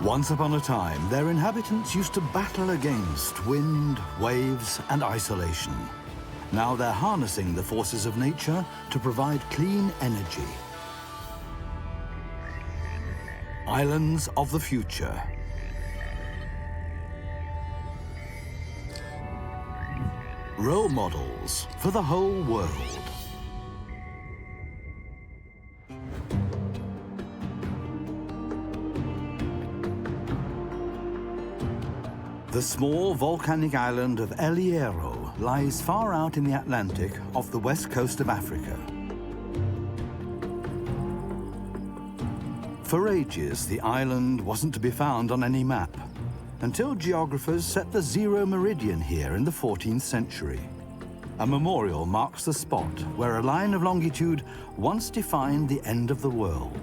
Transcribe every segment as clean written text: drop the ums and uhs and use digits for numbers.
Once upon a time, their inhabitants used to battle against wind, waves, and isolation. Now they're harnessing the forces of nature to provide clean energy. Islands of the future. Role models for the whole world. The small volcanic island of Hierro lies far out in the Atlantic off the west coast of Africa. For ages, the island wasn't to be found on any map, until geographers set the zero meridian here in the 14th century. A memorial marks the spot where a line of longitude once defined the end of the world.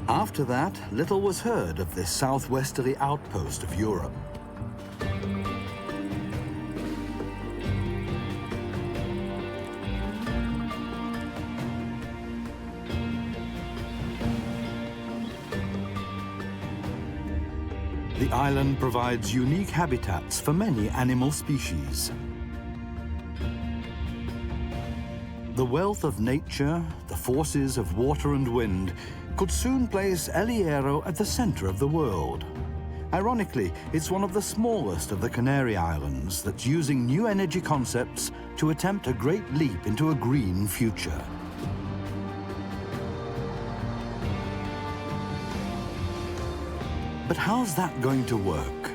After that, little was heard of this southwesterly outpost of Europe. The island provides unique habitats for many animal species. The wealth of nature, the forces of water and wind, could soon place Hierro at the center of the world. Ironically, it's one of the smallest of the Canary Islands that's using new energy concepts to attempt a great leap into a green future. But how's that going to work?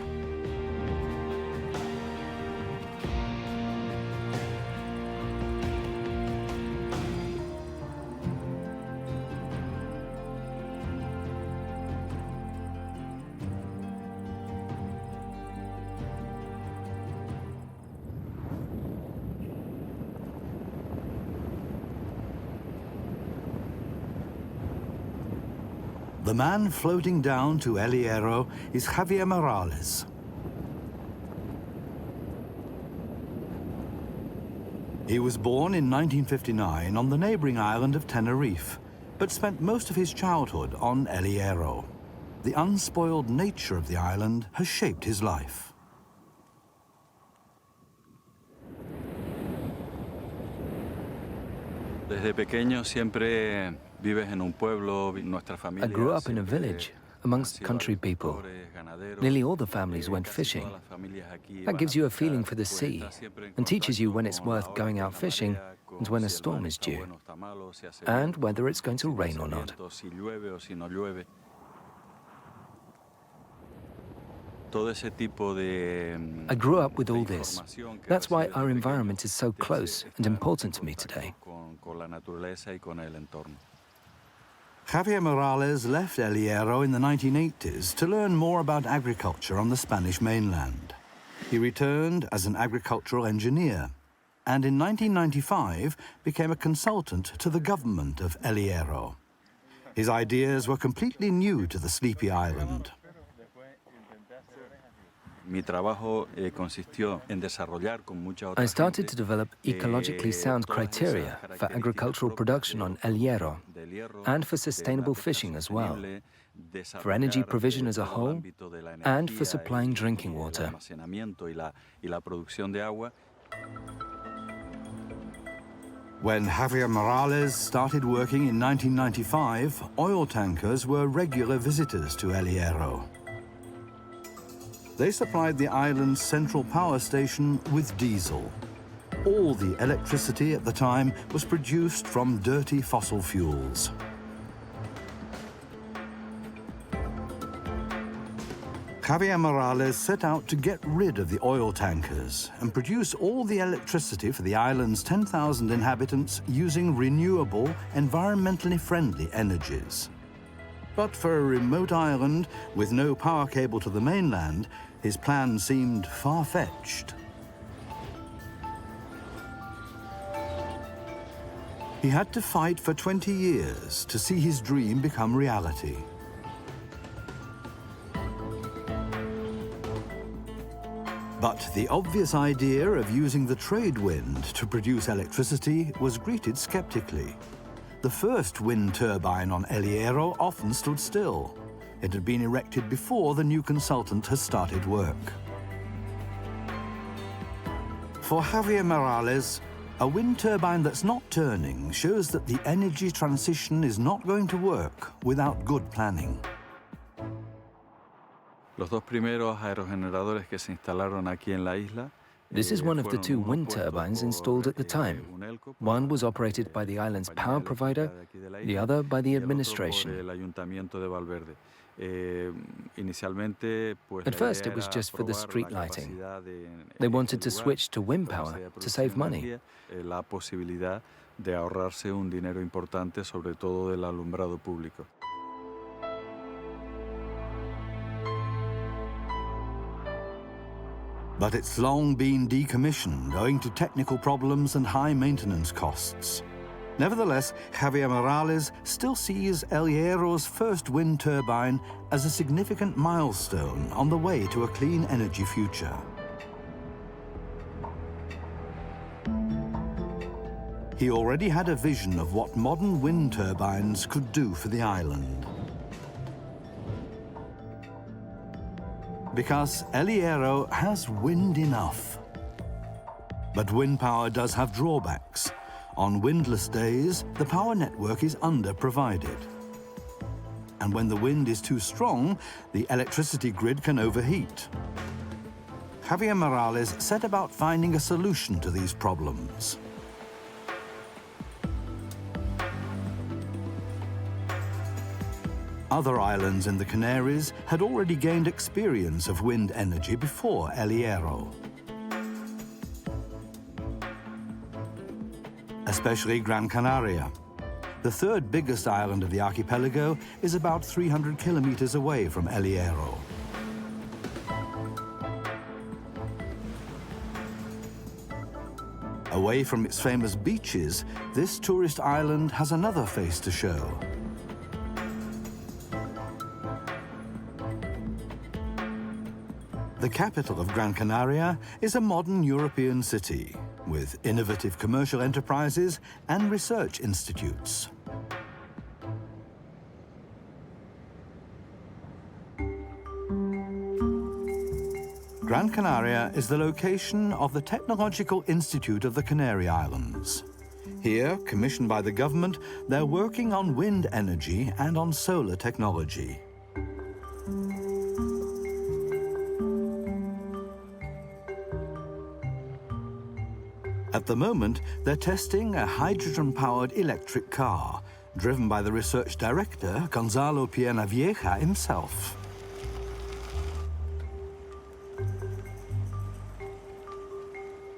The man floating down to Hierro is Javier Morales. He was born in 1959 on the neighboring island of Tenerife, but spent most of his childhood on Hierro. The unspoiled nature of the island has shaped his life. Desde pequeño siempre vives en un pueblo, nuestra familia. I grew up in a village amongst country people. Nearly all the families went fishing. That gives you a feeling for the sea and teaches you when it's worth going out fishing and when a storm is due, and whether it's going to rain or not. I grew up with all this. That's why our environment is so close and important to me today. Javier Morales left Hierro in the 1980s to learn more about agriculture on the Spanish mainland. He returned as an agricultural engineer, and in 1995 became a consultant to the government of Hierro. His ideas were completely new to the sleepy island. I started to develop ecologically sound criteria for agricultural production on Hierro and for sustainable fishing as well, for energy provision as a whole, and for supplying drinking water. When Javier Morales started working in 1995, oil tankers were regular visitors to Hierro. They supplied the island's central power station with diesel. All the electricity at the time was produced from dirty fossil fuels. Javier Morales set out to get rid of the oil tankers and produce all the electricity for the island's 10,000 inhabitants using renewable, environmentally friendly energies. But for a remote island with no power cable to the mainland, his plan seemed far-fetched. He had to fight for 20 years to see his dream become reality. But the obvious idea of using the trade wind to produce electricity was greeted skeptically. The first wind turbine on El Hierro often stood still. It had been erected before the new consultant had started work. For Javier Morales, a wind turbine that's not turning shows that the energy transition is not going to work without good planning. Los dos primeros aerogeneradores que se instalaron aquí en la isla. This is one of the two wind turbines installed at the time. One was operated by the island's power provider, the other by the administration. At first, it was just for the street lighting. They wanted to switch to wind power to save money. La posibilidad de ahorrarse un dinero importante, sobre todo del alumbrado público. But it's long been decommissioned owing to technical problems and high maintenance costs. Nevertheless, Javier Morales still sees El Hierro's first wind turbine as a significant milestone on the way to a clean energy future. He already had a vision of what modern wind turbines could do for the island. Because El Hierro has wind enough. But wind power does have drawbacks. On windless days, the power network is under-provided. And when the wind is too strong, the electricity grid can overheat. Javier Morales set about finding a solution to these problems. Other islands in the Canaries had already gained experience of wind energy before El Hierro. Especially Gran Canaria. The third biggest island of the archipelago is about 300 kilometers away from El Hierro. Away from its famous beaches, this tourist island has another face to show. The capital of Gran Canaria is a modern European city with innovative commercial enterprises and research institutes. Gran Canaria is the location of the Technological Institute of the Canary Islands. Here, commissioned by the government, they're working on wind energy and on solar technology. At the moment, they're testing a hydrogen-powered electric car, driven by the research director, Gonzalo Piernavieja himself.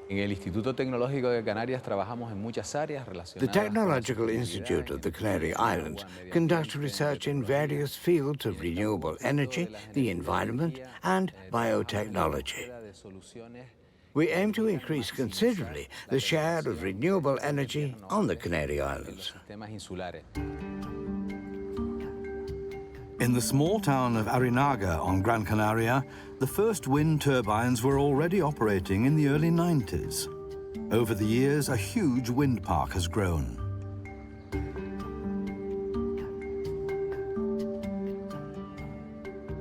The Technological Institute of the Canary Islands conducts research in various fields of renewable energy, the environment, and biotechnology. We aim to increase considerably the share of renewable energy on the Canary Islands. In the small town of Arinaga on Gran Canaria, the first wind turbines were already operating in the early 90s. Over the years, a huge wind park has grown.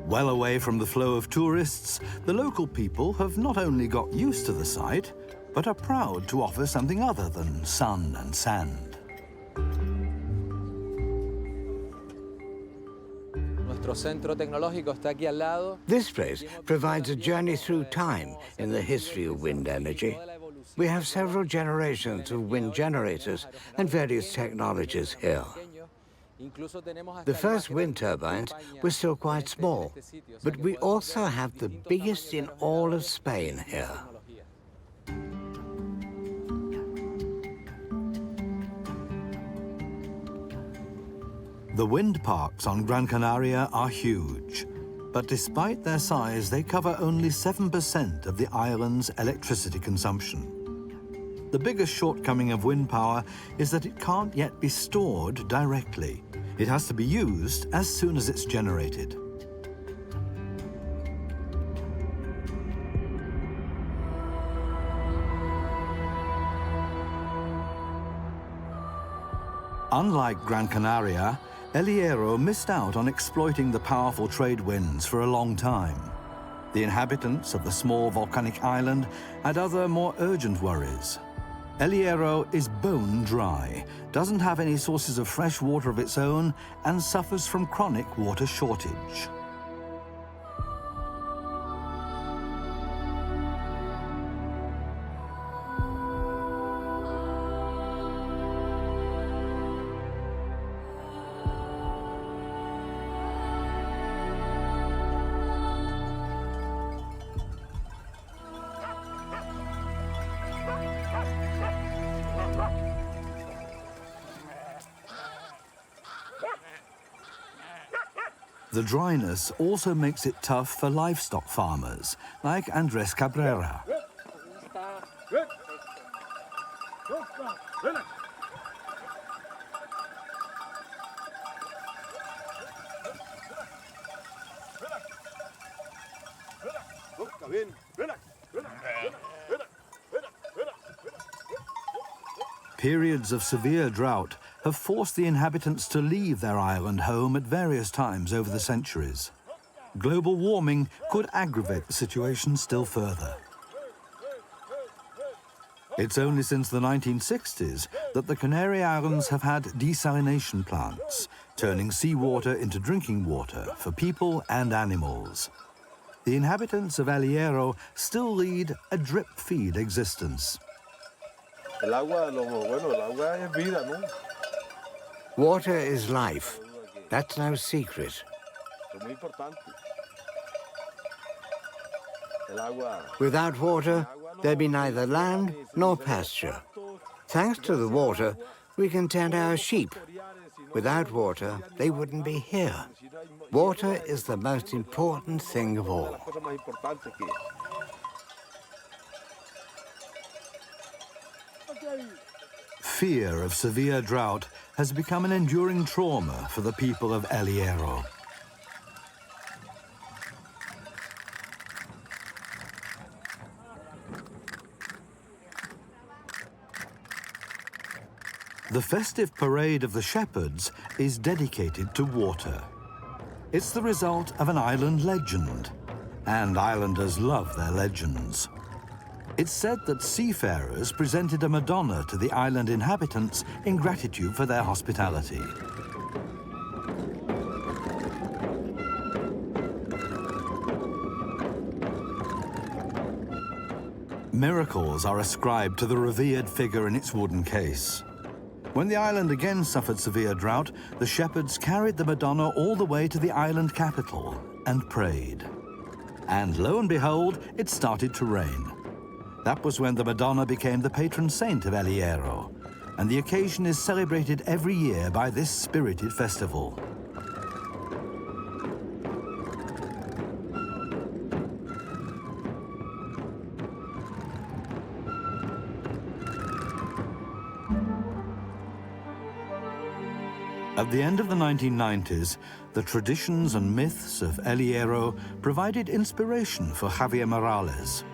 Well away from the flow of tourists, the local people have not only got used to the site, but are proud to offer something other than sun and sand. This place provides a journey through time in the history of wind energy. We have several generations of wind generators and various technologies here. The first wind turbines were still quite small, but we also have the biggest in all of Spain here. The wind parks on Gran Canaria are huge, but despite their size, they cover only 7% of the island's electricity consumption. The biggest shortcoming of wind power is that it can't yet be stored directly. It has to be used as soon as it's generated. Unlike Gran Canaria, El Hierro missed out on exploiting the powerful trade winds for a long time. The inhabitants of the small volcanic island had other, more urgent worries. El Hierro is bone dry, doesn't have any sources of fresh water of its own, and suffers from chronic water shortage. The dryness also makes it tough for livestock farmers, like Andrés Cabrera. Periods of severe drought have forced the inhabitants to leave their island home at various times over the centuries. Global warming could aggravate the situation still further. It's only since the 1960s that the Canary Islands have had desalination plants, turning seawater into drinking water for people and animals. The inhabitants of El Hierro still lead a drip-feed existence. Water is life. That's no secret. Without water, there'd be neither land nor pasture. Thanks to the water, we can tend our sheep. Without water, they wouldn't be here. Water is the most important thing of all. Fear of severe drought has become an enduring trauma for the people of El Hierro. The festive parade of the shepherds is dedicated to water. It's the result of an island legend, and islanders love their legends. It's said that seafarers presented a Madonna to the island inhabitants in gratitude for their hospitality. Miracles are ascribed to the revered figure in its wooden case. When the island again suffered severe drought, the shepherds carried the Madonna all the way to the island capital and prayed. And lo and behold, it started to rain. That was when the Madonna became the patron saint of El Hierro, and the occasion is celebrated every year by this spirited festival. At the end of the 1990s, the traditions and myths of El Hierro provided inspiration for Javier Morales.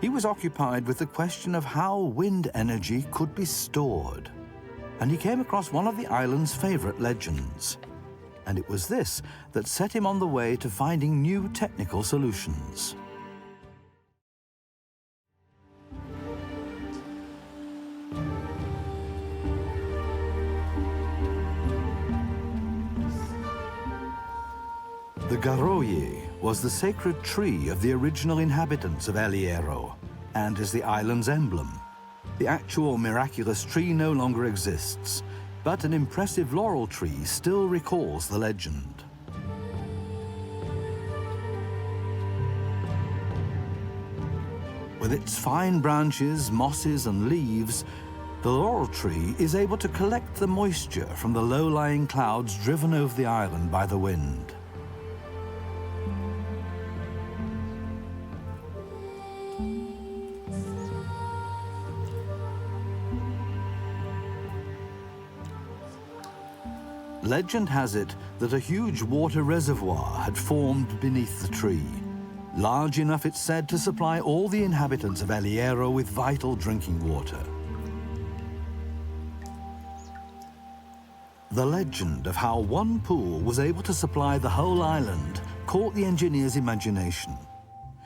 He was occupied with the question of how wind energy could be stored. And he came across one of the island's favorite legends. And it was this that set him on the way to finding new technical solutions. The Garroye was the sacred tree of the original inhabitants of El Hierro, and is the island's emblem. The actual miraculous tree no longer exists, but an impressive laurel tree still recalls the legend. With its fine branches, mosses, and leaves, the laurel tree is able to collect the moisture from the low-lying clouds driven over the island by the wind. Legend has it that a huge water reservoir had formed beneath the tree, large enough, it's said, to supply all the inhabitants of El Hierro with vital drinking water. The legend of how one pool was able to supply the whole island caught the engineer's imagination.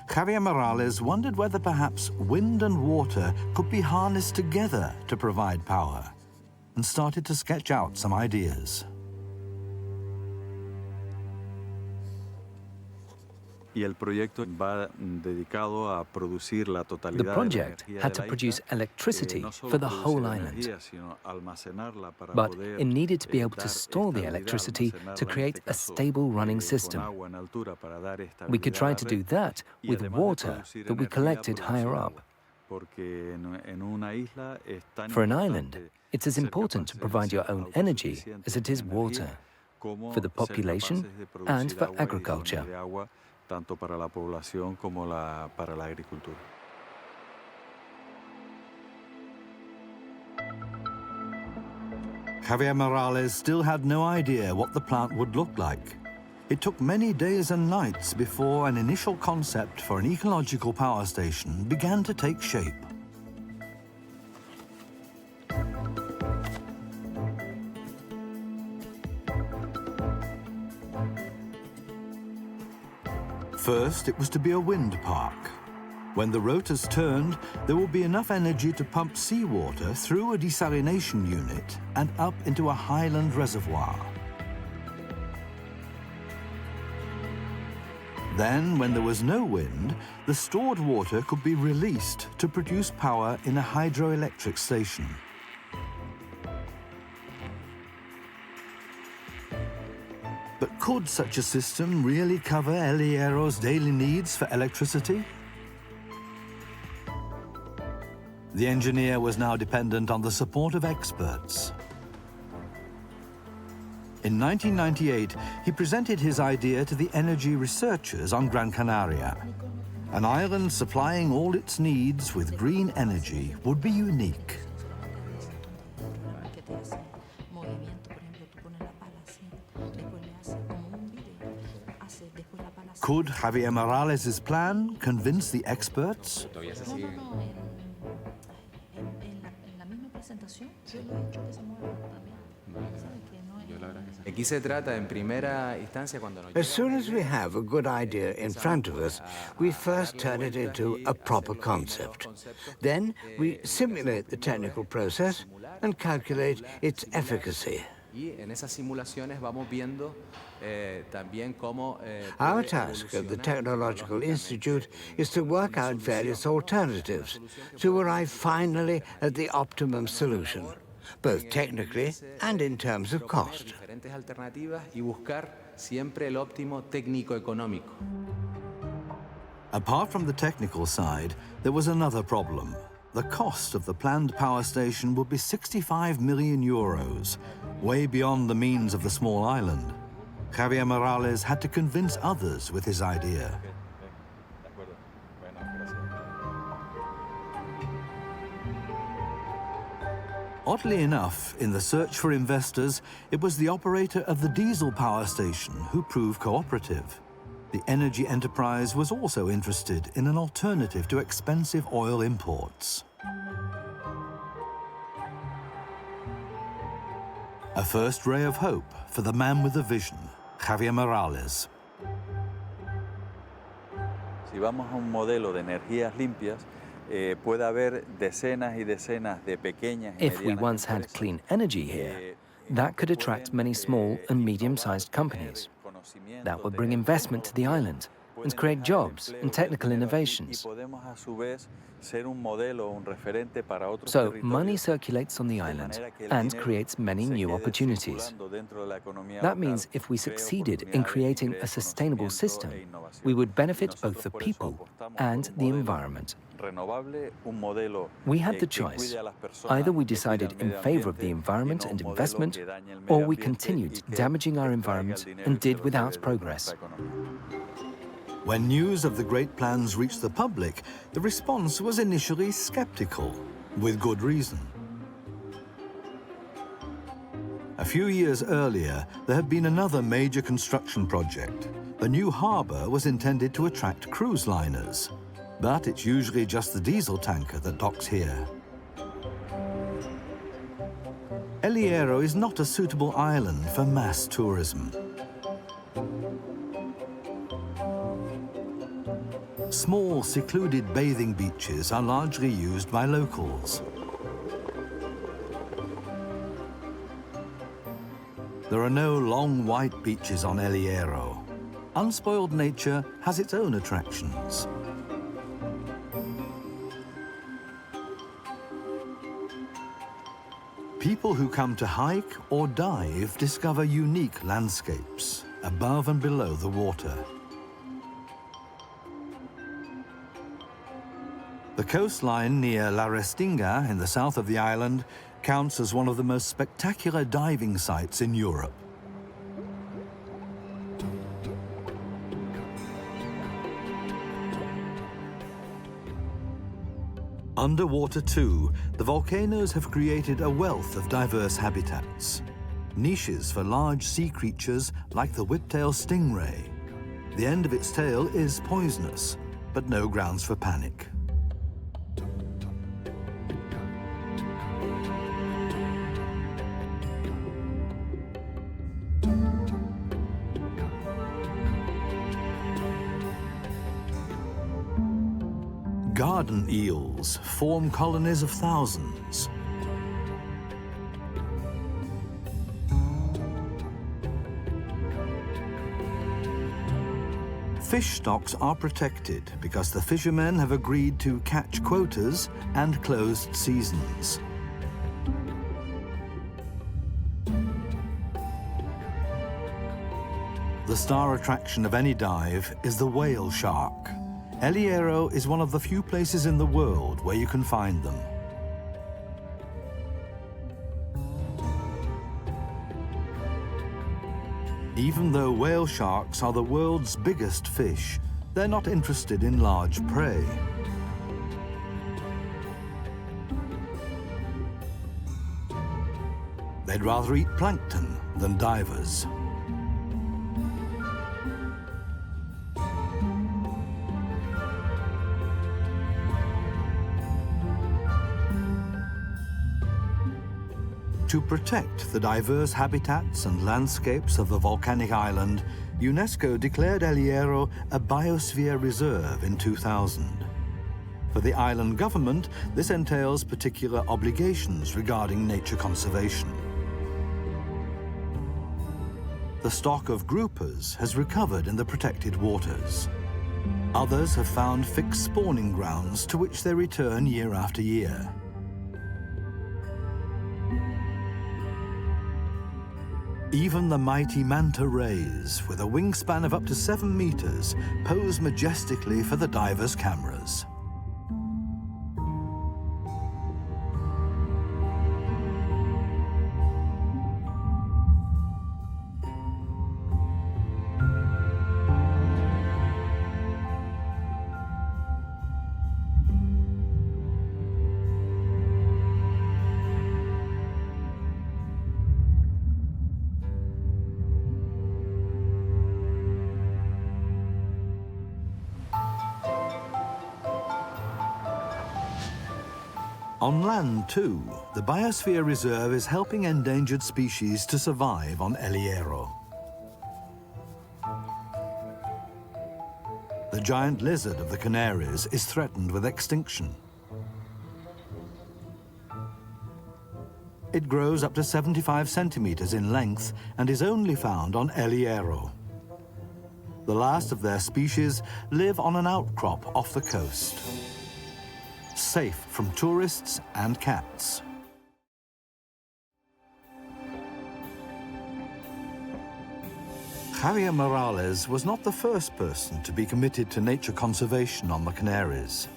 Javier Morales wondered whether perhaps wind and water could be harnessed together to provide power, and started to sketch out some ideas. The project had to produce electricity for the whole island, but it needed to be able to store the electricity to create a stable running system. We could try to do that with water that we collected higher up. For an island, it's as important to provide your own energy as it is water, for the population and for agriculture. Tanto para la población como para la agricultura. Javier Morales still had no idea what the plant would look like. It took many days and nights before an initial concept for an ecological power station began to take shape. First, it was to be a wind park. When the rotors turned, there would be enough energy to pump seawater through a desalination unit and up into a highland reservoir. Then, when there was no wind, the stored water could be released to produce power in a hydroelectric station. But could such a system really cover El Hierro's daily needs for electricity? The engineer was now dependent on the support of experts. In 1998, he presented his idea to the energy researchers on Gran Canaria. An island supplying all its needs with green energy would be unique. Could Javier Morales' plan convince the experts? As soon as we have a good idea in front of us, we first turn it into a proper concept. Then we simulate the technical process and calculate its efficacy. Our task at the Technological Institute is to work out various alternatives to arrive finally at the optimum solution, both technically and in terms of cost. Apart from the technical side, there was another problem. The cost of the planned power station would be 65 million euros, way beyond the means of the small island. Javier Morales had to convince others with his idea. Oddly enough, in the search for investors, it was the operator of the diesel power station who proved cooperative. The energy enterprise was also interested in an alternative to expensive oil imports. A first ray of hope for the man with a vision, Javier Morales. Si vamos a un modelo de energías limpias, puede haber decenas y decenas de pequeñas y If we once had clean energy here, that could attract many small and medium-sized companies. That would bring investment to the island and create jobs and technical innovations. So money circulates on the island and creates many new opportunities. That means if we succeeded in creating a sustainable system, we would benefit both the people and the environment. We had the choice. Either we decided in favor of the environment and investment, or we continued damaging our environment and did without progress. When news of the great plans reached the public, the response was initially skeptical, with good reason. A few years earlier, there had been another major construction project. A new harbour was intended to attract cruise liners, but it's usually just the diesel tanker that docks here. El Hierro is not a suitable island for mass tourism. Small, secluded bathing beaches are largely used by locals. There are no long white beaches on El Hierro. Unspoiled nature has its own attractions. People who come to hike or dive discover unique landscapes above and below the water. The coastline near La Restinga in the south of the island counts as one of the most spectacular diving sites in Europe. Underwater too, the volcanoes have created a wealth of diverse habitats. Niches for large sea creatures like the whiptail stingray. The end of its tail is poisonous, but no grounds for panic. Garden eels form colonies of thousands. Fish stocks are protected because the fishermen have agreed to catch quotas and closed seasons. The star attraction of any dive is the whale shark. El Hierro is one of the few places in the world where you can find them. Even though whale sharks are the world's biggest fish, they're not interested in large prey. They'd rather eat plankton than divers. To protect the diverse habitats and landscapes of the volcanic island, UNESCO declared El Hierro a biosphere reserve in 2000. For the island government, this entails particular obligations regarding nature conservation. The stock of groupers has recovered in the protected waters. Others have found fixed spawning grounds to which they return year after year. Even the mighty manta rays, with a wingspan of up to 7 meters, pose majestically for the divers' cameras. On land, too, the Biosphere Reserve is helping endangered species to survive on El Hierro. The giant lizard of the Canaries is threatened with extinction. It grows up to 75 centimeters in length and is only found on El Hierro. The last of their species live on an outcrop off the coast, safe from tourists and cats. Javier Morales was not the first person to be committed to nature conservation on the Canaries.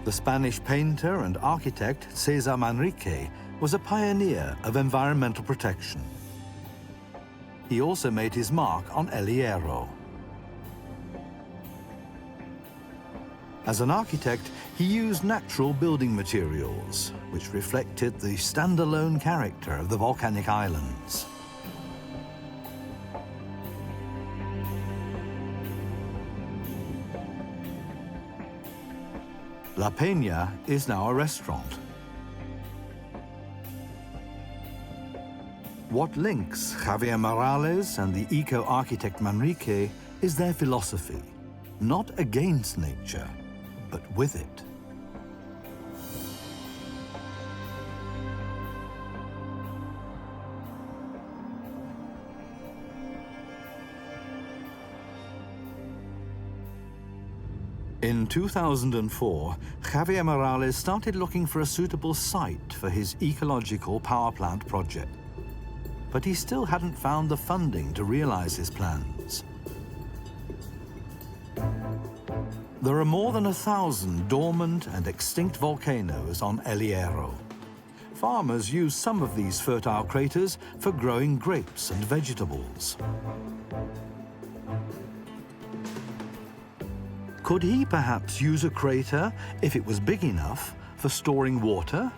The Spanish painter and architect César Manrique was a pioneer of environmental protection. He also made his mark on El Hierro. As an architect, he used natural building materials, which reflected the standalone character of the volcanic islands. La Peña is now a restaurant. What links Javier Morales and the eco-architect Manrique is their philosophy, not against nature, but with it. In 2004, Javier Morales started looking for a suitable site for his ecological power plant project. But he still hadn't found the funding to realize his plans. There are more than 1,000 dormant and extinct volcanoes on El Hierro. Farmers use some of these fertile craters for growing grapes and vegetables. Could he perhaps use a crater, if it was big enough, for storing water?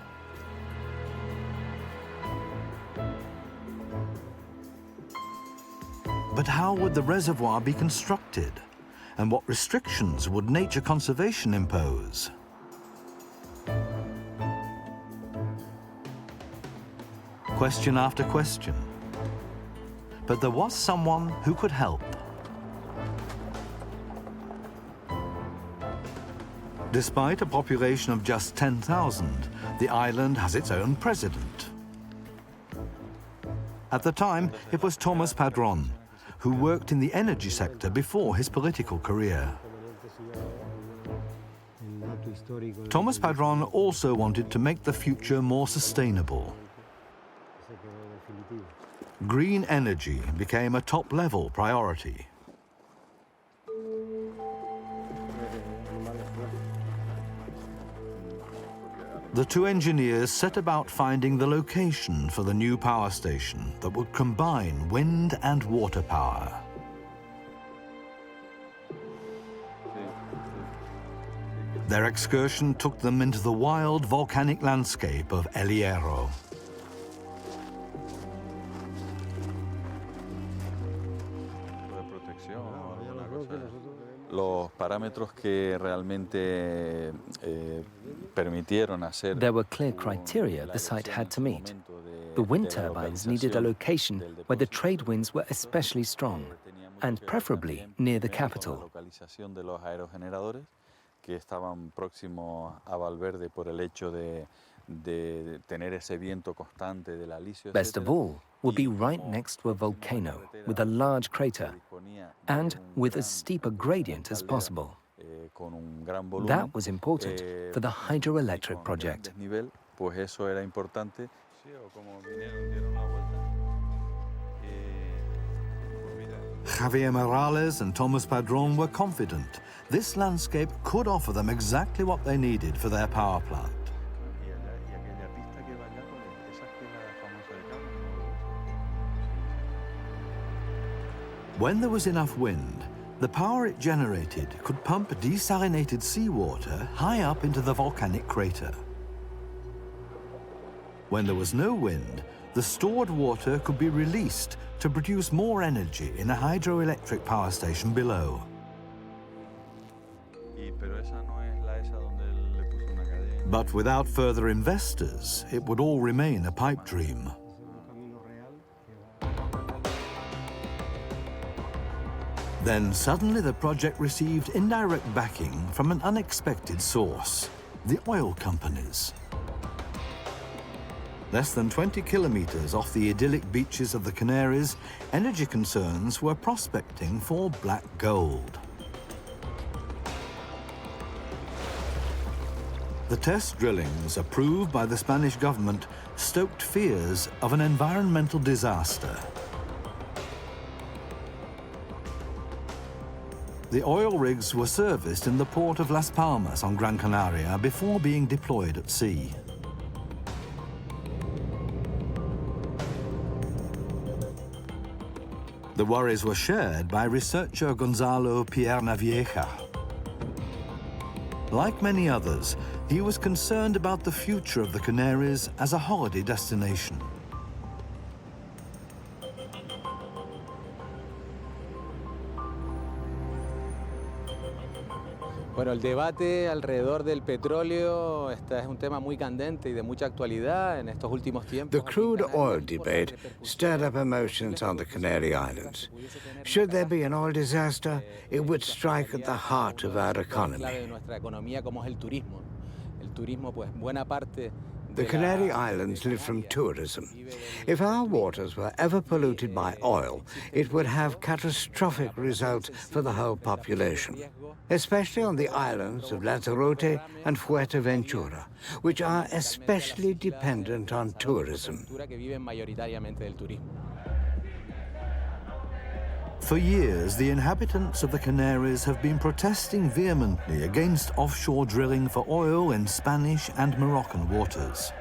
But how would the reservoir be constructed? And what restrictions would nature conservation impose? Question after question. But there was someone who could help. Despite a population of just 10,000, the island has its own president. At the time, it was Tomás Padrón, who worked in the energy sector before his political career. Tomás Padrón also wanted to make the future more sustainable. Green energy became a top-level priority. The two engineers set about finding the location for the new power station that would combine wind and water power. Their excursion took them into the wild volcanic landscape of El Hierro. Los parámetros que realmente permitieron hacer. There were clear criteria the site had to meet. The wind turbines needed a location where the trade winds were especially strong, and preferably near the capital. Que estaban próximos a Valverde por el hecho de tener ese viento constante del alisio. Best of all, would be right next to a volcano with a large crater and with as steep a gradient as possible. That was important for the hydroelectric project. Pues eso era importante. Javier Morales and Tomás Padrón were confident this landscape could offer them exactly what they needed for their power plant. When there was enough wind, the power it generated could pump desalinated seawater high up into the volcanic crater. When there was no wind, the stored water could be released to produce more energy in a hydroelectric power station below. But without further investors, it would all remain a pipe dream. Then suddenly the project received indirect backing from an unexpected source, the oil companies. Less than 20 kilometers off the idyllic beaches of the Canaries, energy concerns were prospecting for black gold. The test drillings approved by the Spanish government stoked fears of an environmental disaster. The oil rigs were serviced in the port of Las Palmas on Gran Canaria before being deployed at sea. The worries were shared by researcher Gonzalo Piernavieja. Like many others, he was concerned about the future of the Canaries as a holiday destination. Bueno, el debate alrededor del petróleo es un tema muy candente y de mucha actualidad en estos últimos tiempos. The crude oil debate stirred up emotions on the Canary Islands. Should there be an oil disaster, it would strike at the heart of our economy. Clave de nuestra economía como es el turismo. El turismo, pues, buena parte. The Canary Islands live from tourism. If our waters were ever polluted by oil, it would have catastrophic results for the whole population, especially on the islands of Lanzarote and Fuerteventura, which are especially dependent on tourism. For years, the inhabitants of the Canaries have been protesting vehemently against offshore drilling for oil in Spanish and Moroccan waters.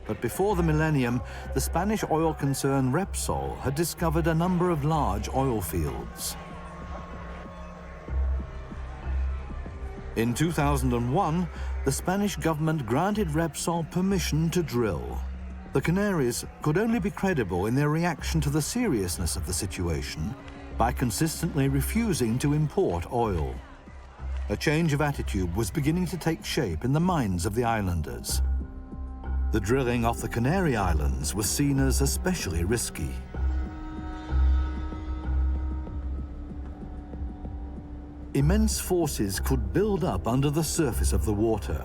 But before the millennium, the Spanish oil concern Repsol had discovered a number of large oil fields. In 2001, the Spanish government granted Repsol permission to drill. The Canaries could only be credible in their reaction to the seriousness of the situation by consistently refusing to import oil. A change of attitude was beginning to take shape in the minds of the islanders. The drilling off the Canary Islands was seen as especially risky. Immense forces could build up under the surface of the water.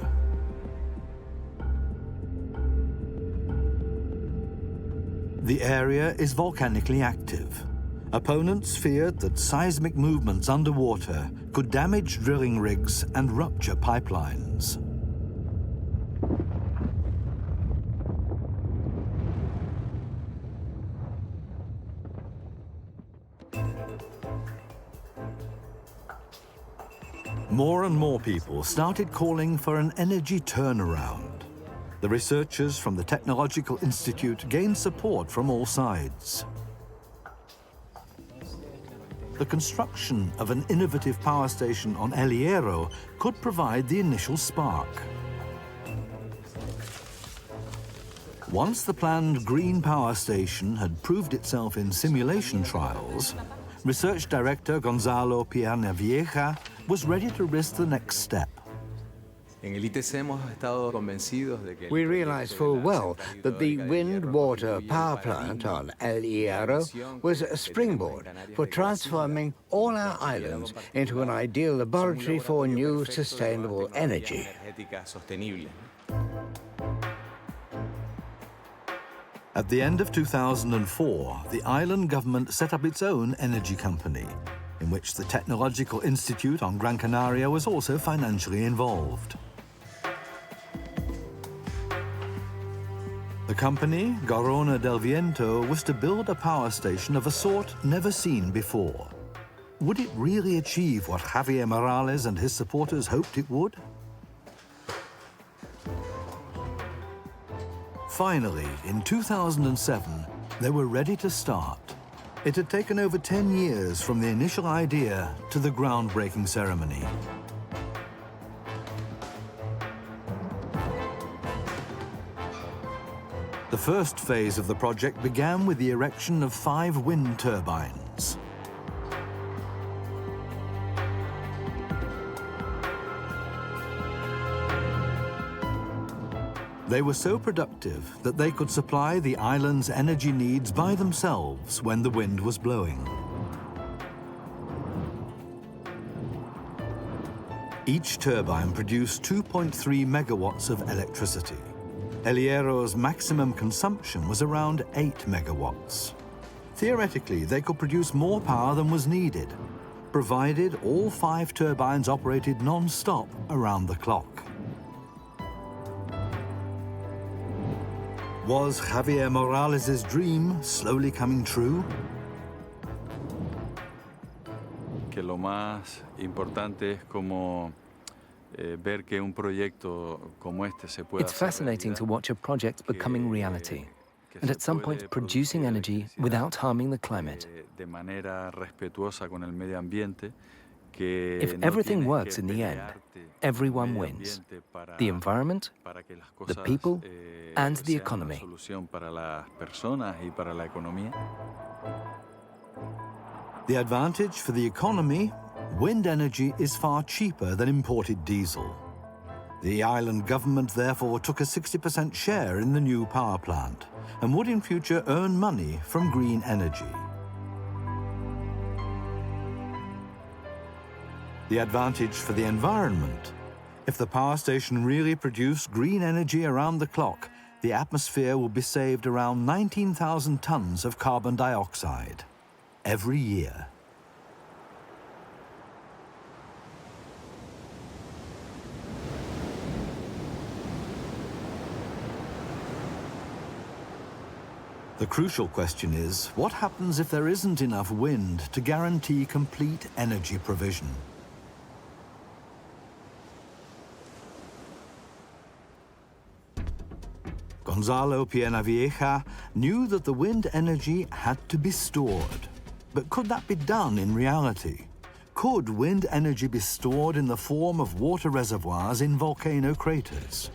The area is volcanically active. Opponents feared that seismic movements underwater could damage drilling rigs and rupture pipelines. More and more people started calling for an energy turnaround. The researchers from the Technological Institute gained support from all sides. The construction of an innovative power station on El Hierro could provide the initial spark. Once the planned green power station had proved itself in simulation trials, Research Director Gonzalo Piernavieja was ready to risk the next step. We realize full well that the wind-water power plant on El Hierro was a springboard for transforming all our islands into an ideal laboratory for new sustainable energy. At the end of 2004, the island government set up its own energy company, in which the Technological Institute on Gran Canaria was also financially involved. The company, Garona del Viento, was to build a power station of a sort never seen before. Would it really achieve what Javier Morales and his supporters hoped it would? Finally, in 2007, they were ready to start. It had taken over 10 years from the initial idea to the groundbreaking ceremony. The first phase of the project began with the erection of 5 wind turbines. They were so productive that they could supply the island's energy needs by themselves when the wind was blowing. Each turbine produced 2.3 megawatts of electricity. El Hierro's maximum consumption was around 8 megawatts. Theoretically, they could produce more power than was needed, provided all 5 turbines operated non-stop around the clock. Was Javier Morales' dream slowly coming true? Que lo más importante es como ver que un proyecto como este se puede It's fascinating to watch a project becoming reality, and at some point producing energy without harming the climate. De manera respetuosa con el medio ambiente. If everything works in the end, everyone wins. The environment, the people, and the economy. The advantage for the economy wind energy is far cheaper than imported diesel. The island government therefore took a 60% share in the new power plant and would in future earn money from green energy. The advantage for the environment: if the power station really produced green energy around the clock, the atmosphere would be saved around 19,000 tons of carbon dioxide every year. The crucial question is, what happens if there isn't enough wind to guarantee complete energy provision? Gonzalo Pienavieja knew that the wind energy had to be stored. But could that be done in reality? Could wind energy be stored in the form of water reservoirs in volcano craters?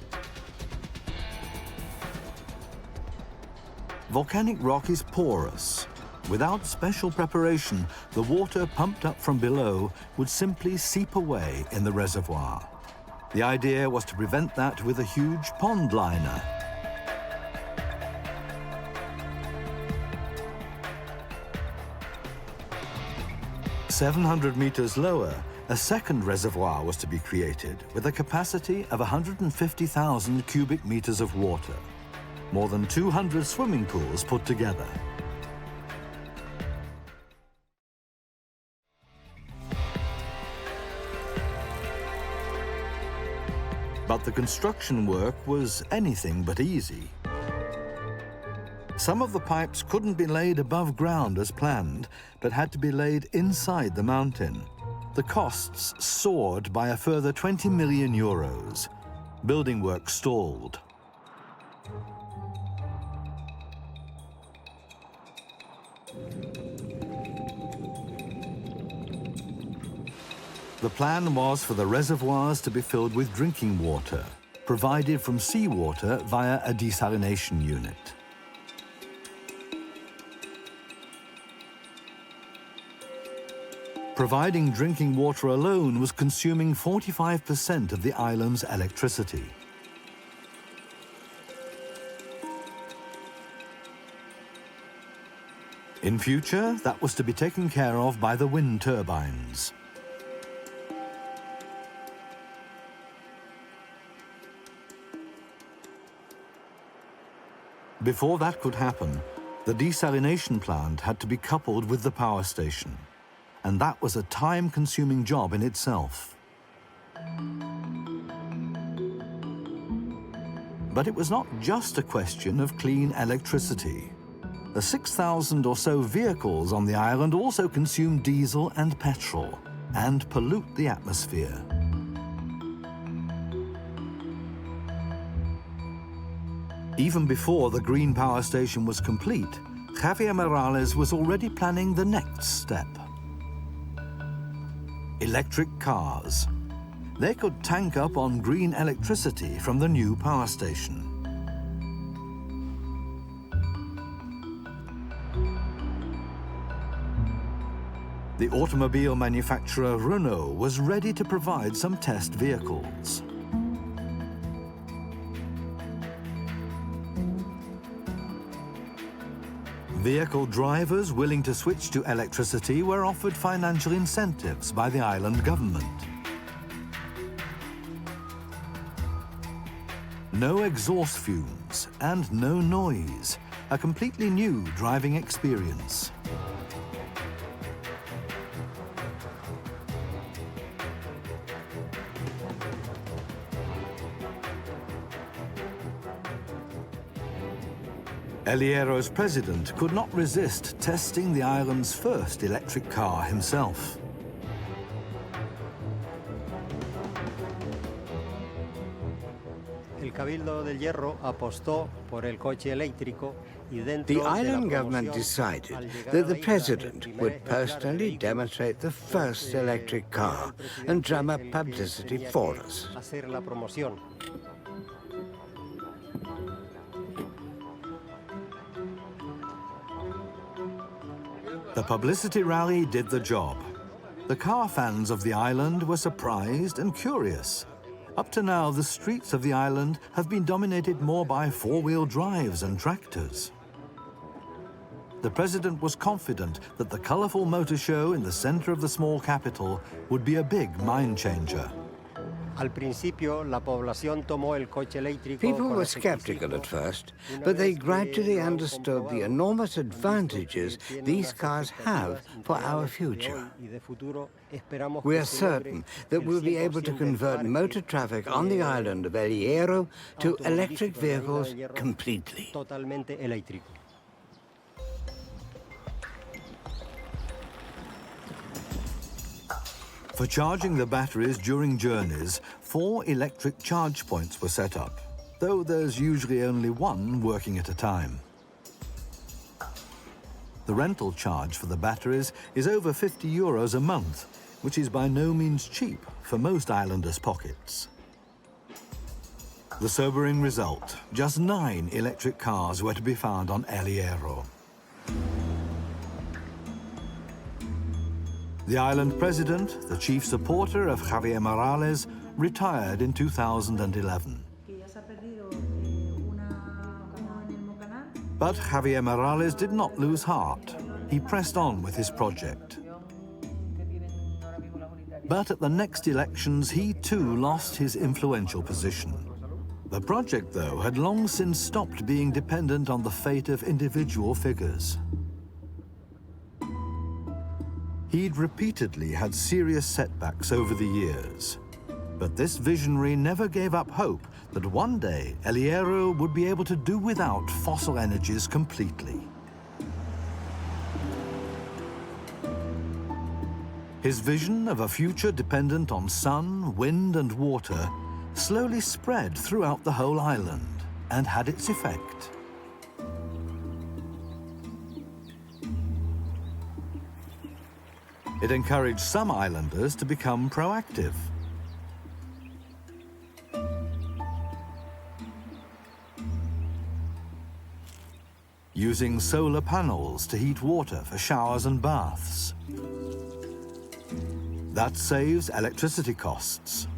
Volcanic rock is porous. Without special preparation, the water pumped up from below would simply seep away in the reservoir. The idea was to prevent that with a huge pond liner. "700 meters lower, a second reservoir was to be created with a capacity of 150,000 cubic meters of water. More than 200 swimming pools put together. But the construction work was anything but easy. Some of the pipes couldn't be laid above ground as planned, but had to be laid inside the mountain. The costs soared by a further 20 million euros. Building work stalled. The plan was for the reservoirs to be filled with drinking water, provided from seawater via a desalination unit. Providing drinking water alone was consuming 45% of the island's electricity. In future, that was to be taken care of by the wind turbines. Before that could happen, the desalination plant had to be coupled with the power station, and that was a time-consuming job in itself. But it was not just a question of clean electricity. The 6,000 or so vehicles on the island also consume diesel and petrol and pollute the atmosphere. Even before the green power station was complete, Javier Morales was already planning the next step. Electric cars. They could tank up on green electricity from the new power station. The automobile manufacturer Renault was ready to provide some test vehicles. Vehicle drivers willing to switch to electricity were offered financial incentives by the island government. No exhaust fumes and no noise, a completely new driving experience. Hierro's president could not resist testing the island's first electric car himself. The island government decided that the president would personally demonstrate the first electric car and drum up publicity for us. The publicity rally did the job. The car fans of the island were surprised and curious. Up to now, the streets of the island have been dominated more by four-wheel drives and tractors. The president was confident that the colorful motor show in the center of the small capital would be a big mind changer. People were skeptical at first, but they gradually understood the enormous advantages these cars have for our future. We are certain that we'll be able to convert motor traffic on the island of El Hierro to electric vehicles completely. For charging the batteries during journeys, 4 electric charge points were set up, though there's usually only one working at a time. The rental charge for the batteries is over €50 a month, which is by no means cheap for most islanders' pockets. The sobering result, just 9 electric cars were to be found on El Hierro. The island president, the chief supporter of Javier Morales, retired in 2011. But Javier Morales did not lose heart. He pressed on with his project. But at the next elections, he too lost his influential position. The project, though, had long since stopped being dependent on the fate of individual figures. He'd repeatedly had serious setbacks over the years. But this visionary never gave up hope that one day El Hierro would be able to do without fossil energies completely. His vision of a future dependent on sun, wind, and water slowly spread throughout the whole island and had its effect. It encouraged some islanders to become proactive. Using solar panels to heat water for showers and baths. That saves electricity costs.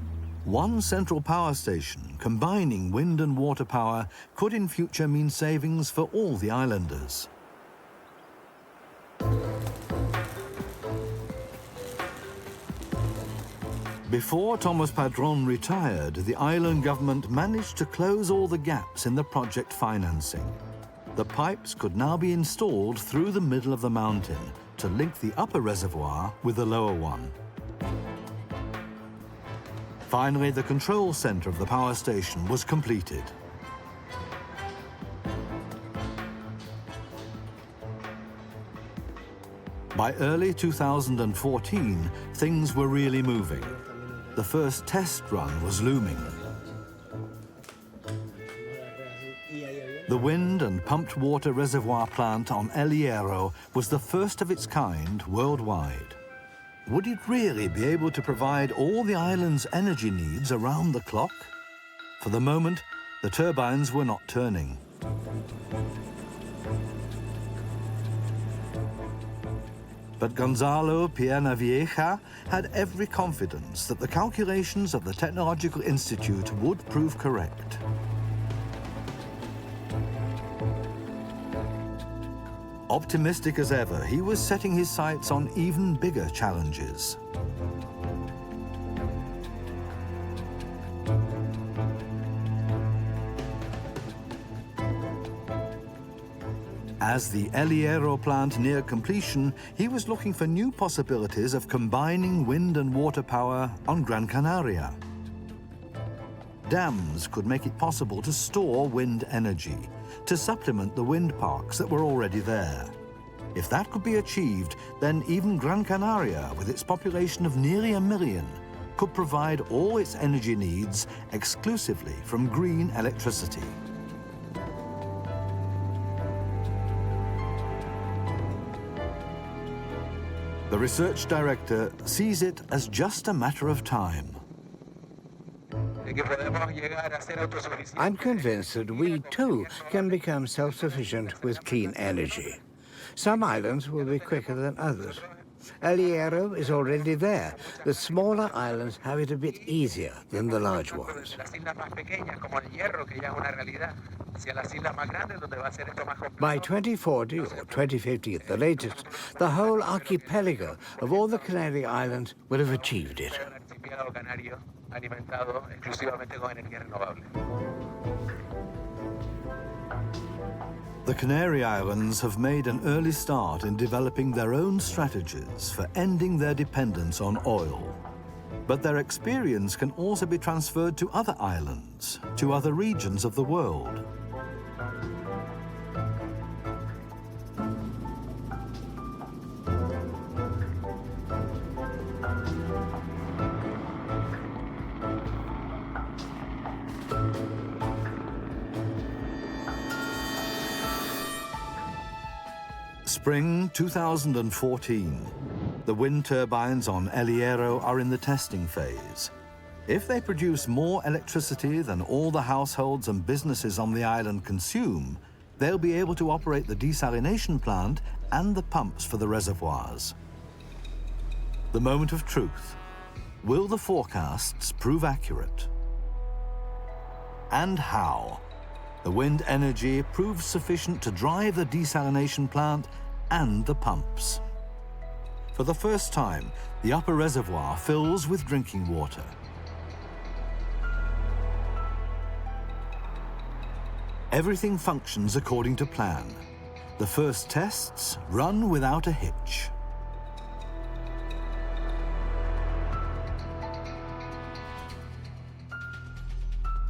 One central power station combining wind and water power could in future mean savings for all the islanders. Before Thomas Padron retired, the island government managed to close all the gaps in the project financing. The pipes could now be installed through the middle of the mountain to link the upper reservoir with the lower one. Finally, the control center of the power station was completed. By early 2014, things were really moving. The first test run was looming. The wind and pumped water reservoir plant on El Hierro was the first of its kind worldwide. Would it really be able to provide all the island's energy needs around the clock? For the moment, the turbines were not turning. But Gonzalo Piernavieja had every confidence that the calculations of the Technological Institute would prove correct. Optimistic as ever, he was setting his sights on even bigger challenges. As the El Hierro plant neared completion, he was looking for new possibilities of combining wind and water power on Gran Canaria. Dams could make it possible to store wind energy, to supplement the wind parks that were already there. If that could be achieved, then even Gran Canaria, with its population of nearly 1 million, could provide all its energy needs exclusively from green electricity. The research director sees it as just a matter of time. I'm convinced that we, too, can become self-sufficient with clean energy. Some islands will be quicker than others. El Hierro is already there. The smaller islands have it a bit easier than the large ones. By 2040 or 2050 at the latest, the whole archipelago of all the Canary Islands will have achieved it. The Canary Islands have made an early start in developing their own strategies for ending their dependence on oil. But their experience can also be transferred to other islands, to other regions of the world. Spring 2014. The wind turbines on El Hierro are in the testing phase. If they produce more electricity than all the households and businesses on the island consume, they'll be able to operate the desalination plant and the pumps for the reservoirs. The moment of truth. Will the forecasts prove accurate? And how? The wind energy proves sufficient to drive the desalination plant and the pumps. For the first time, the upper reservoir fills with drinking water. Everything functions according to plan. The first tests run without a hitch.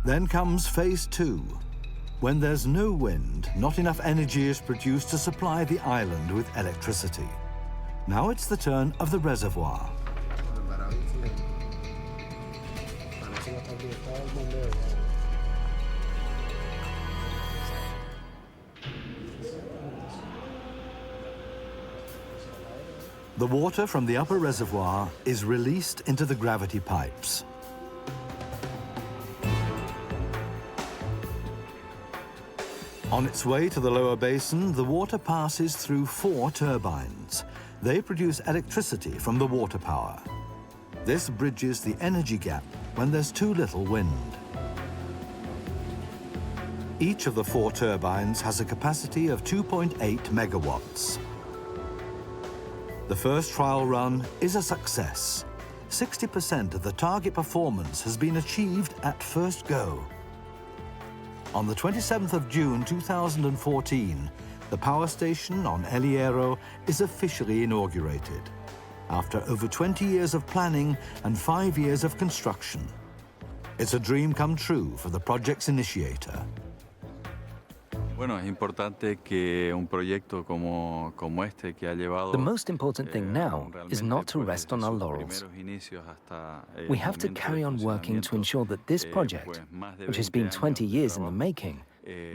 Then comes phase 2. When there's no wind, not enough energy is produced to supply the island with electricity. Now it's the turn of the reservoir. The water from the upper reservoir is released into the gravity pipes. On its way to the lower basin, the water passes through 4 turbines. They produce electricity from the water power. This bridges the energy gap when there's too little wind. Each of the 4 turbines has a capacity of 2.8 megawatts. The first trial run is a success. 60% of the target performance has been achieved at first go. On the 27th of June 2014, the power station on El Hierro is officially inaugurated, after over 20 years of planning and 5 years of construction. It's a dream come true for the project's initiator. Bueno, es importante que un proyecto como este que ha llevado. The most important thing now is not to rest on our laurels. We have to carry on working to ensure that this project, which has been 20 years in the making,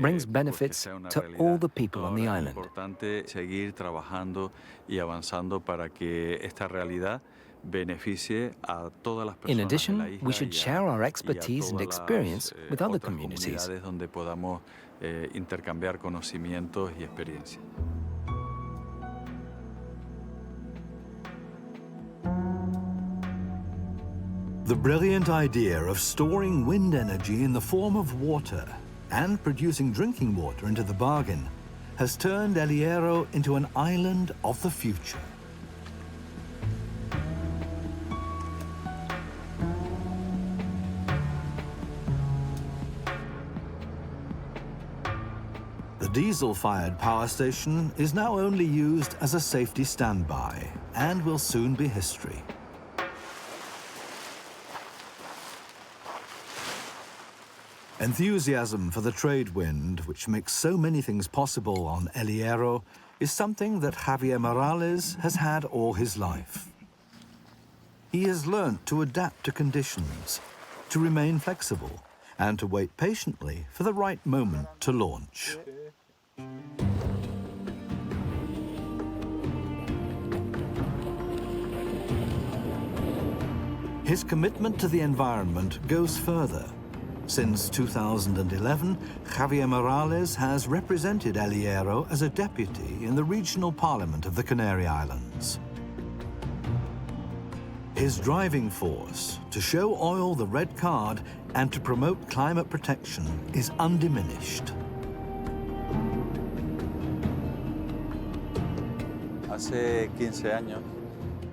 brings benefits to all the people on the island. Es importante seguir trabajando y avanzando para que esta realidad beneficie a todas las personas. In addition, we should share our expertise and experience with other communities. Donde podamos intercambiar conocimientos y experiencias. The brilliant idea of storing wind energy in the form of water and producing drinking water into the bargain has turned El Hierro into an island of the future. The diesel-fired power station is now only used as a safety standby and will soon be history. Enthusiasm for the trade wind, which makes so many things possible on El Hierro, is something that Javier Morales has had all his life. He has learnt to adapt to conditions, to remain flexible, and to wait patiently for the right moment to launch. His commitment to the environment goes further. Since 2011, Javier Morales has represented El Hierro as a deputy in the regional parliament of the Canary Islands. His driving force to show oil the red card and to promote climate protection is undiminished. Hace 15 años,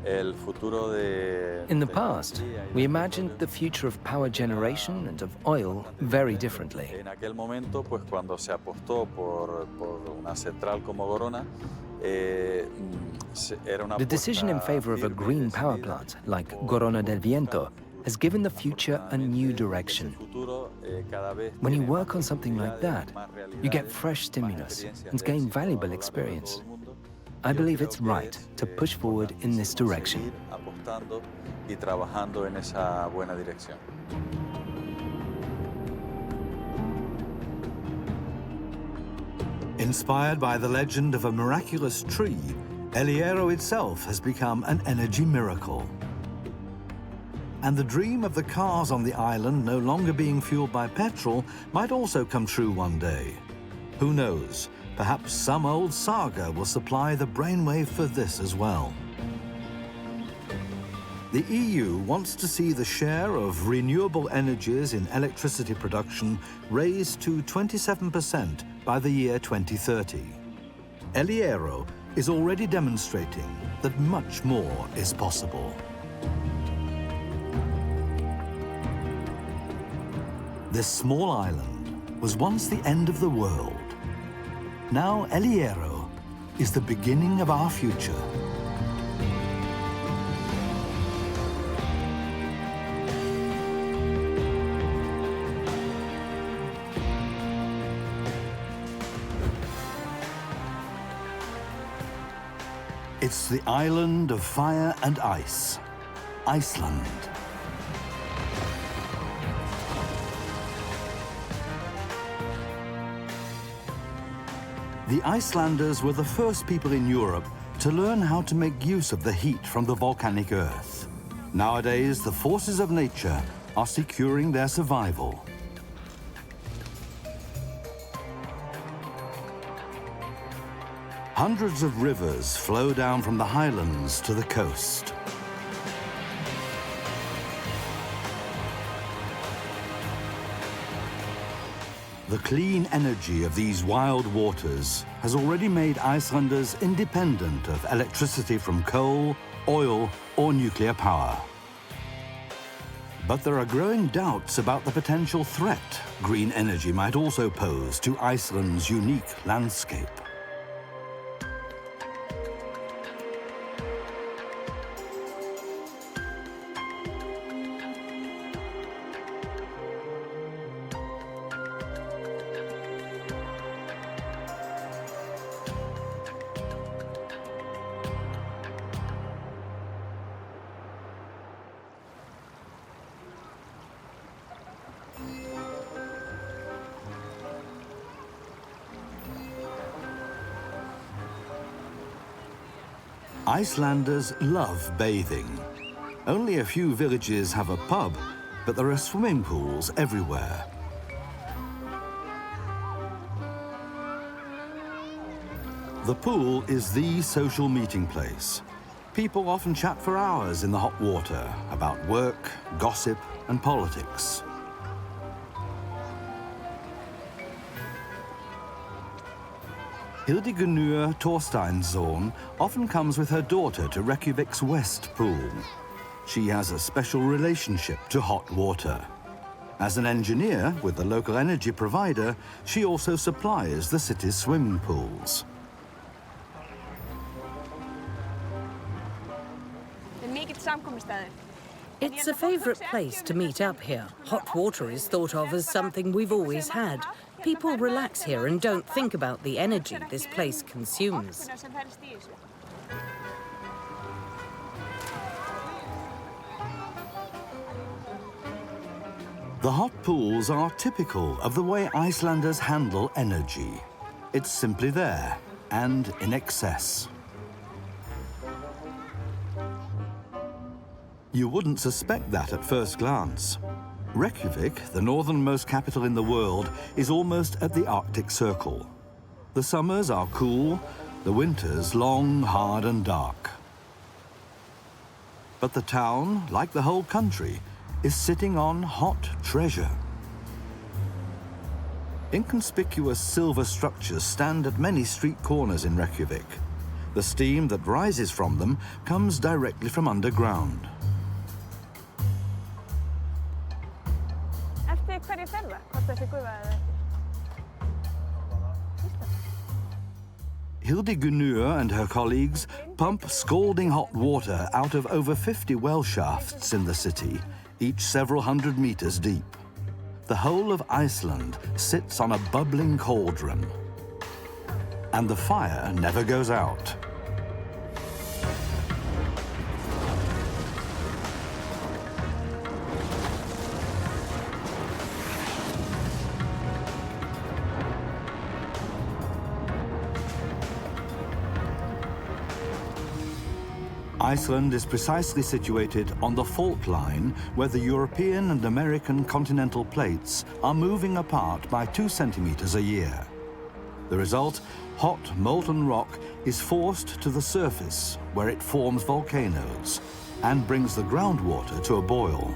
el futuro de... In the past, we imagined the future of power generation and of oil very differently. En aquel momento, pues cuando se apostó por una central como Gorona, era una The decision in favor of a green power plant like Gorona del Viento has given the future a new direction. When you work on something like that, you get fresh stimulus and gain valuable experience. I believe it's right to push forward in this direction. Apostando y trabajando en esa buena dirección. Inspired by the legend of a miraculous tree, El Hierro itself has become an energy miracle. And the dream of the cars on the island no longer being fueled by petrol might also come true one day. Who knows? Perhaps some old saga will supply the brainwave for this as well. The EU wants to see the share of renewable energies in electricity production raised to 27% by the year 2030. El Hierro is already demonstrating that much more is possible. This small island was once the end of the world. Now El Hierro is the beginning of our future. It's the island of fire and ice, Iceland. The Icelanders were the first people in Europe to learn how to make use of the heat from the volcanic earth. Nowadays, the forces of nature are securing their survival. Hundreds of rivers flow down from the highlands to the coast. The clean energy of these wild waters has already made Icelanders independent of electricity from coal, oil, or nuclear power. But there are growing doubts about the potential threat green energy might also pose to Iceland's unique landscape. Icelanders love bathing. Only a few villages have a pub, but there are swimming pools everywhere. The pool is the social meeting place. People often chat for hours in the hot water about work, gossip, and politics. Hildigunur Thorsteinsson often comes with her daughter to Reykjavik's West Pool. She has a special relationship to hot water. As an engineer with the local energy provider, she also supplies the city's swimming pools. It's a favourite place to meet up here. Hot water is thought of as something we've always had. People relax here and don't think about the energy this place consumes. The hot pools are typical of the way Icelanders handle energy. It's simply there and in excess. You wouldn't suspect that at first glance. Reykjavik, the northernmost capital in the world, is almost at the Arctic Circle. The summers are cool, the winters long, hard and dark. But the town, like the whole country, is sitting on hot treasure. Inconspicuous silver structures stand at many street corners in Reykjavik. The steam that rises from them comes directly from underground. Hildi Gunnur and her colleagues pump scalding hot water out of over 50 well shafts in the city, each several hundred meters deep. The whole of Iceland sits on a bubbling cauldron, and the fire never goes out. Iceland is precisely situated on the fault line where the European and American continental plates are moving apart by 2 centimeters a year. The result, hot molten rock is forced to the surface where it forms volcanoes and brings the groundwater to a boil.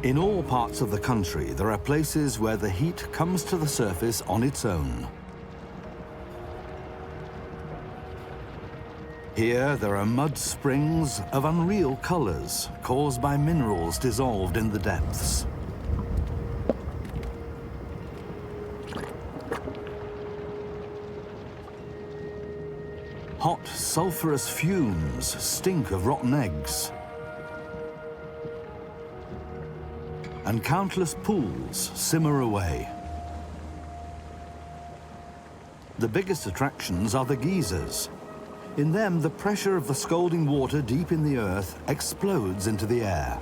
In all parts of the country, there are places where the heat comes to the surface on its own. Here, there are mud springs of unreal colors caused by minerals dissolved in the depths. Hot, sulfurous fumes stink of rotten eggs. And countless pools simmer away. The biggest attractions are the geysers. In them, the pressure of the scalding water deep in the earth explodes into the air.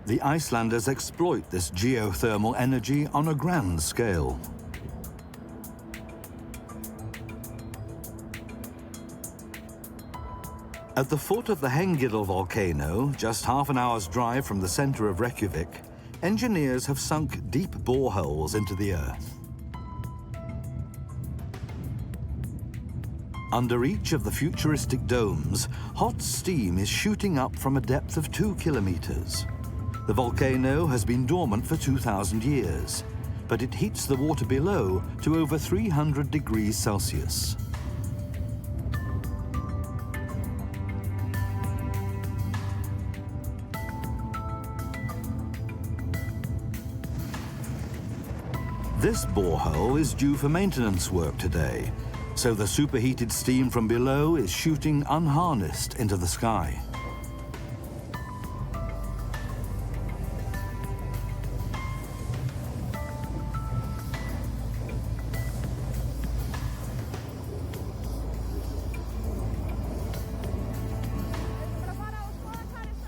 The Icelanders exploit this geothermal energy on a grand scale. At the foot of the Hengidal volcano, just half an hour's drive from the center of Reykjavik, engineers have sunk deep boreholes into the earth. Under each of the futuristic domes, hot steam is shooting up from a depth of 2 kilometers. The volcano has been dormant for 2,000 years, but it heats the water below to over 300 degrees Celsius. This borehole is due for maintenance work today, so the superheated steam from below is shooting unharnessed into the sky.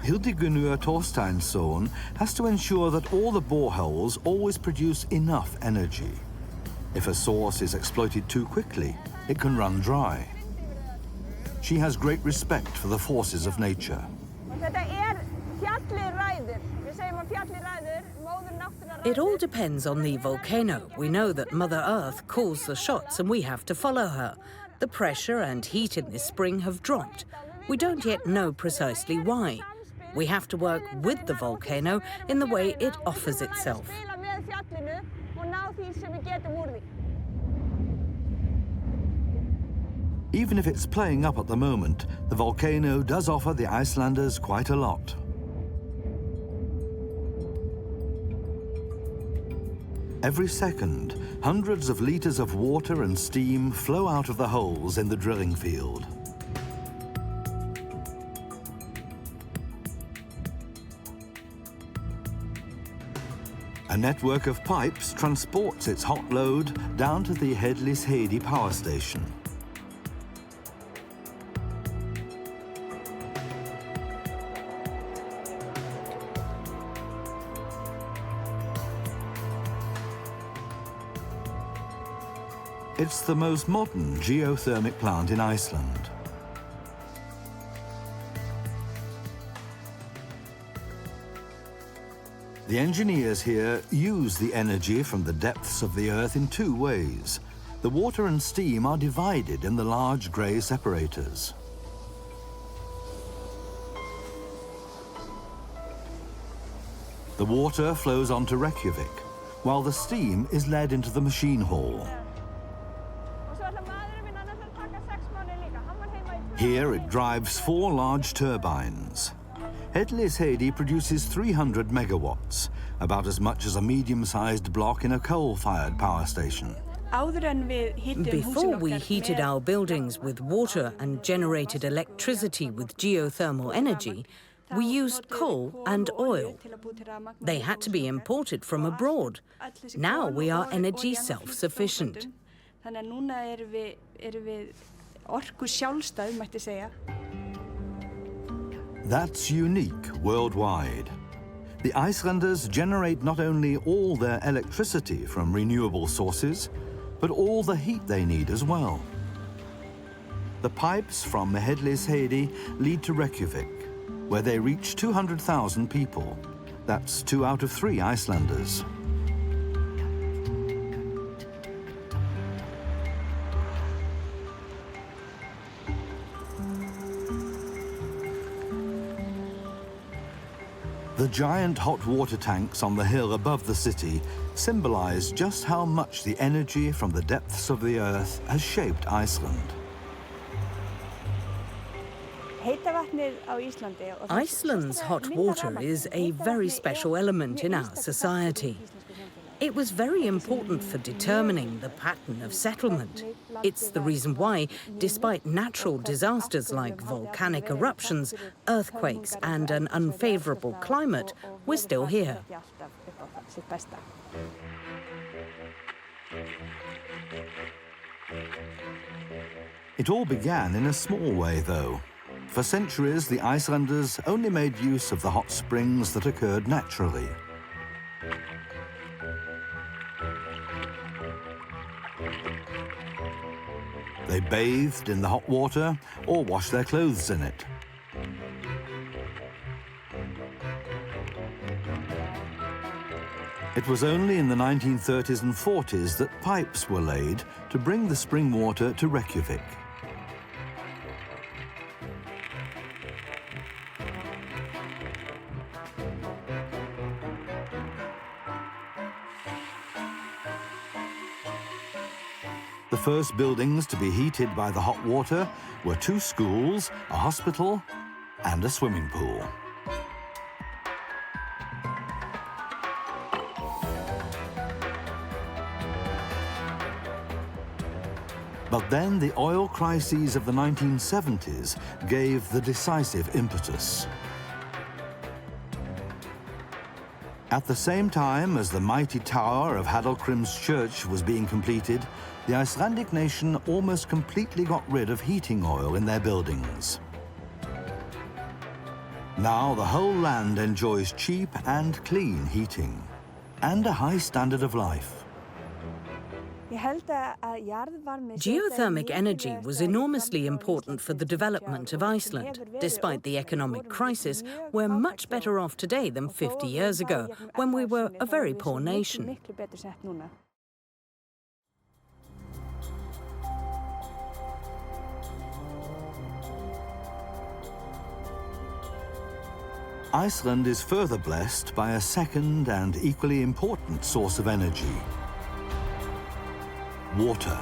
Hildigunur Torsteinsson has to ensure that all the boreholes always produce enough energy. If a source is exploited too quickly, it can run dry. She has great respect for the forces of nature. It all depends on the volcano. We know that Mother Earth calls the shots and we have to follow her. The pressure and heat in this spring have dropped. We don't yet know precisely why. We have to work with the volcano in the way it offers itself. Even if it's playing up at the moment, the volcano does offer the Icelanders quite a lot. Every second, hundreds of liters of water and steam flow out of the holes in the drilling field. A network of pipes transports its hot load down to the Hellisheiði power station. It's the most modern geothermic plant in Iceland. The engineers here use the energy from the depths of the earth in two ways. The water and steam are divided in the large grey separators. The water flows onto Reykjavik, while the steam is led into the machine hall. Here it drives 4 large turbines. Hellisheiði produces 300 megawatts, about as much as a medium-sized block in a coal-fired power station. Before we heated our buildings with water and generated electricity with geothermal energy, we used coal and oil. They had to be imported from abroad. Now we are energy self-sufficient. That's unique worldwide. The Icelanders generate not only all their electricity from renewable sources, but all the heat they need as well. The pipes from Hellisheiði lead to Reykjavik, where they reach 200,000 people. That's 2 out of 3 Icelanders. The giant hot water tanks on the hill above the city symbolize just how much the energy from the depths of the earth has shaped Iceland. Iceland's hot water is a very special element in our society. It was very important for determining the pattern of settlement. It's the reason why, despite natural disasters like volcanic eruptions, earthquakes, and an unfavorable climate, we're still here. It all began in a small way, though. For centuries, the Icelanders only made use of the hot springs that occurred naturally. They bathed in the hot water or washed their clothes in it. It was only in the 1930s and 40s that pipes were laid to bring the spring water to Reykjavik. The first buildings to be heated by the hot water were 2 schools, a hospital, and a swimming pool. But then the oil crises of the 1970s gave the decisive impetus. At the same time as the mighty tower of Hallgrím's church was being completed, the Icelandic nation almost completely got rid of heating oil in their buildings. Now the whole land enjoys cheap and clean heating, and a high standard of life. Geothermic energy was enormously important for the development of Iceland. Despite the economic crisis, we're much better off today than 50 years ago, when we were a very poor nation. Iceland is further blessed by a second and equally important source of energy: water.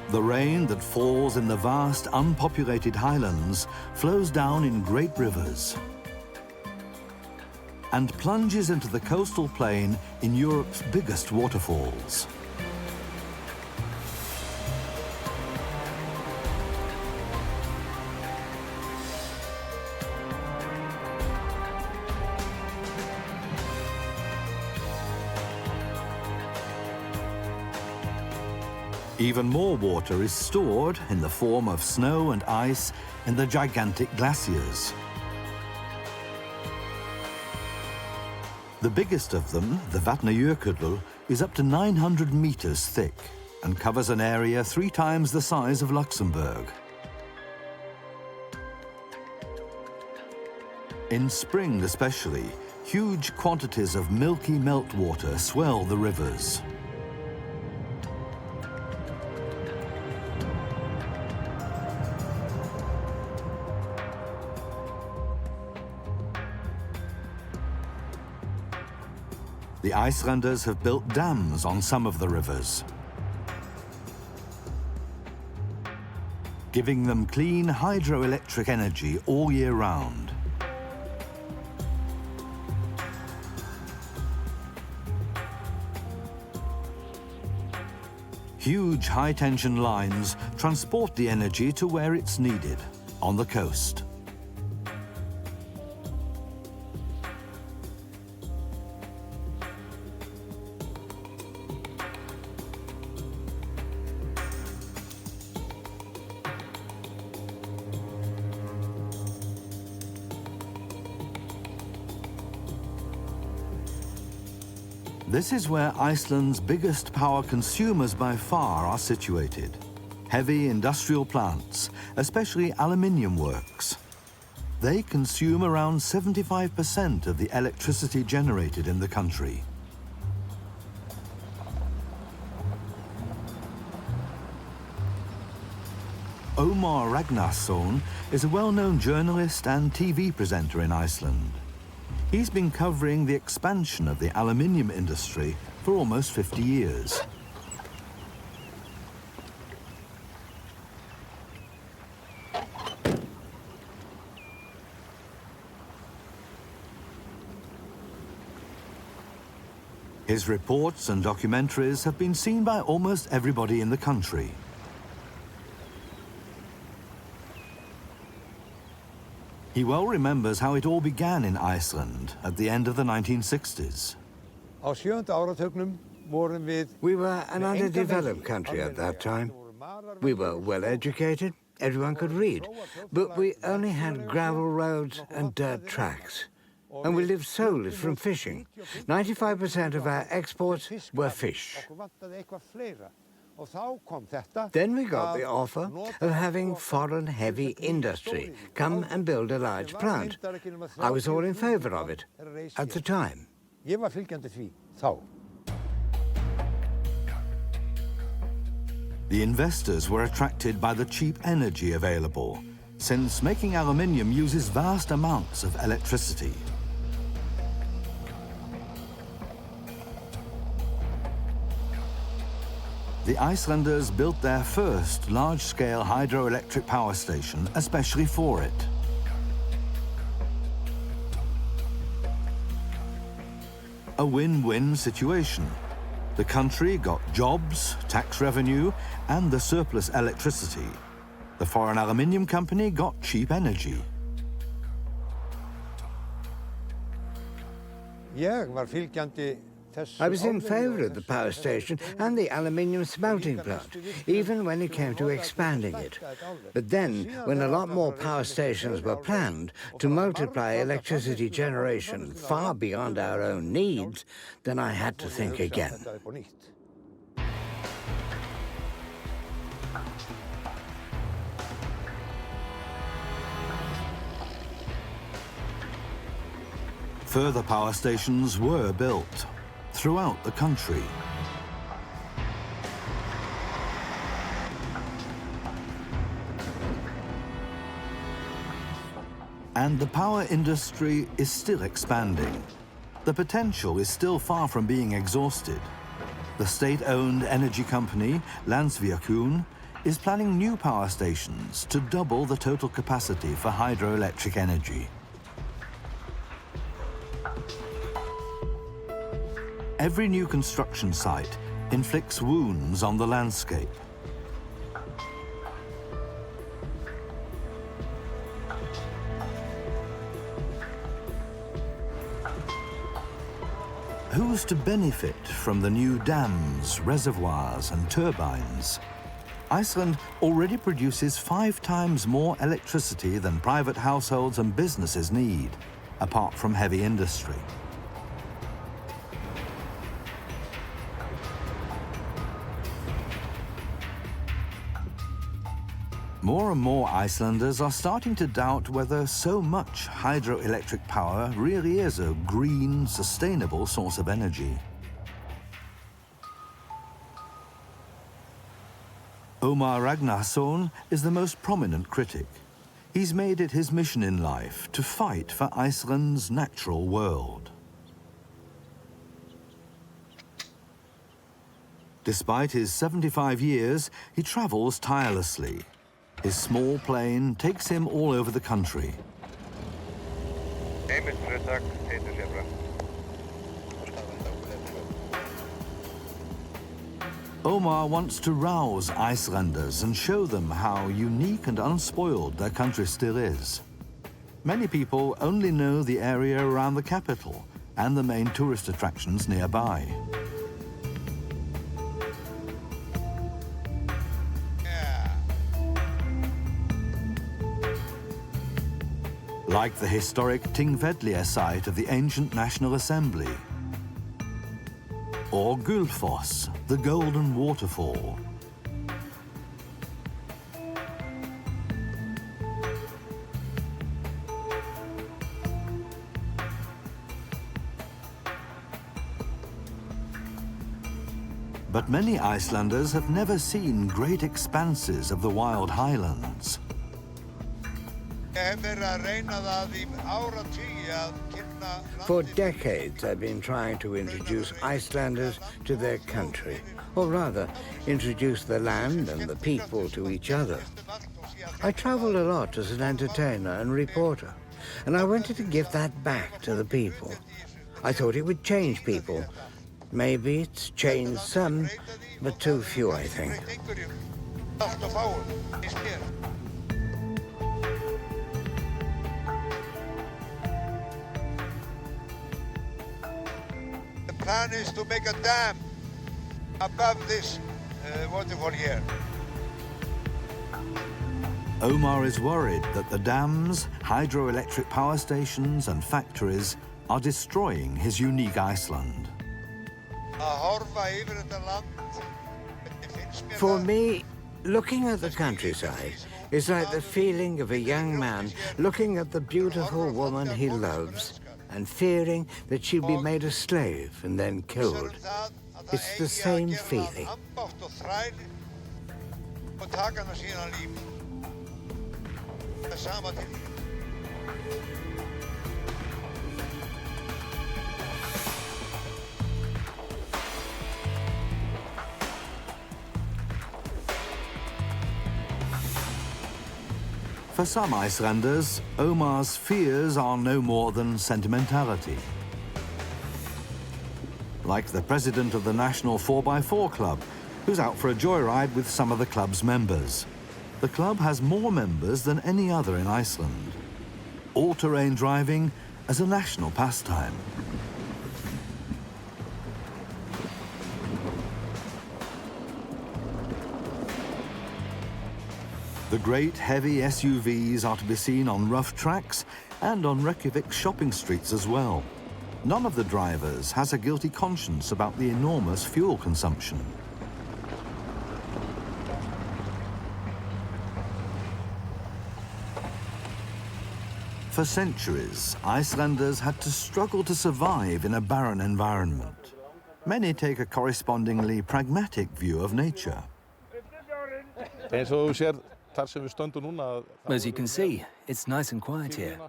The rain that falls in the vast unpopulated highlands flows down in great rivers and plunges into the coastal plain in Europe's biggest waterfalls. Even more water is stored in the form of snow and ice in the gigantic glaciers. The biggest of them, the Vatnajökull, is up to 900 meters thick and covers an area 3 times the size of Luxembourg. In spring especially, huge quantities of milky meltwater swell the rivers. The Icelanders have built dams on some of the rivers, giving them clean hydroelectric energy all year round. Huge high-tension lines transport the energy to where it's needed, on the coast. This is where Iceland's biggest power consumers by far are situated. Heavy industrial plants, especially aluminium works. They consume around 75% of the electricity generated in the country. Ómar Ragnarsson is a well-known journalist and TV presenter in Iceland. He's been covering the expansion of the aluminium industry for almost 50 years. His reports and documentaries have been seen by almost everybody in the country. He well remembers how it all began in Iceland at the end of the 1960s. We were an underdeveloped country at that time. We were well educated, everyone could read, but we only had gravel roads and dirt tracks. And we lived solely from fishing. 95% of our exports were fish. Then we got the offer of having foreign heavy industry come and build a large plant. I was all in favor of it at the time. The investors were attracted by the cheap energy available, since making aluminium uses vast amounts of electricity. The Icelanders built their first large-scale hydroelectric power station especially for it. A win-win situation. The country got jobs, tax revenue, and the surplus electricity. The foreign aluminium company got cheap energy. I was in favor of the power station and the aluminium smelting plant, even when it came to expanding it. But then, when a lot more power stations were planned to multiply electricity generation far beyond our own needs, then I had to think again. Further power stations were built throughout the country. And the power industry is still expanding. The potential is still far from being exhausted. The state-owned energy company, Landsvirkjun, is planning new power stations to double the total capacity for hydroelectric energy. Every new construction site inflicts wounds on the landscape. Who's to benefit from the new dams, reservoirs, and turbines? Iceland already produces 5 times more electricity than private households and businesses need, apart from heavy industry. More and more Icelanders are starting to doubt whether so much hydroelectric power really is a green, sustainable source of energy. Omar Ragnarsson is the most prominent critic. He's made it his mission in life to fight for Iceland's natural world. Despite his 75 years, he travels tirelessly. His small plane takes him all over the country. Omar wants to rouse Icelanders and show them how unique and unspoiled their country still is. Many people only know the area around the capital and the main tourist attractions nearby. Like the historic Tingvellir site of the ancient National Assembly, or Gullfoss, the Golden Waterfall. But many Icelanders have never seen great expanses of the wild highlands. For decades, I've been trying to introduce Icelanders to their country, or rather, introduce the land and the people to each other. I traveled a lot as an entertainer and reporter, and I wanted to give that back to the people. I thought it would change people. Maybe it's changed some, but too few, I think. The plan is to make a dam above this waterfall here. Omar is worried that the dams, hydroelectric power stations and factories are destroying his unique Iceland. For me, looking at the countryside is like the feeling of a young man looking at the beautiful woman he loves and fearing that she'll be made a slave and then killed. It's the same feeling. For some Icelanders, Omar's fears are no more than sentimentality. Like the president of the National 4x4 Club, who's out for a joyride with some of the club's members. The club has more members than any other in Iceland. All-terrain driving as a national pastime. The great heavy SUVs are to be seen on rough tracks and on Reykjavik's shopping streets as well. None of the drivers has a guilty conscience about the enormous fuel consumption. For centuries, Icelanders had to struggle to survive in a barren environment. Many take a correspondingly pragmatic view of nature. As you can see, it's nice and quiet here.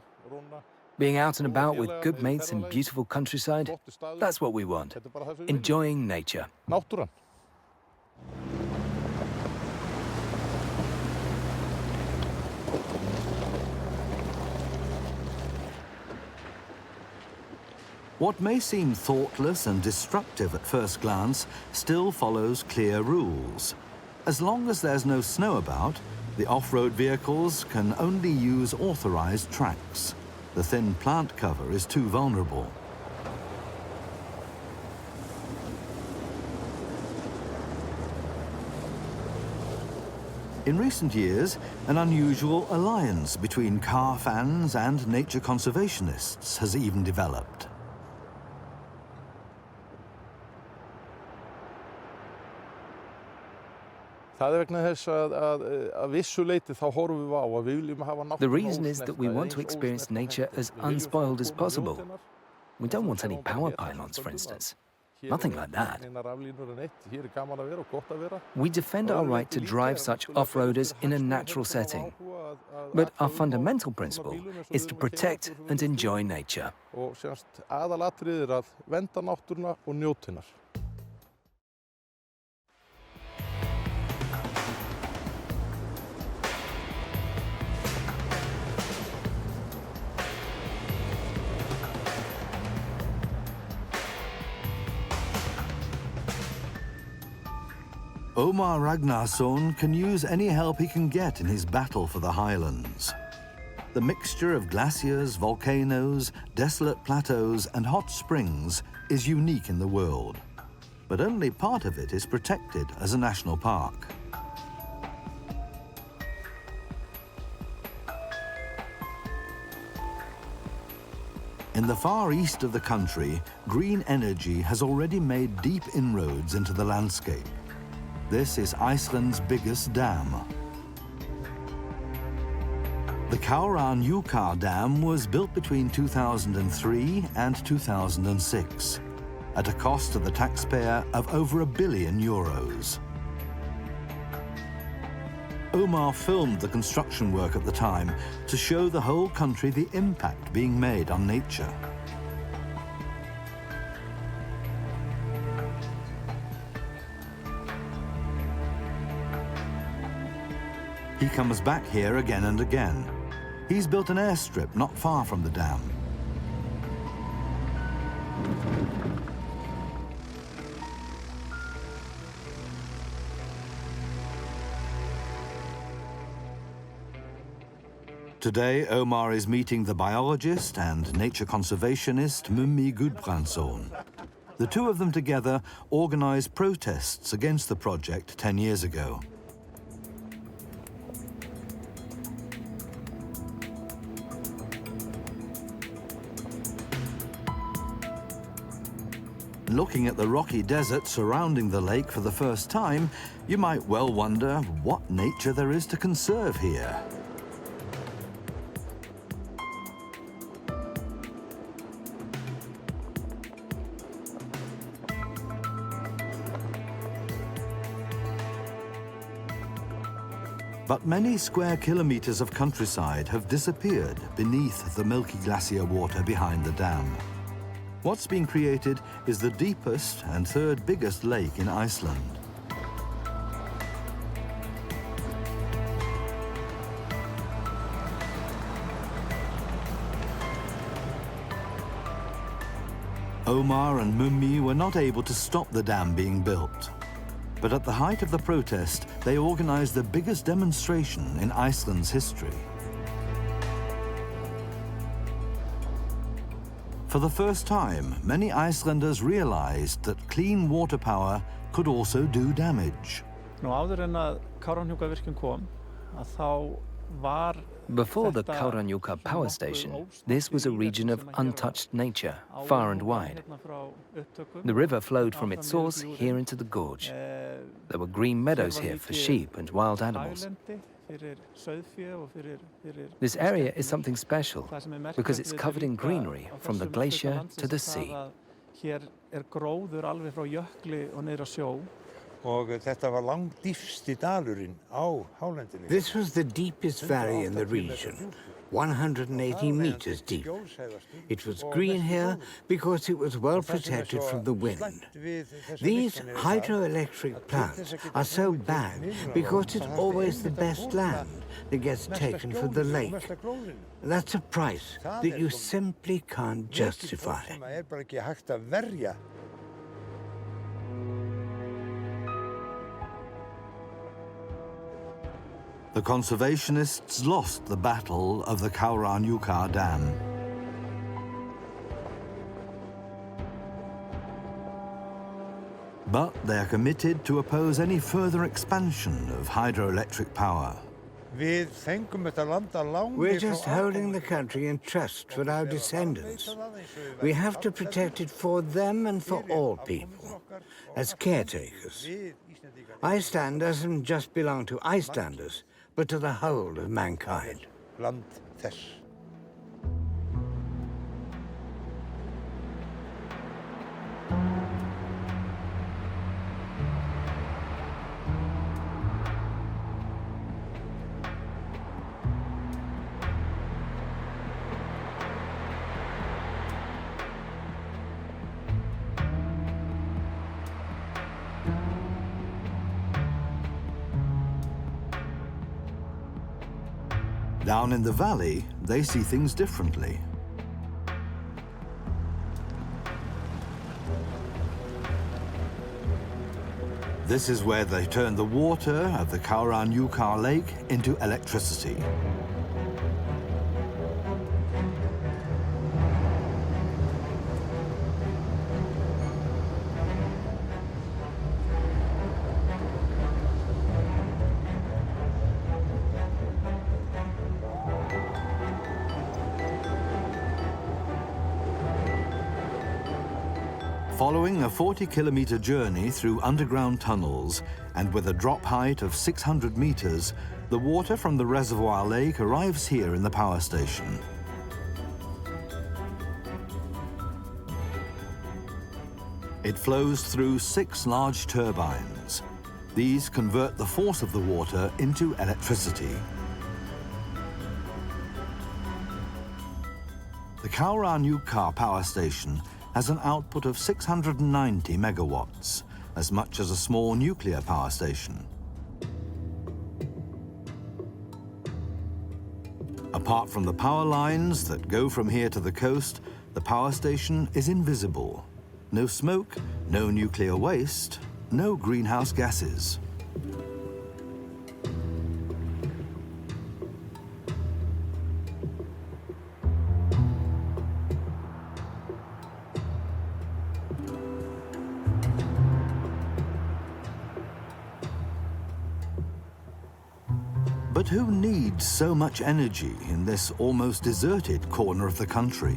Being out and about with good mates in beautiful countryside, that's what we want. Enjoying nature. What may seem thoughtless and destructive at first glance still follows clear rules. As long as there's no snow about, the off-road vehicles can only use authorized tracks. The thin plant cover is too vulnerable. In recent years, an unusual alliance between car fans and nature conservationists has even developed. The reason is that we want to experience nature as unspoiled as possible. We don't want any power pylons, for instance. Nothing like that. We defend our right to drive such off-roaders in a natural setting. But our fundamental principle is to protect and enjoy nature. Omar Ragnarsson can use any help he can get in his battle for the highlands. The mixture of glaciers, volcanoes, desolate plateaus and hot springs is unique in the world. But only part of it is protected as a national park. In the far east of the country, green energy has already made deep inroads into the landscape. This is Iceland's biggest dam. The Kárahnjúkar Dam was built between 2003 and 2006 at a cost to the taxpayer of over €1 billion. Omar filmed the construction work at the time to show the whole country the impact being made on nature. He comes back here again and again. He's built an airstrip not far from the dam. Today, Omar is meeting the biologist and nature conservationist Mummi Gudbrandsson. The two of them together organized protests against the project 10 years ago. Looking at the rocky desert surrounding the lake for the first time, you might well wonder what nature there is to conserve here. But many square kilometers of countryside have disappeared beneath the milky glacier water behind the dam. What's been created is the deepest and third biggest lake in Iceland. Omar and Mummi were not able to stop the dam being built. But at the height of the protest, they organized the biggest demonstration in Iceland's history. For the first time, many Icelanders realized that clean water power could also do damage. Before the Kárahnjúkar power station, this was a region of untouched nature, far and wide. The river flowed from its source here into the gorge. There were green meadows here for sheep and wild animals. This area is something special because it's covered in greenery from the glacier to the sea. This was the deepest valley in the region, 180 meters deep. It was green here because it was well protected from the wind. These hydroelectric plants are so bad because it's always the best land that gets taken for the lake. That's a price that you simply can't justify. The conservationists lost the battle of the Kárahnjúkar Dam. But they are committed to oppose any further expansion of hydroelectric power. We're just holding the country in trust for our descendants. We have to protect it for them and for all people, as caretakers. Iceland doesn't just belong to Icelanders, but to the whole of mankind. Land þess. Down in the valley, they see things differently. This is where they turn the water of the Kauran Lake into electricity. Following a 40-kilometer journey through underground tunnels and with a drop height of 600 meters, the water from the reservoir lake arrives here in the power station. It flows through 6 large turbines. These convert the force of the water into electricity. The Kauran power station has an output of 690 megawatts, as much as a small nuclear power station. Apart from the power lines that go from here to the coast, the power station is invisible. No smoke, no nuclear waste, no greenhouse gases. But who needs so much energy in this almost deserted corner of the country?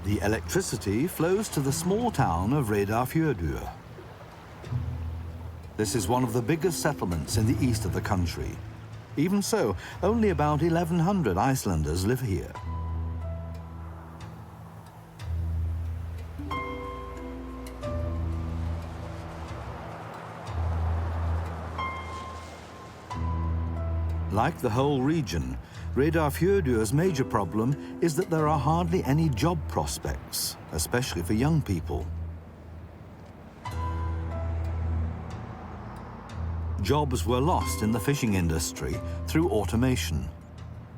The electricity flows to the small town of Reyðarfjörður. This is one of the biggest settlements in the east of the country. Even so, only about 1,100 Icelanders live here. Like the whole region, Reyðarfjörður's major problem is that there are hardly any job prospects, especially for young people. Jobs were lost in the fishing industry through automation.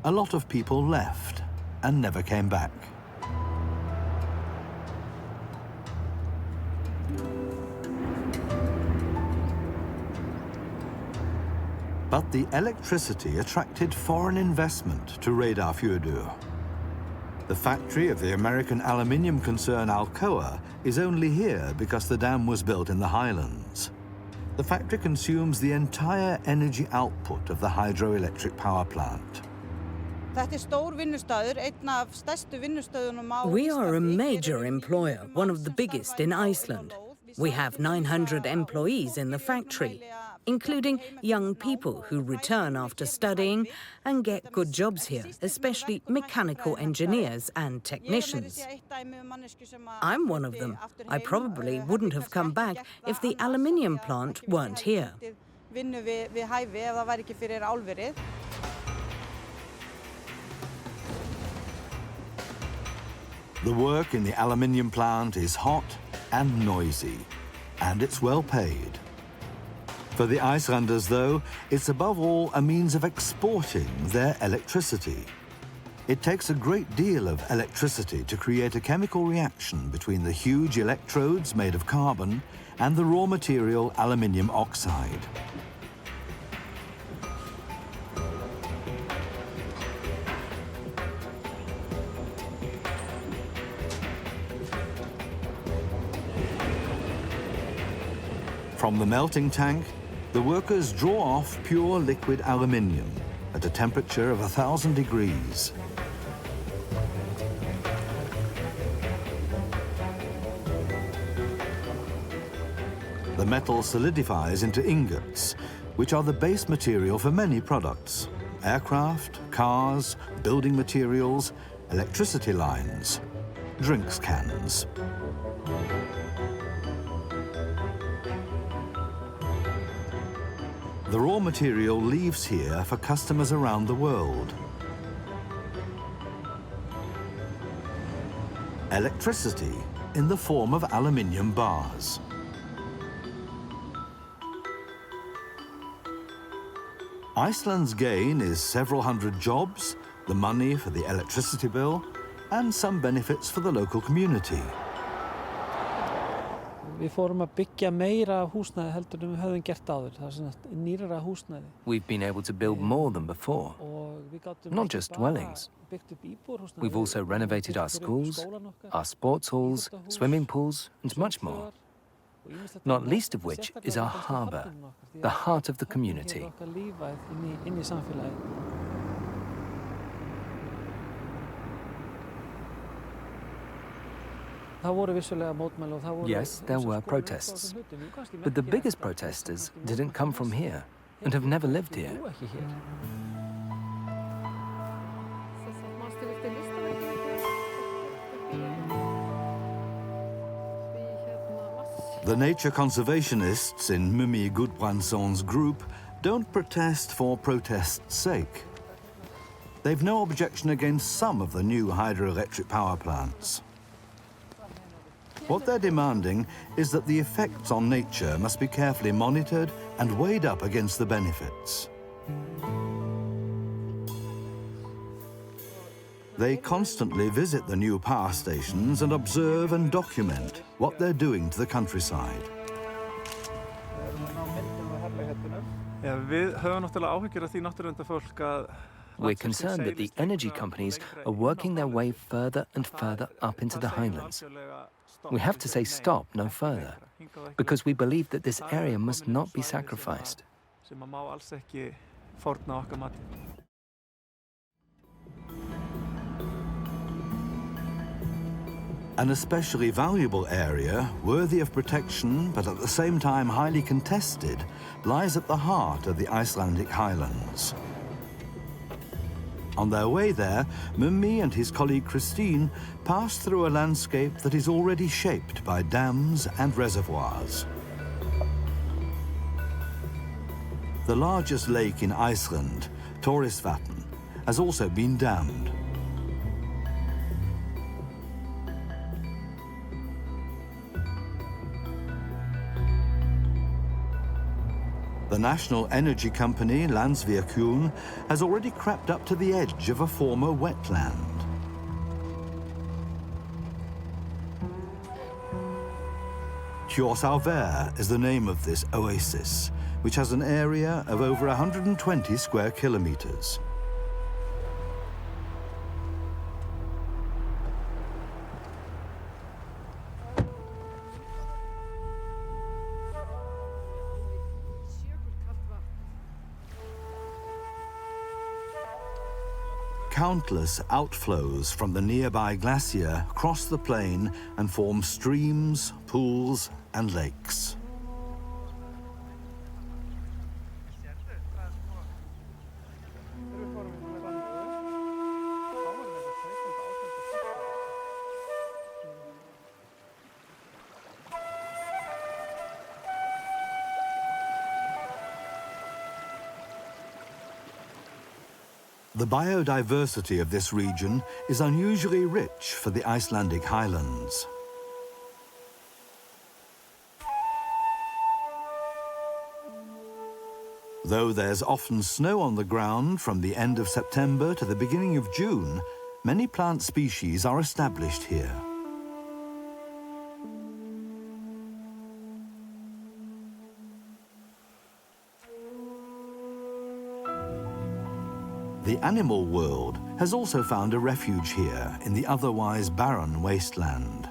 A lot of people left and never came back. But the electricity attracted foreign investment to Reyðarfjörður. The factory of the American aluminium concern Alcoa is only here because the dam was built in the highlands. The factory consumes the entire energy output of the hydroelectric power plant. We are a major employer, one of the biggest in Iceland. We have 900 employees in the factory, including young people who return after studying and get good jobs here, especially mechanical engineers and technicians. I'm one of them. I probably wouldn't have come back if the aluminium plant weren't here. The work in the aluminium plant is hot and noisy, and it's well paid. For the Icelanders, though, it's above all a means of exporting their electricity. It takes a great deal of electricity to create a chemical reaction between the huge electrodes made of carbon and the raw material aluminium oxide. From the melting tank The workers draw off pure liquid aluminium at a temperature of 1,000 degrees. The metal solidifies into ingots, which are the base material for many products: aircraft, cars, building materials, electricity lines, drinks cans. The raw material leaves here for customers around the world. Electricity in the form of aluminium bars. Iceland's gain is several hundred jobs, the money for the electricity bill, and some benefits for the local community. Við fórum að byggja meira húsnæði heldur en við höfum gert áður. Það er nýrara húsnæði. We've been able to build more than before. Not just dwellings. We've also renovated our schools, our sports halls, swimming pools, and much more. Not least of which is our harbour, the heart of the community. Yes, there were protests, but the biggest protesters didn't come from here and have never lived here. The nature conservationists in Mummi Gudbrandsson's group don't protest for protest's sake. They've no objection against some of the new hydroelectric power plants. What they're demanding is that the effects on nature must be carefully monitored and weighed up against the benefits. They constantly visit the new power stations and observe and document what they're doing to the countryside. We're concerned that the energy companies are working their way further and further up into the highlands. We have to say stop no further, because we believe that this area must not be sacrificed. An especially valuable area, worthy of protection but at the same time highly contested, lies at the heart of the Icelandic highlands. On their way there, Mummi and his colleague Christine pass through a landscape that is already shaped by dams and reservoirs. The largest lake in Iceland, Thorisvatn, has also been dammed. The national energy company, Landsvirkjun, has already crept up to the edge of a former wetland. Hjórsárver is the name of this oasis, which has an area of over 120 square kilometers. Countless outflows from the nearby glacier cross the plain and form streams, pools, and lakes. The biodiversity of this region is unusually rich for the Icelandic highlands. Though there's often snow on the ground from the end of September to the beginning of June, many plant species are established here. The animal world has also found a refuge here in the otherwise barren wasteland.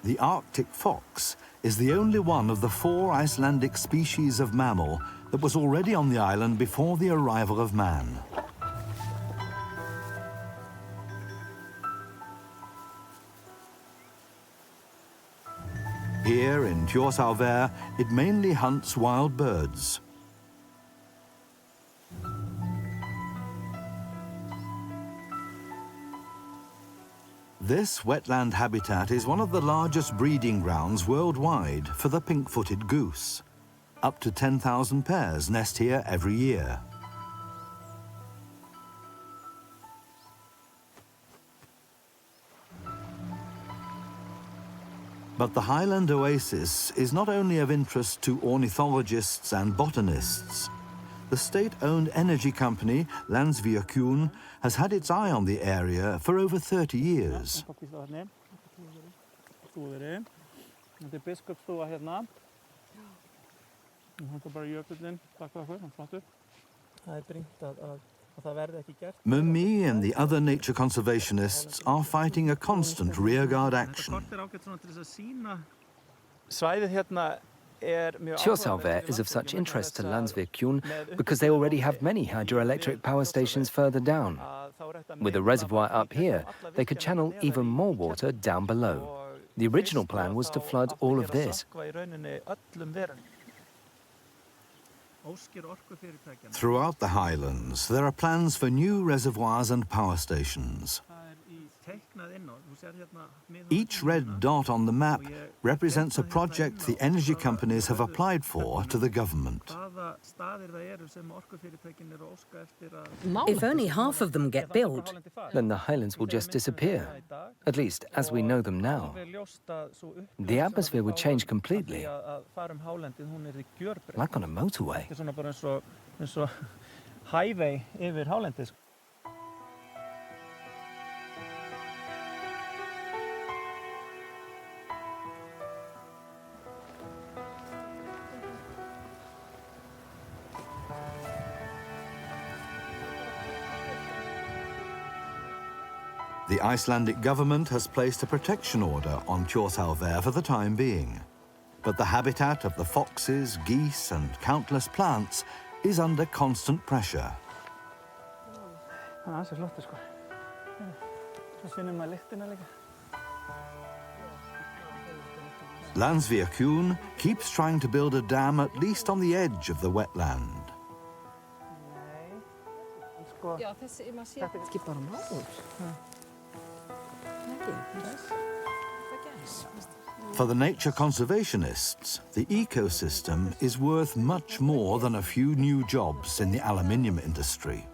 The Arctic fox is the only one of the 4 Icelandic species of mammal that was already on the island before the arrival of man. Here in Thjórsárver, it mainly hunts wild birds. This wetland habitat is one of the largest breeding grounds worldwide for the pink-footed goose. Up to 10,000 pairs nest here every year. But the highland oasis is not only of interest to ornithologists and botanists. The state-owned energy company, Landsvirkjun, has had its eye on the area for over 30 years. Mummi and the other nature conservationists are fighting a constant rearguard action. Thjórsárver is of such interest to Landsvirkjun because they already have many hydroelectric power stations further down. With a reservoir up here, they could channel even more water down below. The original plan was to flood all of this. Throughout the highlands, there are plans for new reservoirs and power stations. Each red dot on the map represents a project the energy companies have applied for to the government. If only half of them get built, Then the highlands will just disappear, at least as we know them now. The atmosphere would change completely, like on a motorway. The Icelandic government has placed a protection order on Thjórsárver for the time being. But the habitat of the foxes, geese and countless plants is under constant pressure. Landsvirkjun keeps trying to build a dam at least on the edge of the wetland. For the nature conservationists, the ecosystem is worth much more than a few new jobs in the aluminium industry.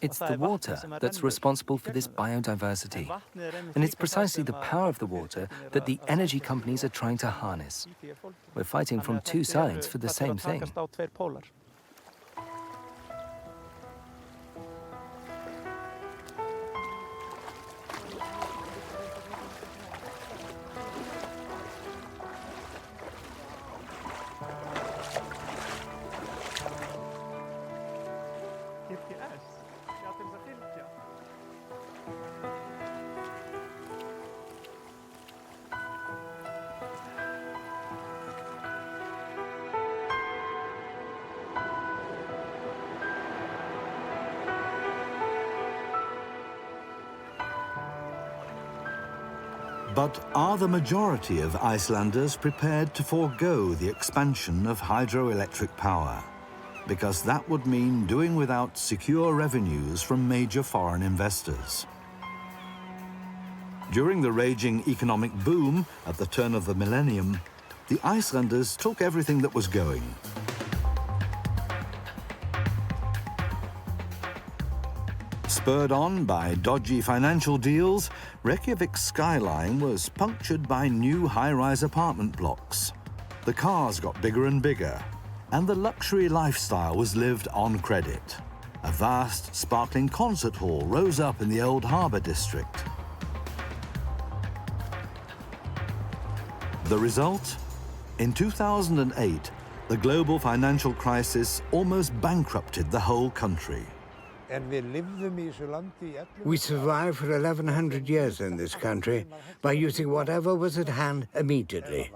It's the water that's responsible for this biodiversity. And it's precisely the power of the water that the energy companies are trying to harness. We're fighting from 2 sides for the same thing. But are the majority of Icelanders prepared to forego the expansion of hydroelectric power? Because that would mean doing without secure revenues from major foreign investors. During the raging economic boom at the turn of the millennium, the Icelanders took everything that was going. Spurred on by dodgy financial deals, Reykjavik's skyline was punctured by new high-rise apartment blocks. The cars got bigger and bigger, and the luxury lifestyle was lived on credit. A vast, sparkling concert hall rose up in the old harbour district. The result? In 2008, the global financial crisis almost bankrupted the whole country. We survived for 1,100 years in this country by using whatever was at hand immediately.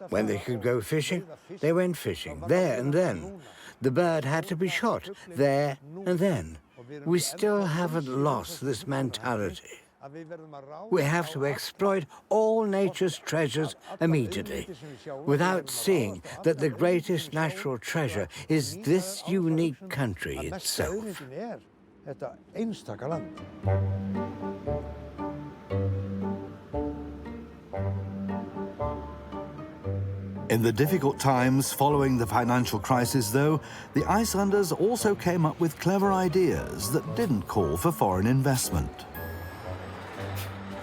When they could go fishing, they went fishing, there and then. The bird had to be shot, there and then. We still haven't lost this mentality. We have to exploit all nature's treasures immediately, without seeing that the greatest natural treasure is this unique country itself. In the difficult times following the financial crisis, though, the Icelanders also came up with clever ideas that didn't call for foreign investment.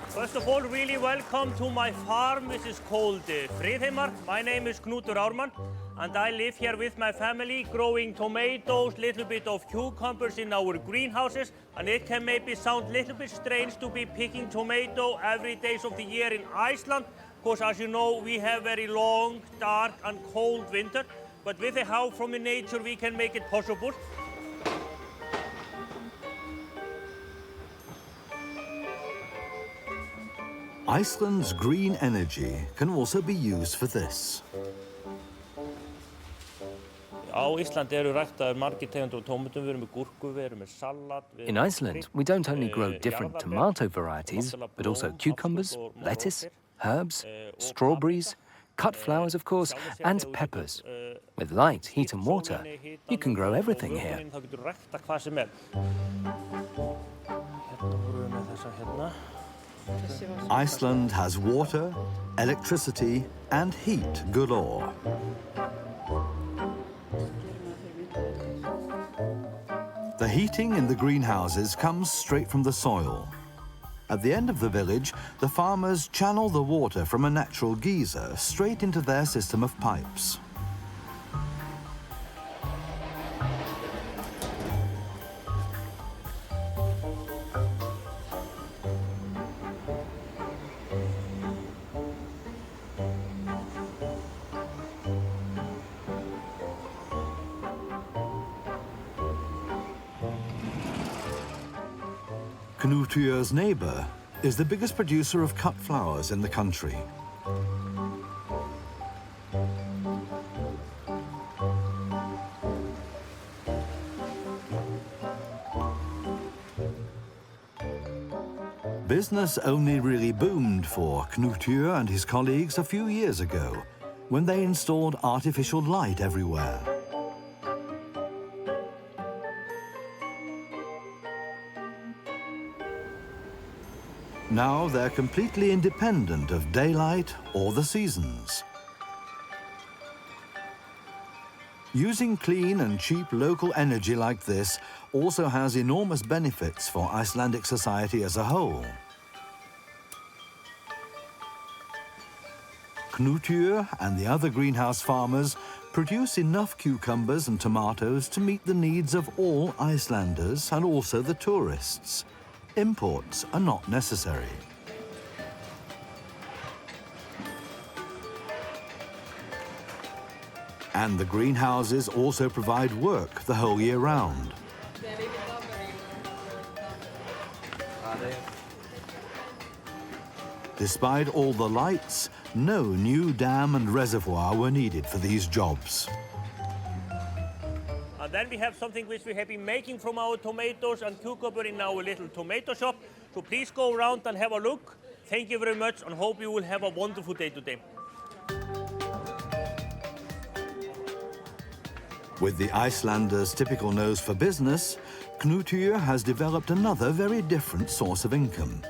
First of all, really welcome to my farm, which is called Friðheimar. My name is Knútur Ármann, and I live here with my family, growing tomatoes, little bit of cucumbers in our greenhouses. And it can maybe sound a little bit strange to be picking tomato every day of the year in Iceland, because as you know, we have very long, dark, and cold winter. But with the help from nature, we can make it possible. Iceland's green energy can also be used for this. In Iceland, we don't only grow different tomato varieties, but also cucumbers, lettuce, herbs, strawberries, cut flowers, of course, and peppers. With light, heat and water, you can grow everything here. Iceland has water, electricity, and heat galore. The heating in the greenhouses comes straight from the soil. At the end of the village, the farmers channel the water from a natural geyser straight into their system of pipes. Knútur's neighbour is the biggest producer of cut flowers in the country. Business only really boomed for Knútur and his colleagues a few years ago, when they installed artificial light everywhere. Now they're completely independent of daylight or the seasons. Using clean and cheap local energy like this also has enormous benefits for Icelandic society as a whole. Knútur and the other greenhouse farmers produce enough cucumbers and tomatoes to meet the needs of all Icelanders and also the tourists. Imports are not necessary. And the greenhouses also provide work the whole year round. Despite all the lights, no new dam and reservoir were needed for these jobs. And then we have something which we have been making from our tomatoes and cucumber in our little tomato shop. So please go around and have a look. Thank you very much and hope you will have a wonderful day today. With the Icelanders' typical nose for business, Knútur has developed another very different source of income.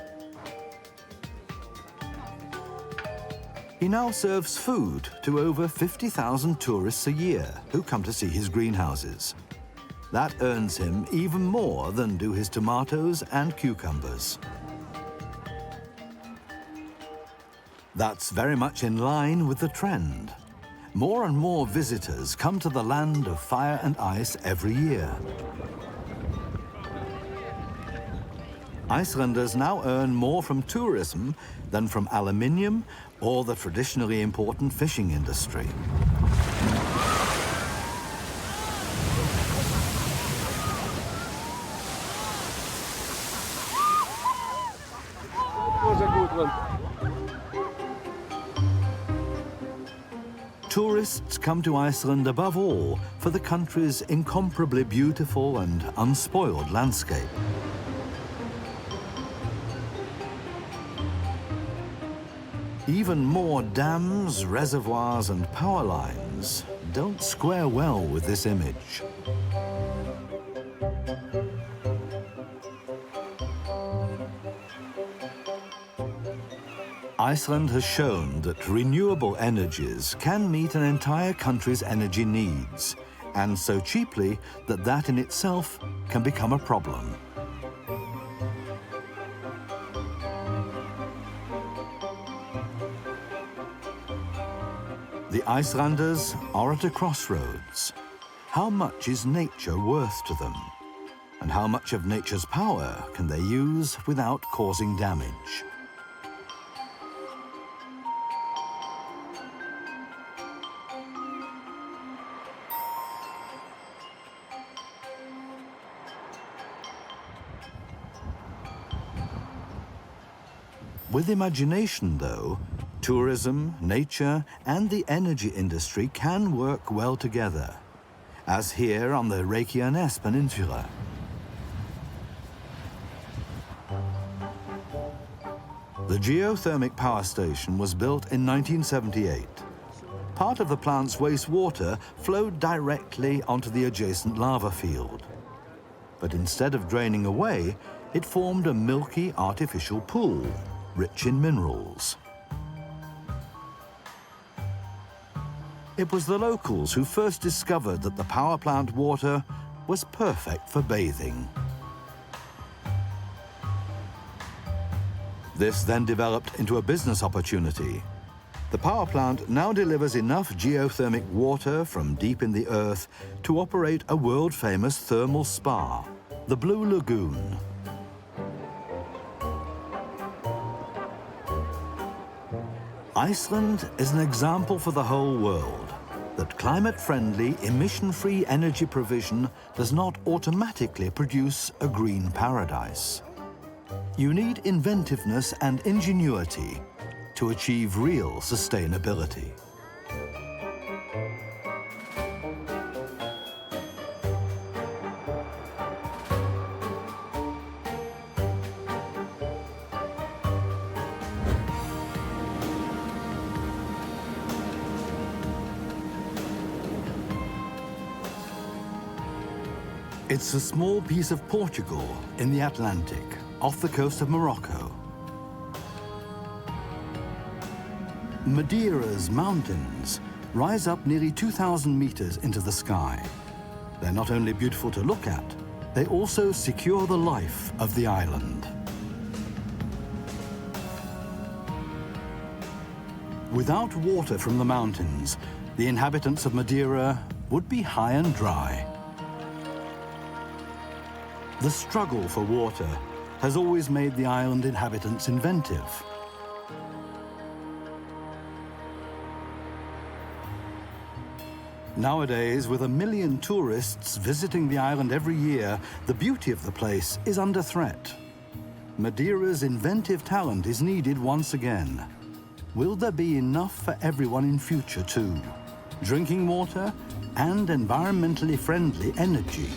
He now serves food to over 50,000 tourists a year who come to see his greenhouses. That earns him even more than do his tomatoes and cucumbers. That's very much in line with the trend. More and more visitors come to the land of fire and ice every year. Icelanders now earn more from tourism than from aluminium or the traditionally important fishing industry. Tourists come to Iceland above all for the country's incomparably beautiful and unspoiled landscape. Even more dams, reservoirs and power lines don't square well with this image. Iceland has shown that renewable energies can meet an entire country's energy needs, and so cheaply that that in itself can become a problem. The Icelanders are at a crossroads. How much is nature worth to them? And how much of nature's power can they use without causing damage? With imagination, though, tourism, nature, and the energy industry can work well together, as here on the Reykjanes Peninsula. The geothermic power station was built in 1978. Part of the plant's wastewater flowed directly onto the adjacent lava field. But instead of draining away, it formed a milky artificial pool, rich in minerals. It was the locals who first discovered that the power plant water was perfect for bathing. This then developed into a business opportunity. The power plant now delivers enough geothermic water from deep in the earth to operate a world-famous thermal spa, the Blue Lagoon. Iceland is an example for the whole world that climate-friendly, emission-free energy provision does not automatically produce a green paradise. You need inventiveness and ingenuity to achieve real sustainability. It's a small piece of Portugal in the Atlantic, off the coast of Morocco. Madeira's mountains rise up nearly 2,000 meters into the sky. They're not only beautiful to look at, they also secure the life of the island. Without water from the mountains, the inhabitants of Madeira would be high and dry. The struggle for water has always made the island inhabitants inventive. Nowadays, with 1 million tourists visiting the island every year, the beauty of the place is under threat. Madeira's inventive talent is needed once again. Will there be enough for everyone in future too? Drinking water and environmentally friendly energy.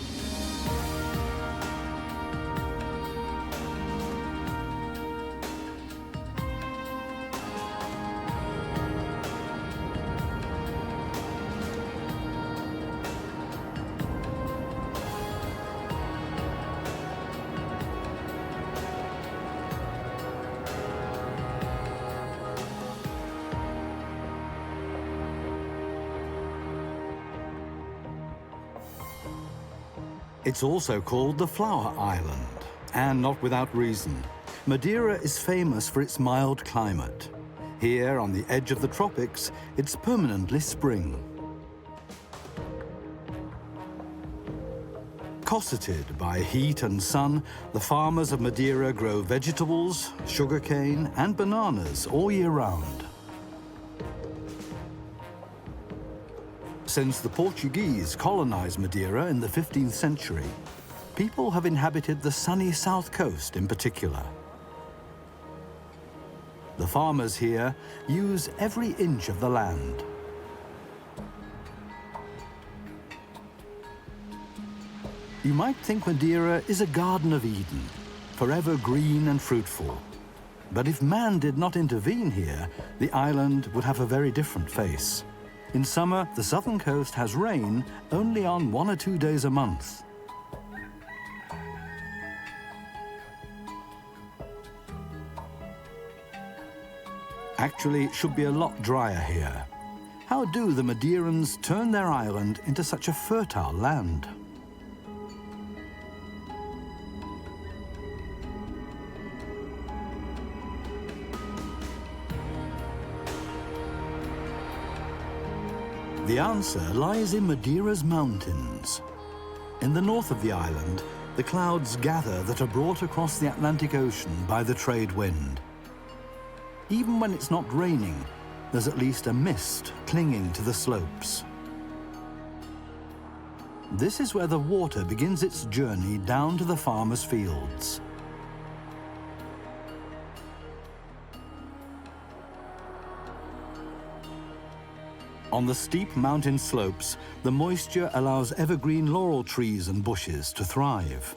It's also called the Flower Island, and not without reason. Madeira is famous for its mild climate. Here, on the edge of the tropics, it's permanently spring. Cosseted by heat and sun, the farmers of Madeira grow vegetables, sugarcane, and bananas all year round. Since the Portuguese colonized Madeira in the 15th century, people have inhabited the sunny south coast in particular. The farmers here use every inch of the land. You might think Madeira is a Garden of Eden, forever green and fruitful. But if man did not intervene here, the island would have a very different face. In summer, the southern coast has rain only on 1 or 2 days a month. Actually, it should be a lot drier here. How do the Madeirans turn their island into such a fertile land? The answer lies in Madeira's mountains. In the north of the island, the clouds gather that are brought across the Atlantic Ocean by the trade wind. Even when it's not raining, there's at least a mist clinging to the slopes. This is where the water begins its journey down to the farmers' fields. On the steep mountain slopes, the moisture allows evergreen laurel trees and bushes to thrive.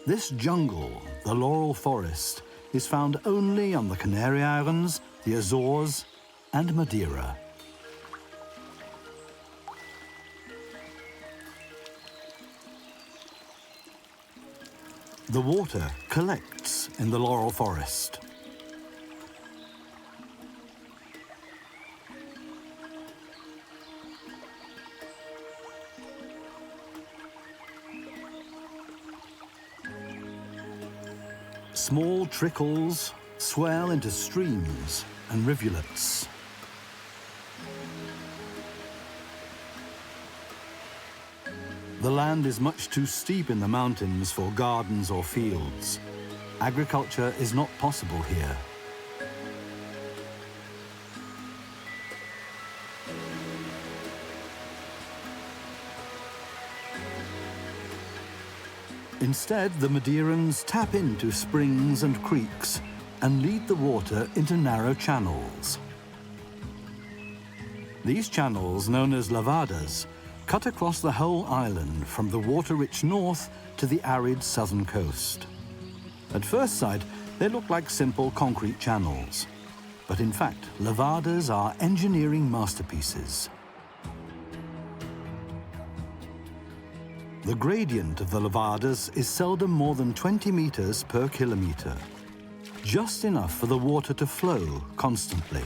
This jungle, the laurel forest, is found only on the Canary Islands, the Azores, and Madeira. The water collects in the laurel forest. Small trickles swell into streams and rivulets. The land is much too steep in the mountains for gardens or fields. Agriculture is not possible here. Instead, the Madeirans tap into springs and creeks and lead the water into narrow channels. These channels, known as lavadas, cut across the whole island from the water-rich north to the arid southern coast. At first sight, they look like simple concrete channels. But in fact, lavadas are engineering masterpieces. The gradient of the lavadas is seldom more than 20 meters per kilometer, just enough for the water to flow constantly.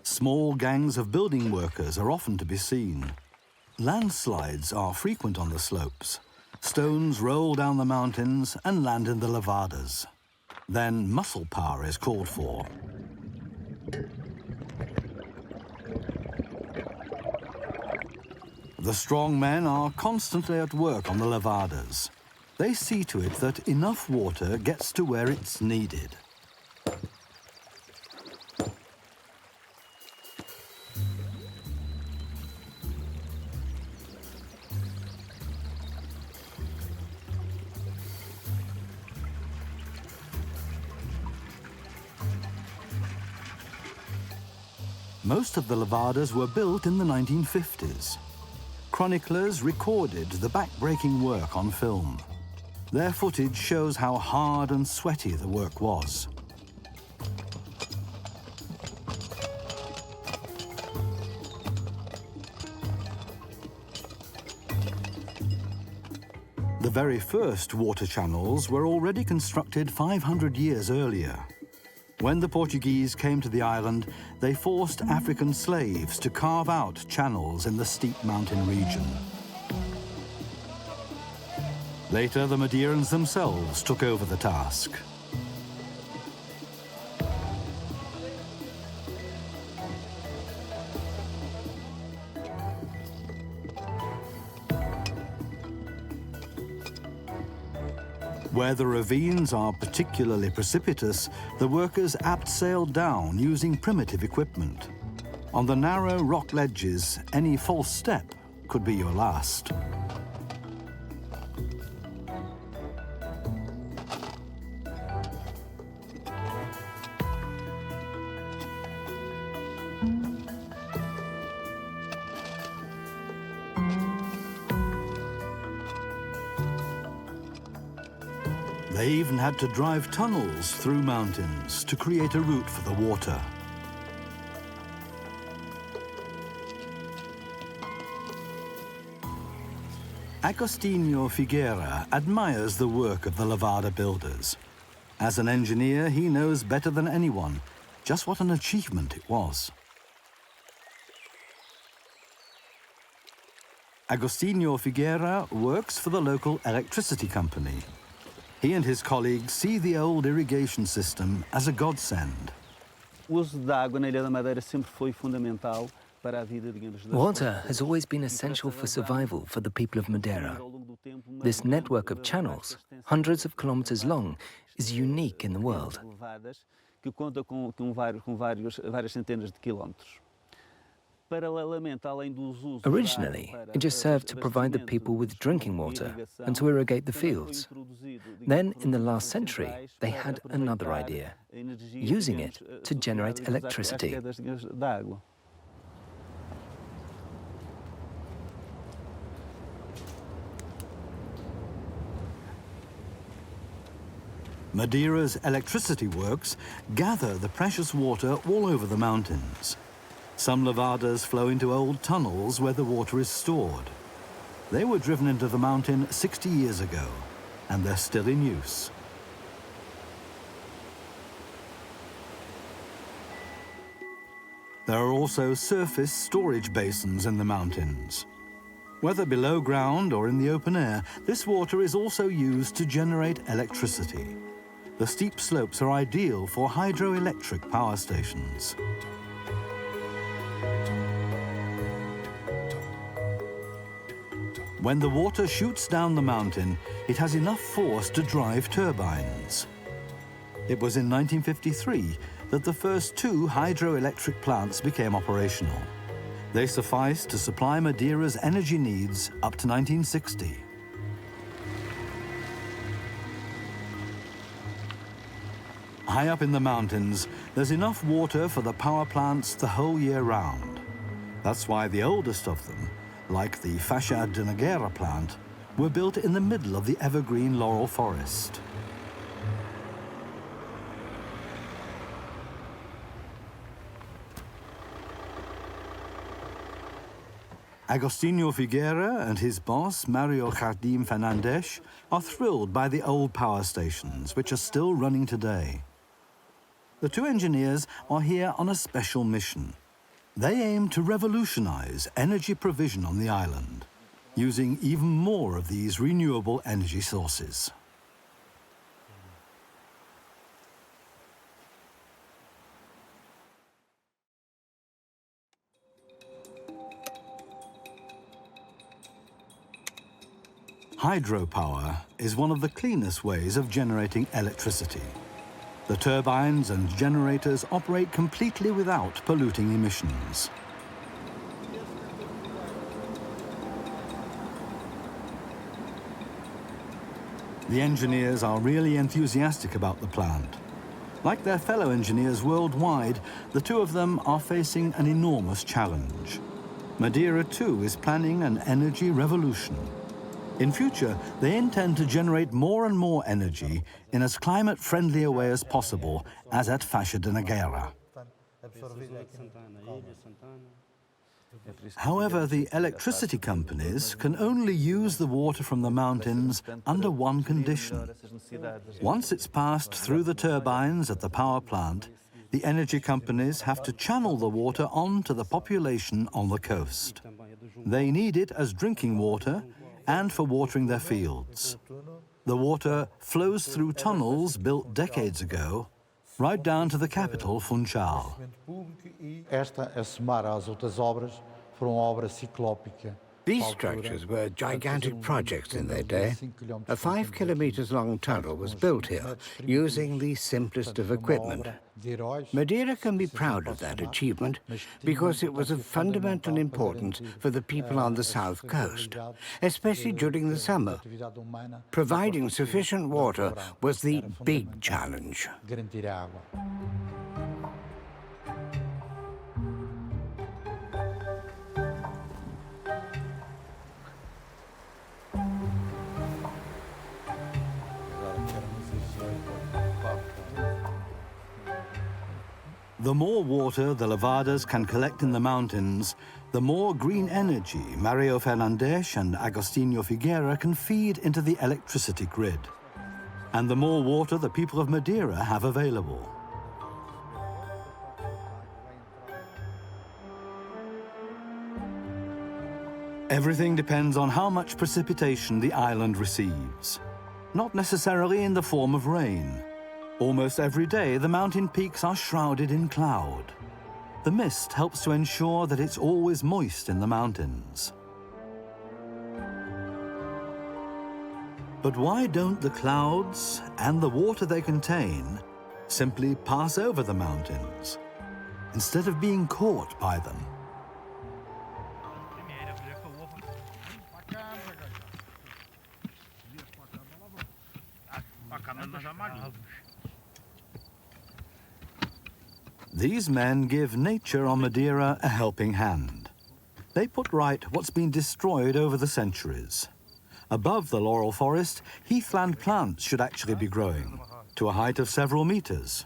Small gangs of building workers are often to be seen. Landslides are frequent on the slopes. Stones roll down the mountains and land in the lavadas. Then muscle power is called for. The strong men are constantly at work on the lavadas. They see to it that enough water gets to where it's needed. Most of the lavadas were built in the 1950s. Chroniclers recorded the back-breaking work on film. Their footage shows how hard and sweaty the work was. The very first water channels were already constructed 500 years earlier. When the Portuguese came to the island, they forced African slaves to carve out channels in the steep mountain region. Later, the Madeirans themselves took over the task. Where the ravines are particularly precipitous, the workers abseiled down using primitive equipment. On the narrow rock ledges, any false step could be your last. They even had to drive tunnels through mountains to create a route for the water. Agostinho Figueira admires the work of the Lavada builders. As an engineer, he knows better than anyone just what an achievement it was. Agostinho Figueira works for the local electricity company. He and his colleagues see the old irrigation system as a godsend. Water has always been essential for survival for the people of Madeira. This network of channels, hundreds of kilometers long, is unique in the world. Originally, it just served to provide the people with drinking water and to irrigate the fields. Then, in the last century, they had another idea, using it to generate electricity. Madeira's electricity works gather the precious water all over the mountains. Some lavadas flow into old tunnels where the water is stored. They were driven into the mountain 60 years ago, and they're still in use. There are also surface storage basins in the mountains. Whether below ground or in the open air, this water is also used to generate electricity. The steep slopes are ideal for hydroelectric power stations. When the water shoots down the mountain, it has enough force to drive turbines. It was in 1953 that the first 2 hydroelectric plants became operational. They sufficed to supply Madeira's energy needs up to 1960. High up in the mountains, there's enough water for the power plants the whole year round. That's why the oldest of them, like the Faixa de Nogueira plant, were built in the middle of the evergreen laurel forest. Agostinho Figueira and his boss, Mario Jardim Fernandes, are thrilled by the old power stations, which are still running today. The 2 engineers are here on a special mission. They aim to revolutionize energy provision on the island, using even more of these renewable energy sources. Hydropower is one of the cleanest ways of generating electricity. The turbines and generators operate completely without polluting emissions. The engineers are really enthusiastic about the plant. Like their fellow engineers worldwide, the 2 of them are facing an enormous challenge. Madeira, too, is planning an energy revolution. In future, they intend to generate more and more energy in as climate-friendly a way as possible, as at Faixa de Nogueira. However, the electricity companies can only use the water from the mountains under one condition. Once it's passed through the turbines at the power plant, the energy companies have to channel the water on to the population on the coast. They need it as drinking water and for watering their fields. The water flows through tunnels built decades ago, right down to the capital, Funchal. Esta, a somar às outras obras, foram obra ciclópica, These structures were gigantic projects in their day. A 5 kilometers long tunnel was built here using the simplest of equipment. Madeira can be proud of that achievement because it was of fundamental importance for the people on the south coast, especially during the summer. Providing sufficient water was the big challenge. The more water the levadas can collect in the mountains, the more green energy Mario Fernandes and Agostinho Figueira can feed into the electricity grid. And the more water the people of Madeira have available. Everything depends on how much precipitation the island receives. Not necessarily in the form of rain. Almost every day, the mountain peaks are shrouded in cloud. The mist helps to ensure that it's always moist in the mountains. But why don't the clouds and the water they contain simply pass over the mountains instead of being caught by them? These men give nature on Madeira a helping hand. They put right what's been destroyed over the centuries. Above the laurel forest, heathland plants should actually be growing, to a height of several meters.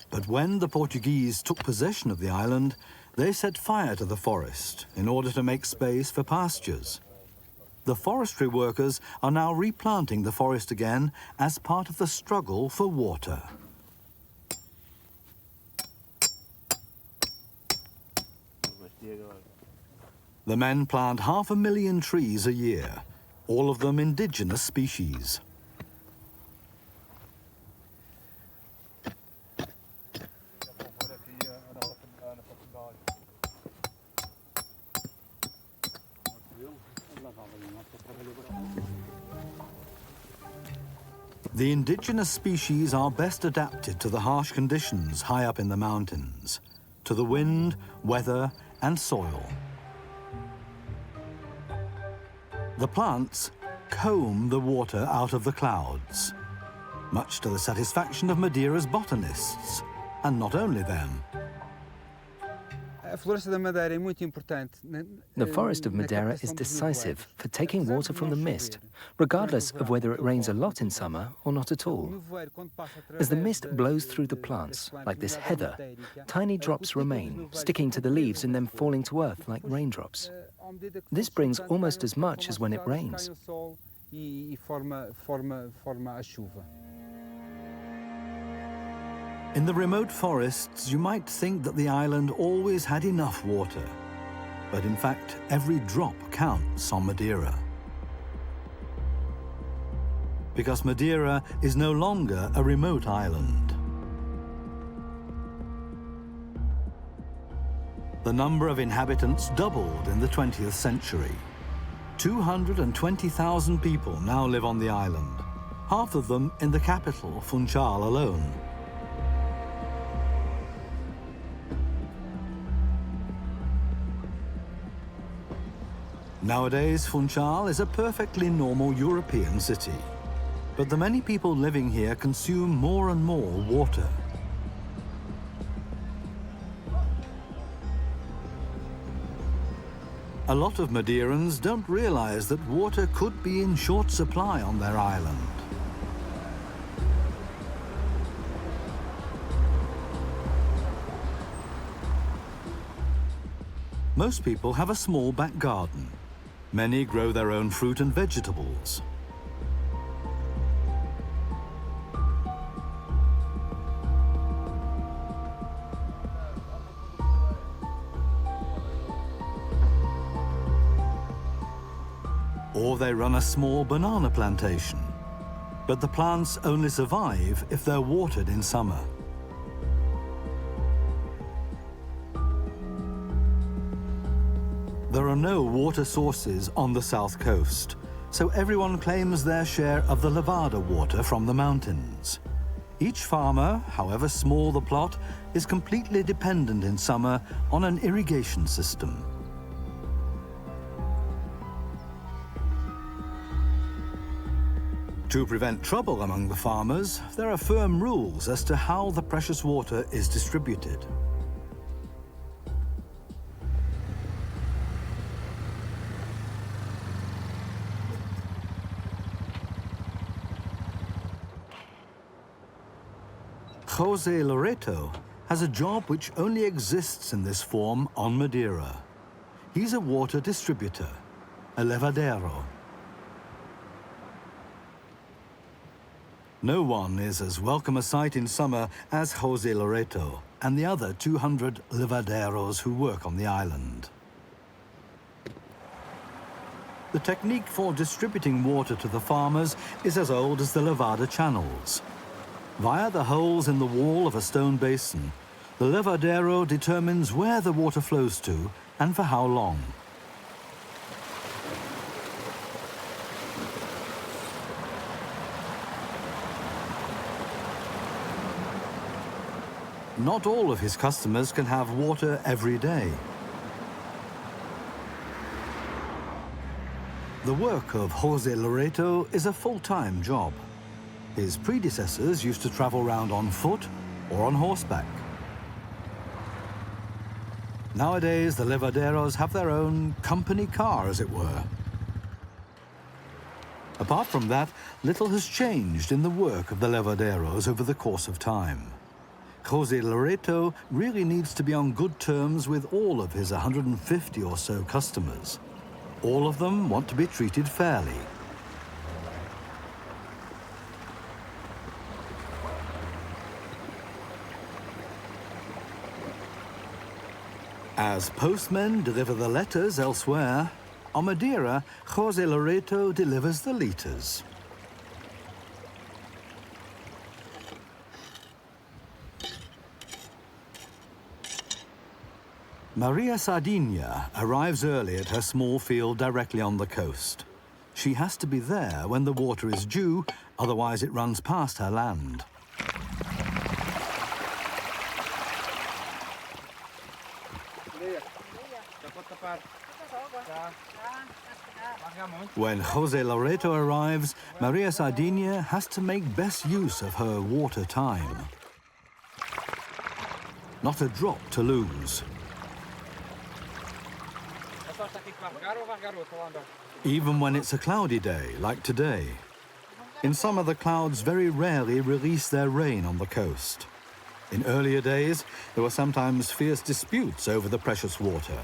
But when the Portuguese took possession of the island, they set fire to the forest in order to make space for pastures. The forestry workers are now replanting the forest again as part of the struggle for water. The men plant 500,000 trees a year, all of them indigenous species. The indigenous species are best adapted to the harsh conditions high up in the mountains, to the wind, weather, and soil. The plants comb the water out of the clouds, much to the satisfaction of Madeira's botanists, and not only them. The forest of Madeira is decisive for taking water from the mist, regardless of whether it rains a lot in summer or not at all. As the mist blows through the plants, like this heather, tiny drops remain, sticking to the leaves and then falling to earth like raindrops. This brings almost as much as when it rains. In the remote forests, you might think that the island always had enough water. But in fact, every drop counts on Madeira. Because Madeira is no longer a remote island. The number of inhabitants doubled in the 20th century. 220,000 people now live on the island, half of them in the capital, Funchal, alone. Nowadays, Funchal is a perfectly normal European city. But the many people living here consume more and more water. A lot of Madeirans don't realize that water could be in short supply on their island. Most people have a small back garden. Many grow their own fruit and vegetables. Or they run a small banana plantation. But the plants only survive if they're watered in summer. There are no water sources on the south coast, so everyone claims their share of the Levada water from the mountains. Each farmer, however small the plot, is completely dependent in summer on an irrigation system. To prevent trouble among the farmers, there are firm rules as to how the precious water is distributed. Jose Loreto has a job which only exists in this form on Madeira. He's a water distributor, a levadero. No one is as welcome a sight in summer as Jose Loreto and the other 200 levaderos who work on the island. The technique for distributing water to the farmers is as old as the Levada channels. Via the holes in the wall of a stone basin, the levadero determines where the water flows to and for how long. Not all of his customers can have water every day. The work of Jose Loreto is a full-time job. His predecessors used to travel round on foot or on horseback. Nowadays, the levaderos have their own company car, as it were. Apart from that, little has changed in the work of the levaderos over the course of time. Jose Loreto really needs to be on good terms with all of his 150 or so customers. All of them want to be treated fairly. As postmen deliver the letters elsewhere, on Madeira, Jose Loreto delivers the liters. Maria Sardinia arrives early at her small field directly on the coast. She has to be there when the water is due, otherwise it runs past her land. When Jose Loreto arrives, Maria Sardinia has to make best use of her water time. Not a drop to lose. Even when it's a cloudy day, like today. In summer, the clouds very rarely release their rain on the coast. In earlier days, there were sometimes fierce disputes over the precious water.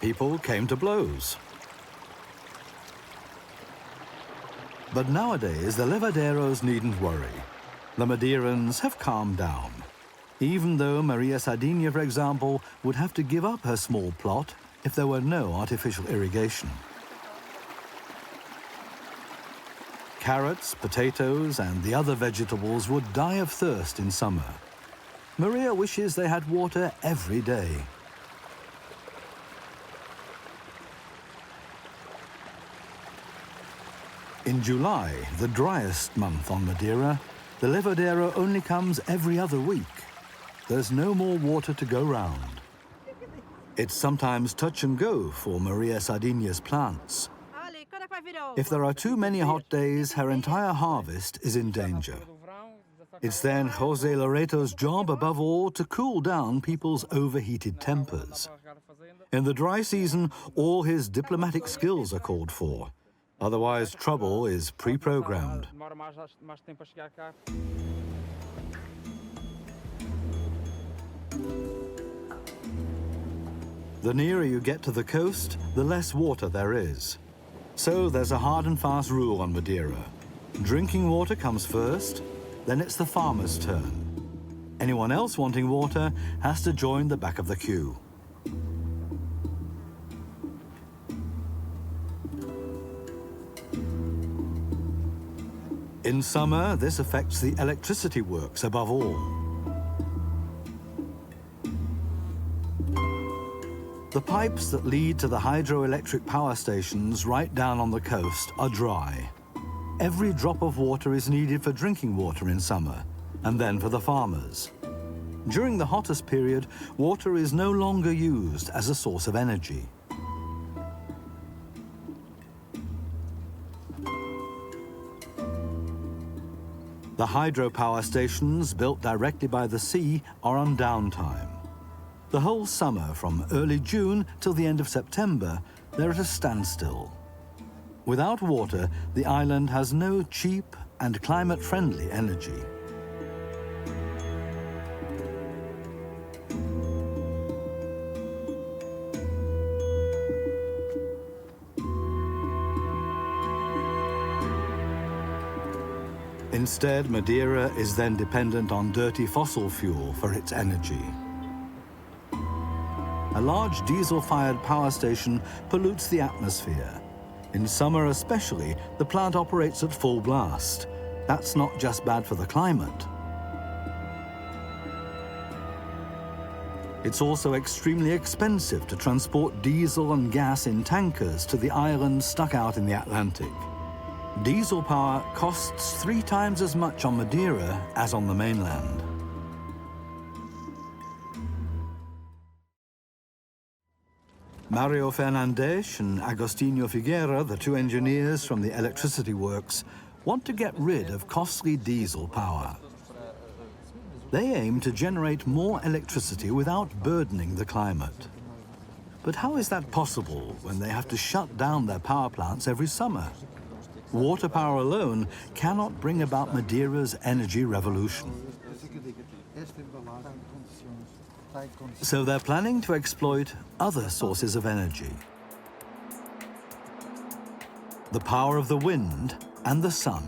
People came to blows. But nowadays, the levaderos needn't worry. The Madeirans have calmed down. Even though Maria Sardinia, for example, would have to give up her small plot if there were no artificial irrigation. Carrots, potatoes, and the other vegetables would die of thirst in summer. Maria wishes they had water every day. In July, the driest month on Madeira, the levadero only comes every other week. There's no more water to go round. It's sometimes touch and go for Maria Sardinia's plants. If there are too many hot days, her entire harvest is in danger. It's then Jose Loreto's job, above all, to cool down people's overheated tempers. In the dry season, all his diplomatic skills are called for. Otherwise, trouble is pre-programmed. The nearer you get to the coast, the less water there is. So there's a hard and fast rule on Madeira. Drinking water comes first, then it's the farmer's turn. Anyone else wanting water has to join the back of the queue. In summer, this affects the electricity works above all. The pipes that lead to the hydroelectric power stations right down on the coast are dry. Every drop of water is needed for drinking water in summer, and then for the farmers. During the hottest period, water is no longer used as a source of energy. The hydropower stations built directly by the sea are on downtime. The whole summer, from early June till the end of September, they're at a standstill. Without water, the island has no cheap and climate-friendly energy. Instead, Madeira is then dependent on dirty fossil fuel for its energy. A large diesel-fired power station pollutes the atmosphere. In summer especially, the plant operates at full blast. That's not just bad for the climate. It's also extremely expensive to transport diesel and gas in tankers to the islands stuck out in the Atlantic. Diesel power costs 3 times as much on Madeira as on the mainland. Mario Fernandes and Agostinho Figueira, the 2 engineers from the electricity works, want to get rid of costly diesel power. They aim to generate more electricity without burdening the climate. But how is that possible when they have to shut down their power plants every summer? Water power alone cannot bring about Madeira's energy revolution. So they're planning to exploit other sources of energy. The power of the wind and the sun.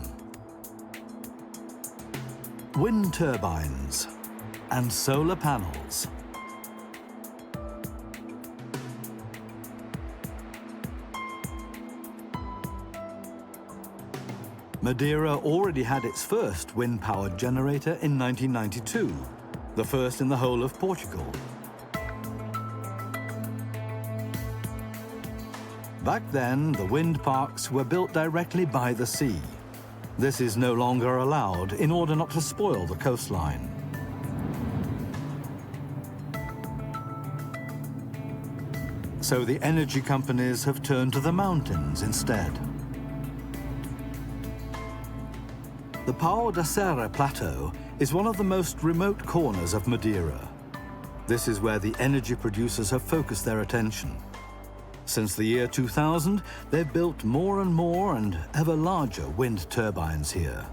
Wind turbines and solar panels. Madeira already had its first wind-powered generator in 1992, the first in the whole of Portugal. Back then, the wind parks were built directly by the sea. This is no longer allowed in order not to spoil the coastline. So the energy companies have turned to the mountains instead. The Pau da Serra Plateau is one of the most remote corners of Madeira. This is where the energy producers have focused their attention. Since the year 2000, they've built more and more and ever larger wind turbines here.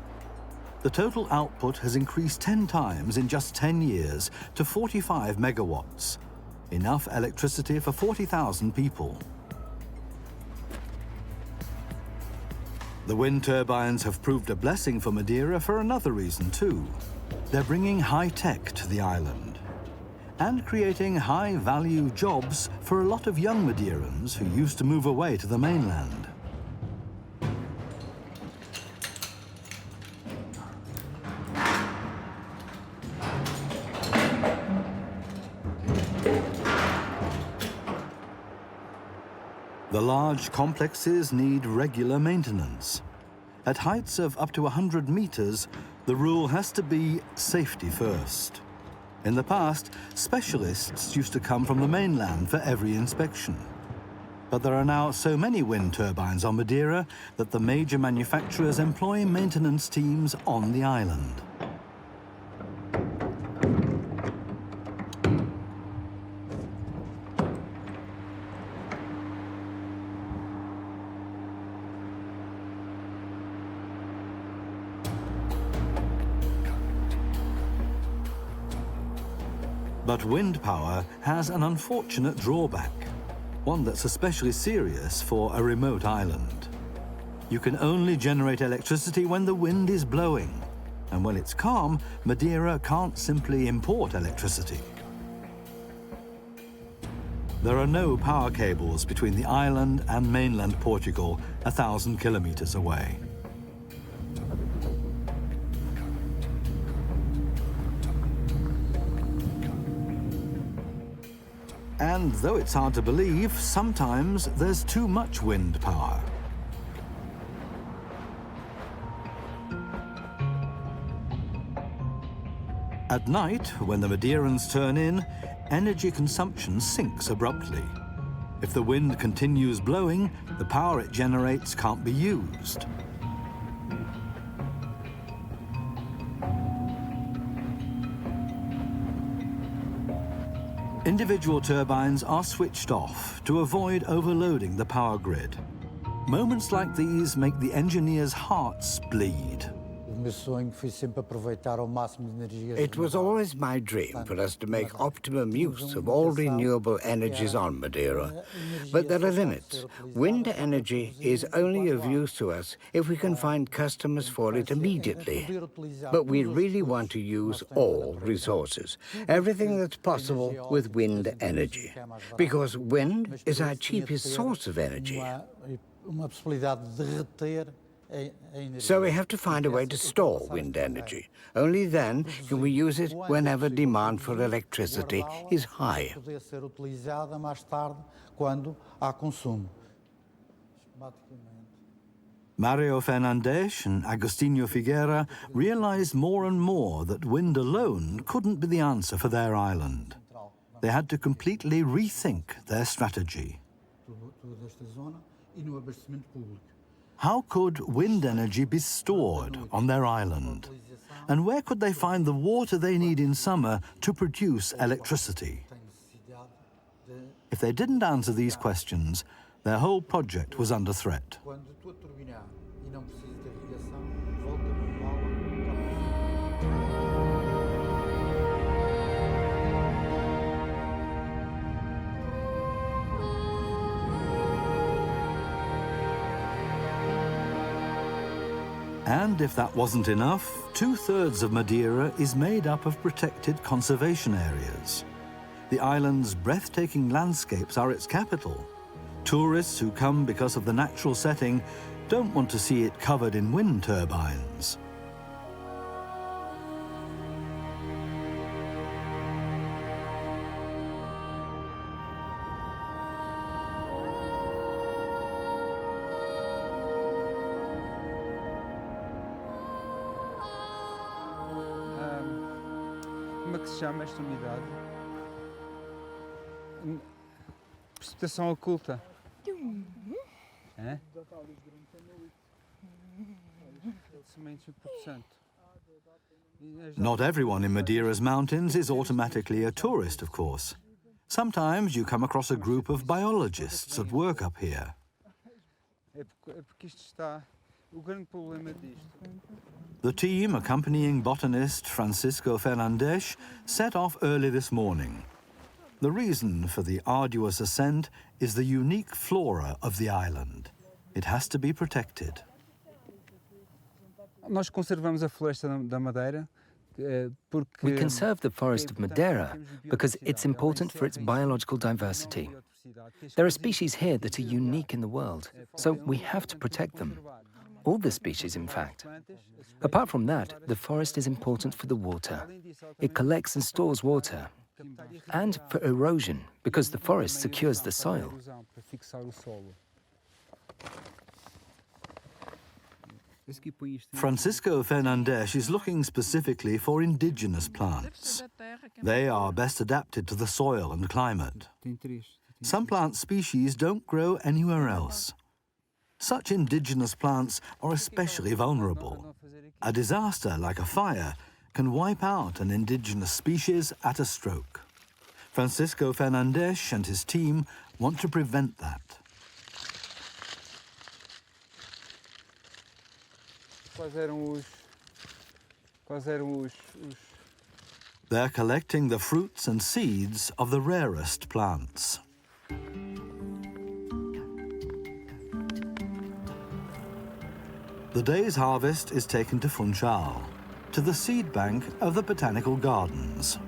The total output has increased 10 times in just 10 years to 45 megawatts, enough electricity for 40,000 people. The wind turbines have proved a blessing for Madeira for another reason too. They're bringing high tech to the island and creating high-value jobs for a lot of young Madeirans who used to move away to the mainland. The large complexes need regular maintenance. At heights of up to 100 meters, the rule has to be safety first. In the past, specialists used to come from the mainland for every inspection. But there are now so many wind turbines on Madeira that the major manufacturers employ maintenance teams on the island. But wind power has an unfortunate drawback, one that's especially serious for a remote island. You can only generate electricity when the wind is blowing, and when it's calm, Madeira can't simply import electricity. There are no power cables between the island and mainland Portugal, 1,000 kilometers away. And though it's hard to believe, sometimes there's too much wind power. At night, when the Madeirans turn in, energy consumption sinks abruptly. If the wind continues blowing, the power it generates can't be used. Individual turbines are switched off to avoid overloading the power grid. Moments like these make the engineers' hearts bleed. It was always my dream for us to make optimum use of all renewable energies on Madeira. But there are limits. Wind energy is only of use to us if we can find customers for it immediately. But we really want to use all resources, everything that's possible with wind energy, because wind is our cheapest source of energy. So we have to find a way to store wind energy. Only then can we use it whenever demand for electricity is high. Mario Fernandes and Agostinho Figueira realized more and more that wind alone couldn't be the answer for their island. They had to completely rethink their strategy. How could wind energy be stored on their island? And where could they find the water they need in summer to produce electricity? If they didn't answer these questions, their whole project was under threat. And if that wasn't enough, 2/3 of Madeira is made up of protected conservation areas. The island's breathtaking landscapes are its capital. Tourists who come because of the natural setting don't want to see it covered in wind turbines. Como é que se chama esta unidade? Precipitação oculta. É? Not everyone in Madeira's mountains is automatically a tourist, of course. Sometimes you come across a group of biologists at work up here. The team accompanying botanist Francisco Fernandes set off early this morning. The reason for the arduous ascent is the unique flora of the island. It has to be protected. Nós conservamos a floresta da Madeira. We conserve the forest of Madeira because it's important for its biological diversity. There are species here that are unique in the world, so we have to protect them. All the species, in fact. Apart from that, the forest is important for the water. It collects and stores water. And for erosion, because the forest secures the soil. Francisco Fernandes is looking specifically for indigenous plants. They are best adapted to the soil and climate. Some plant species don't grow anywhere else. Such indigenous plants are especially vulnerable. A disaster like a fire can wipe out an indigenous species at a stroke. Francisco Fernandes and his team want to prevent that. They're collecting the fruits and seeds of the rarest plants. The day's harvest is taken to Funchal, to the seed bank of the botanical gardens.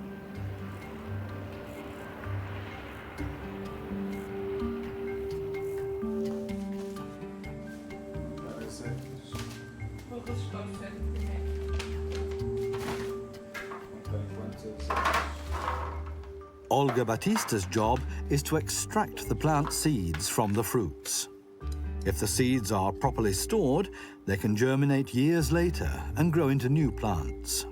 Olga Batista's job is to extract the plant seeds from the fruits. If the seeds are properly stored, they can germinate years later and grow into new plants.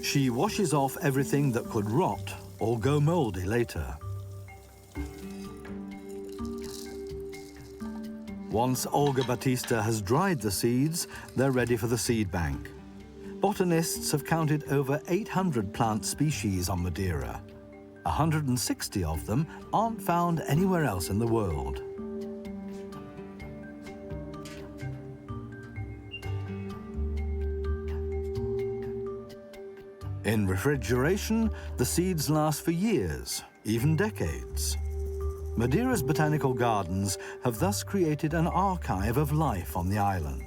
She washes off everything that could rot or go moldy later. Once Olga Batista has dried the seeds, they're ready for the seed bank. Botanists have counted over 800 plant species on Madeira. 160 of them aren't found anywhere else in the world. In refrigeration, the seeds last for years, even decades. Madeira's botanical gardens have thus created an archive of life on the island.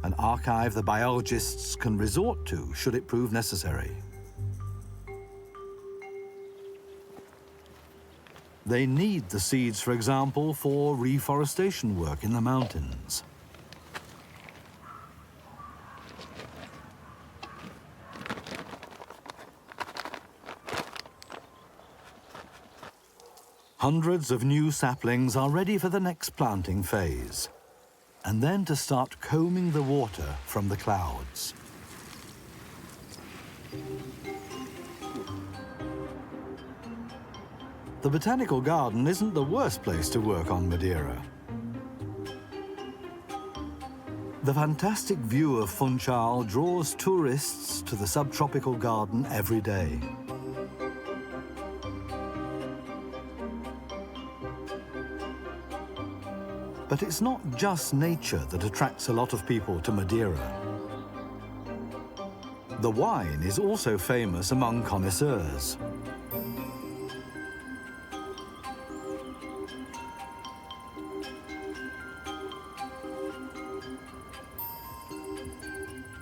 An archive the biologists can resort to should it prove necessary. They need the seeds, for example, for reforestation work in the mountains. Hundreds of new saplings are ready for the next planting phase, and then to start combing the water from the clouds. The botanical garden isn't the worst place to work on Madeira. The fantastic view of Funchal draws tourists to the subtropical garden every day. But it's not just nature that attracts a lot of people to Madeira. The wine is also famous among connoisseurs.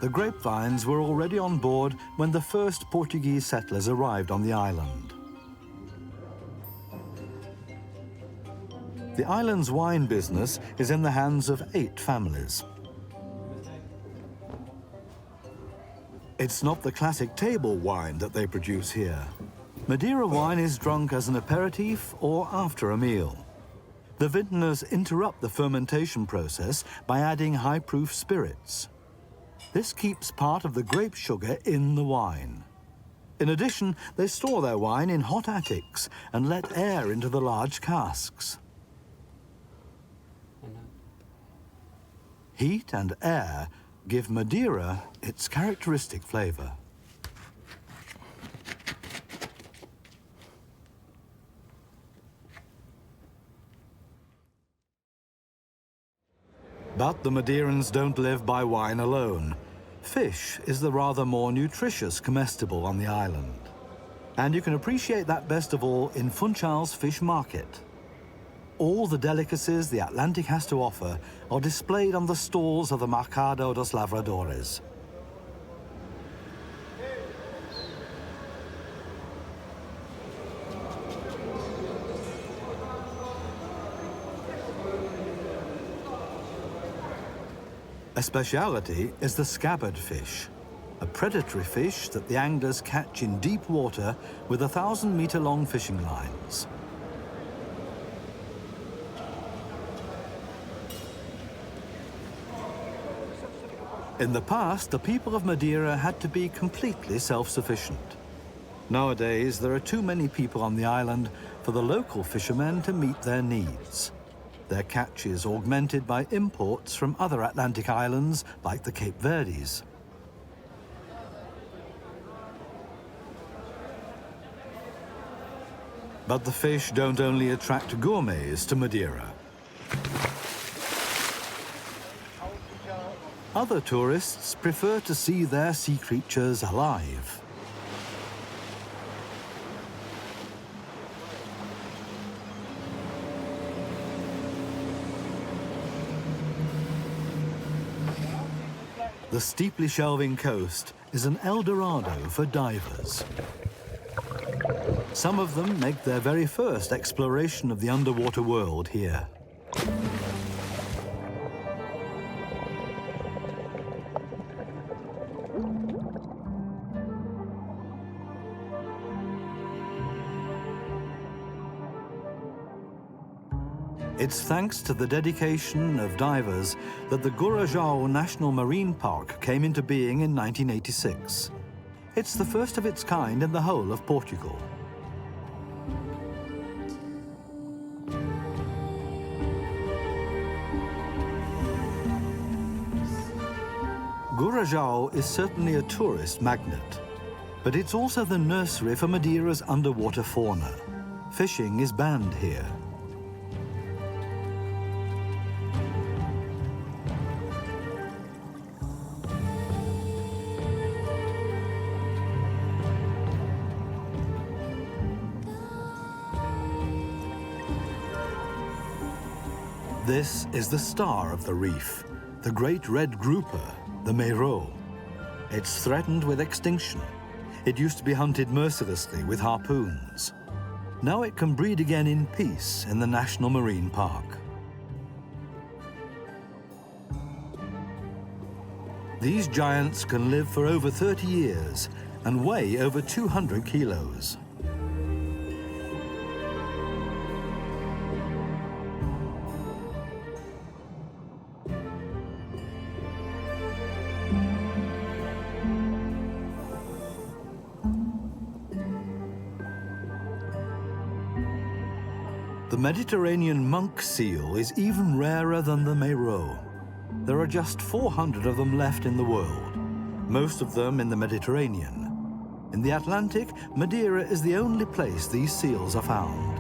The grapevines were already on board when the first Portuguese settlers arrived on the island. The island's wine business is in the hands of 8 families. It's not the classic table wine that they produce here. Madeira wine is drunk as an aperitif or after a meal. The vintners interrupt the fermentation process by adding high-proof spirits. This keeps part of the grape sugar in the wine. In addition, they store their wine in hot attics and let air into the large casks. Heat and air give Madeira its characteristic flavor. But the Madeirans don't live by wine alone. Fish is the rather more nutritious comestible on the island. And you can appreciate that best of all in Funchal's fish market. All the delicacies the Atlantic has to offer are displayed on the stalls of the Mercado dos Lavradores. A speciality is the scabbard fish, a predatory fish that the anglers catch in deep water with 1,000-meter-long fishing lines. In the past, the people of Madeira had to be completely self-sufficient. Nowadays, there are too many people on the island for the local fishermen to meet their needs. Their catch is augmented by imports from other Atlantic islands, like the Cape Verdes. But the fish don't only attract gourmets to Madeira. Other tourists prefer to see their sea creatures alive. The steeply shelving coast is an El Dorado for divers. Some of them make their very first exploration of the underwater world here. It's thanks to the dedication of divers that the Gurajão National Marine Park came into being in 1986. It's the first of its kind in the whole of Portugal. Gurajão is certainly a tourist magnet, but it's also the nursery for Madeira's underwater fauna. Fishing is banned here. This is the star of the reef, the great red grouper, the Hierro. It's threatened with extinction. It used to be hunted mercilessly with harpoons. Now it can breed again in peace in the National Marine Park. These giants can live for over 30 years and weigh over 200 kilos. The Mediterranean monk seal is even rarer than the Hierro. There are just 400 of them left in the world, most of them in the Mediterranean. In the Atlantic, Madeira is the only place these seals are found.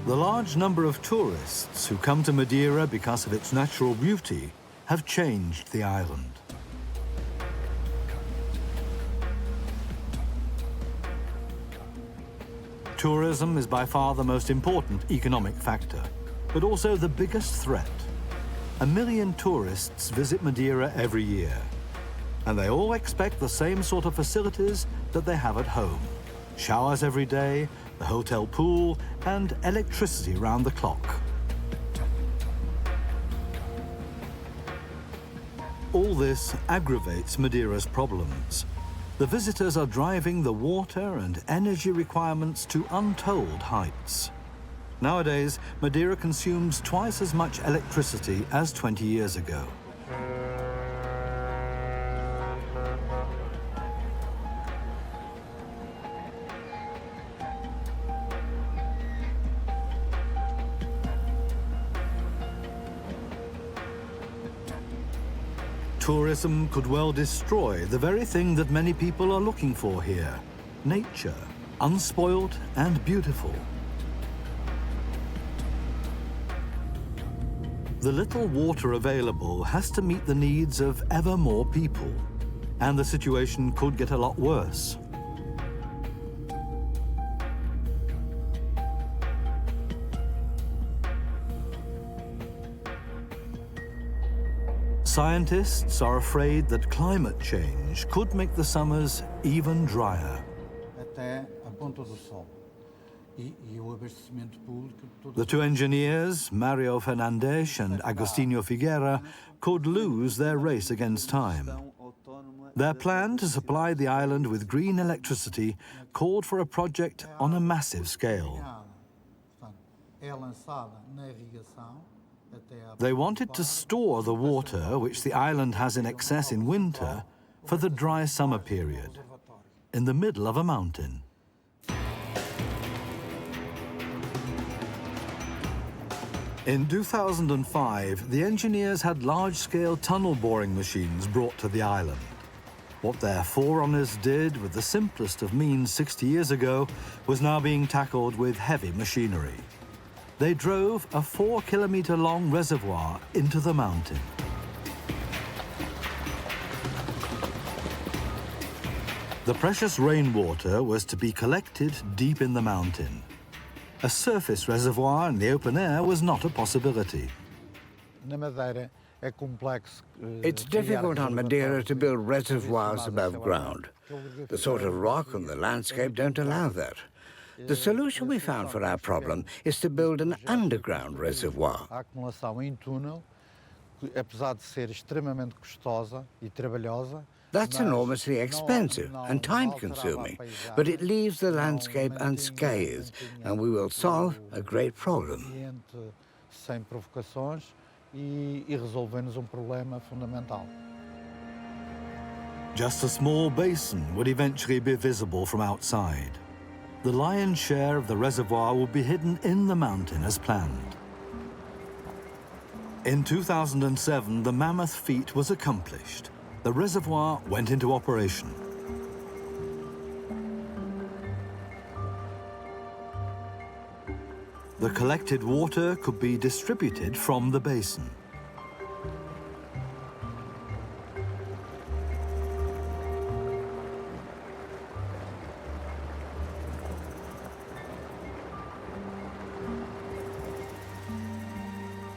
The large number of tourists who come to Madeira because of its natural beauty have changed the island. Tourism is by far the most important economic factor, but also the biggest threat. 1 million tourists visit Madeira every year, and they all expect the same sort of facilities that they have at home. Showers every day, the hotel pool, and electricity round the clock. All this aggravates Madeira's problems. The visitors are driving the water and energy requirements to untold heights. Nowadays, Madeira consumes twice as much electricity as 20 years ago. Tourism could well destroy the very thing that many people are looking for here: nature, unspoiled and beautiful. The little water available has to meet the needs of ever more people, and the situation could get a lot worse. Scientists are afraid that climate change could make the summers even drier. The two engineers, Mario Fernandes and Agostinho Figueira, could lose their race against time. Their plan to supply the island with green electricity called for a project on a massive scale. They wanted to store the water which the island has in excess in winter for the dry summer period, in the middle of a mountain. In 2005, the engineers had large-scale tunnel boring machines brought to the island. What their forerunners did with the simplest of means 60 years ago was now being tackled with heavy machinery. They drove a 4-kilometer-long reservoir into the mountain. The precious rainwater was to be collected deep in the mountain. A surface reservoir in the open air was not a possibility. It's difficult on Madeira to build reservoirs above ground. The sort of rock and the landscape don't allow that. The solution we found for our problem is to build an underground reservoir. That's enormously expensive and time-consuming, but it leaves the landscape unscathed, and we will solve a great problem. Just a small basin would eventually be visible from outside. The lion's share of the reservoir would be hidden in the mountain as planned. In 2007, the mammoth feat was accomplished. The reservoir went into operation. The collected water could be distributed from the basin.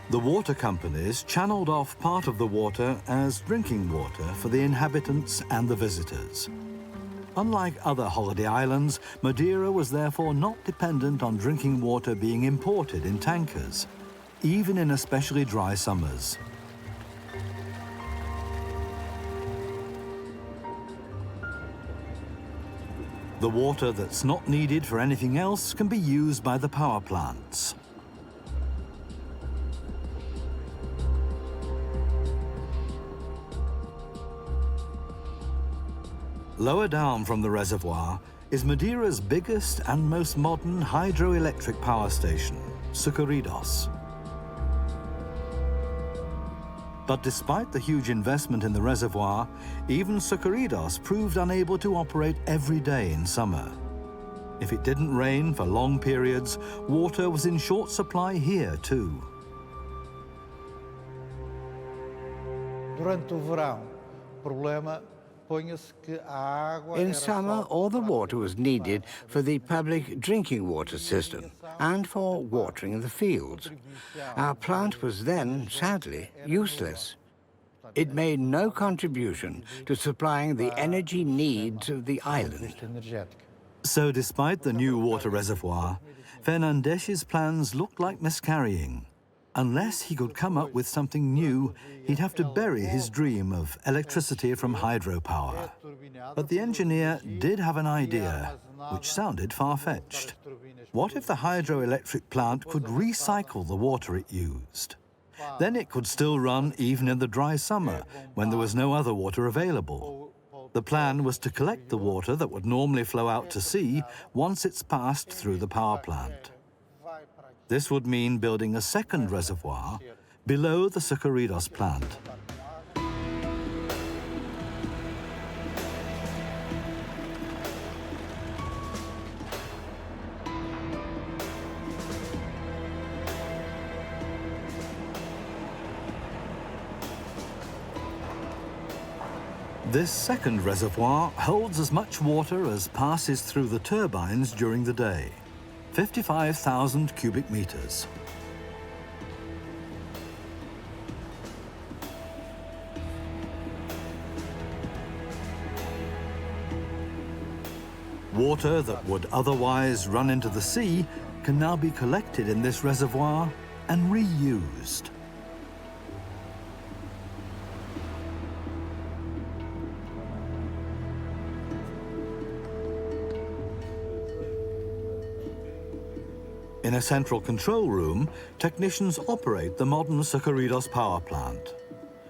The water companies channeled off part of the water as drinking water for the inhabitants and the visitors. Unlike other holiday islands, Madeira was therefore not dependent on drinking water being imported in tankers, even in especially dry summers. The water that's not needed for anything else can be used by the power plants. Lower down from the reservoir is Madeira's biggest and most modern hydroelectric power station, Sucuridos. But despite the huge investment in the reservoir, even Sucuridos proved unable to operate every day in summer. If it didn't rain for long periods, water was in short supply here too. In summer, all the water was needed for the public drinking water system and for watering the fields. Our plant was then, sadly, useless. It made no contribution to supplying the energy needs of the island. So despite the new water reservoir, Fernandes's plans looked like miscarrying. Unless he could come up with something new, he'd have to bury his dream of electricity from hydropower. But the engineer did have an idea, which sounded far-fetched. What if the hydroelectric plant could recycle the water it used? Then it could still run even in the dry summer, when there was no other water available. The plan was to collect the water that would normally flow out to sea once it's passed through the power plant. This would mean building a second reservoir below the Sucuridos plant. This second reservoir holds as much water as passes through the turbines during the day. 55,000 cubic meters. Water that would otherwise run into the sea can now be collected in this reservoir and reused. In a central control room, technicians operate the modern Sucuridos power plant.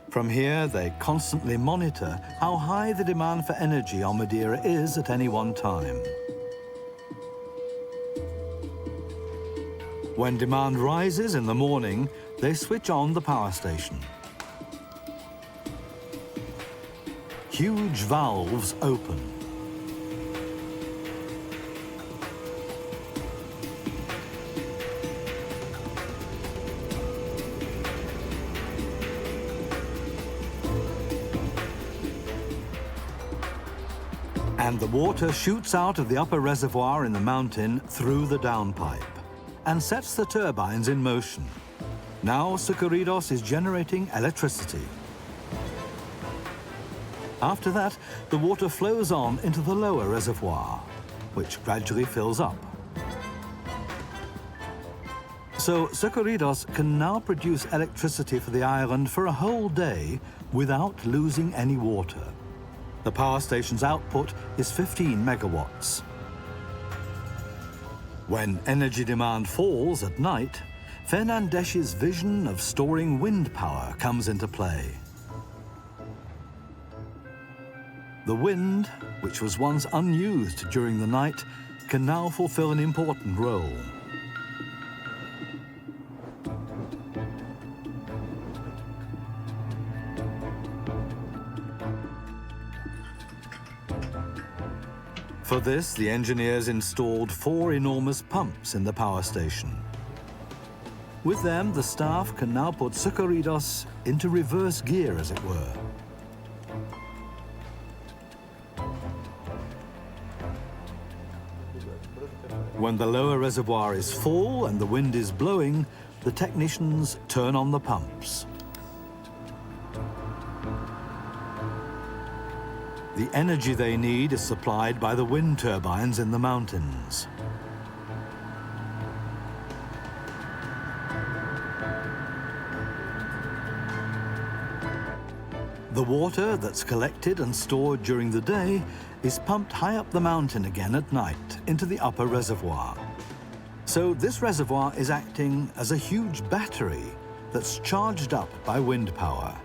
From here, they constantly monitor how high the demand for energy on Madeira is at any one time. When demand rises in the morning, they switch on the power station. Huge valves open. And the water shoots out of the upper reservoir in the mountain through the downpipe. and sets the turbines in motion. Now Sucuridos is generating electricity. After that, the water flows on into the lower reservoir, which gradually fills up. So Sucuridos can now produce electricity for the island for a whole day without losing any water. The power station's output is 15 megawatts. When energy demand falls at night, Fernandes's vision of storing wind power comes into play. The wind, which was once unused during the night, can now fulfill an important role. For this, the engineers installed 4 enormous pumps in the power station. With them, the staff can now put Sucuridos into reverse gear, as it were. When the lower reservoir is full and the wind is blowing, the technicians turn on the pumps. The energy they need is supplied by the wind turbines in the mountains. The water that's collected and stored during the day is pumped high up the mountain again at night into the upper reservoir. So this reservoir is acting as a huge battery that's charged up by wind power.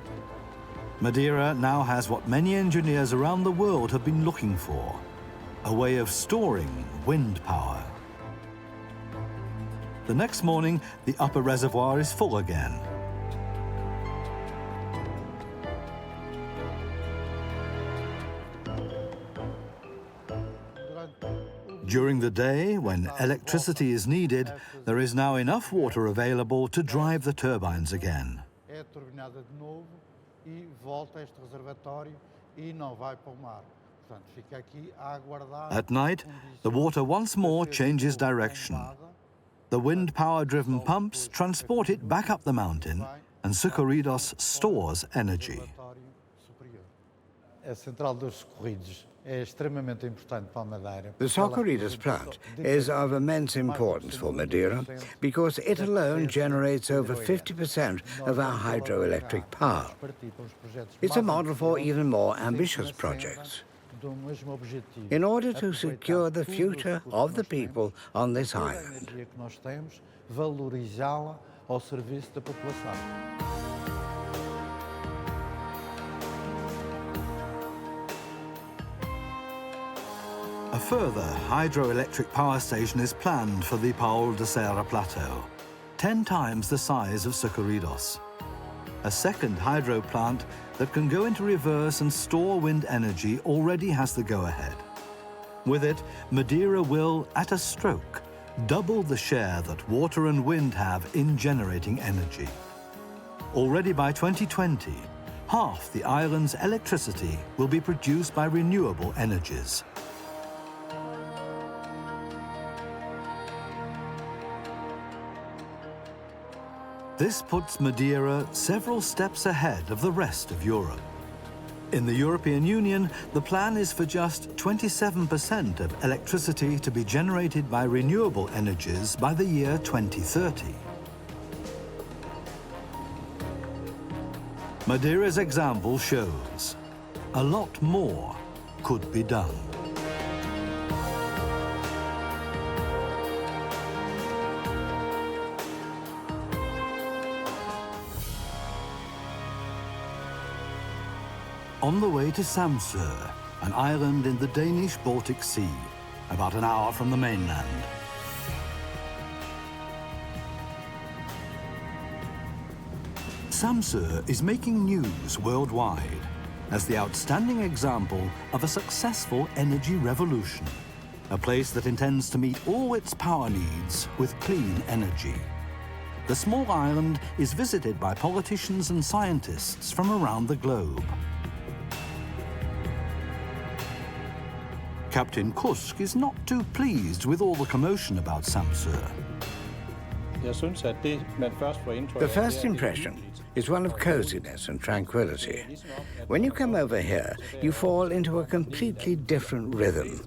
Madeira now has what many engineers around the world have been looking for, a way of storing wind power. The next morning, the upper reservoir is full again. During the day, when electricity is needed, there is now enough water available to drive the turbines again. At night, the water once more changes direction. The wind power-driven pumps transport it back up the mountain, and Sucuridos stores energy. The Sucuridos plant is of immense importance for Madeira because it alone generates over 50% of our hydroelectric power. It's a model for even more ambitious projects. In order to secure the future of the people on this island. A further hydroelectric power station is planned for the Paul de Serra Plateau, 10 times the size of Sucuridos. A second hydro plant that can go into reverse and store wind energy already has the go-ahead. With it, Madeira will, at a stroke, double the share that water and wind have in generating energy. Already by 2020, half the island's electricity will be produced by renewable energies. This puts Madeira several steps ahead of the rest of Europe. In the European Union, the plan is for just 27% of electricity to be generated by renewable energies by the year 2030. Madeira's example shows a lot more could be done. On the way to Samso, an island in the Danish Baltic Sea, about an hour from the mainland. Samso is making news worldwide as the outstanding example of a successful energy revolution, a place that intends to meet all its power needs with clean energy. The small island is visited by politicians and scientists from around the globe. Captain Kusk is not too pleased with all the commotion about Samso. The first impression is one of coziness and tranquility. When you come over here, you fall into a completely different rhythm.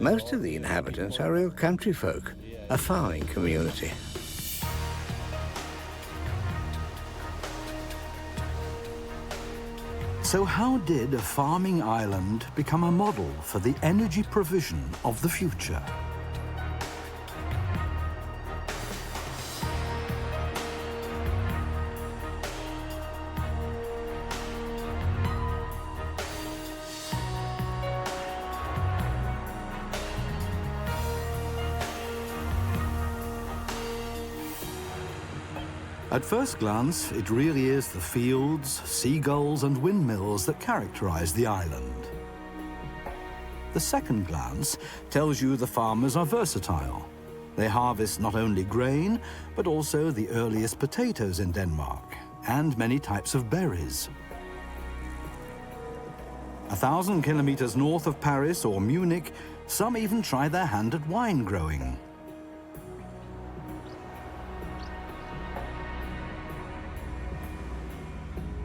Most of the inhabitants are real country folk, a farming community. So how did a farming island become a model for the energy provision of the future? At first glance, it really is the fields, seagulls and windmills that characterize the island. The second glance tells you the farmers are versatile. They harvest not only grain, but also the earliest potatoes in Denmark, and many types of berries. 1,000 kilometers north of Paris or Munich, some even try their hand at wine growing.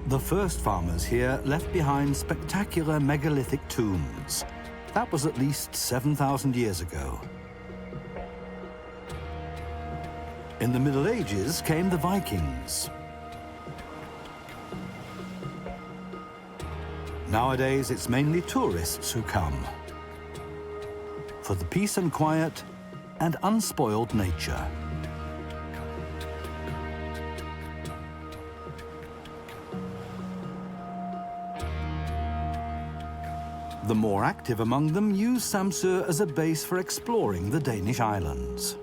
The first farmers here left behind spectacular megalithic tombs. That was at least 7,000 years ago. In the Middle Ages came the Vikings. Nowadays, it's mainly tourists who come for the peace and quiet and unspoiled nature. The more active among them use Samso as a base for exploring the Danish islands.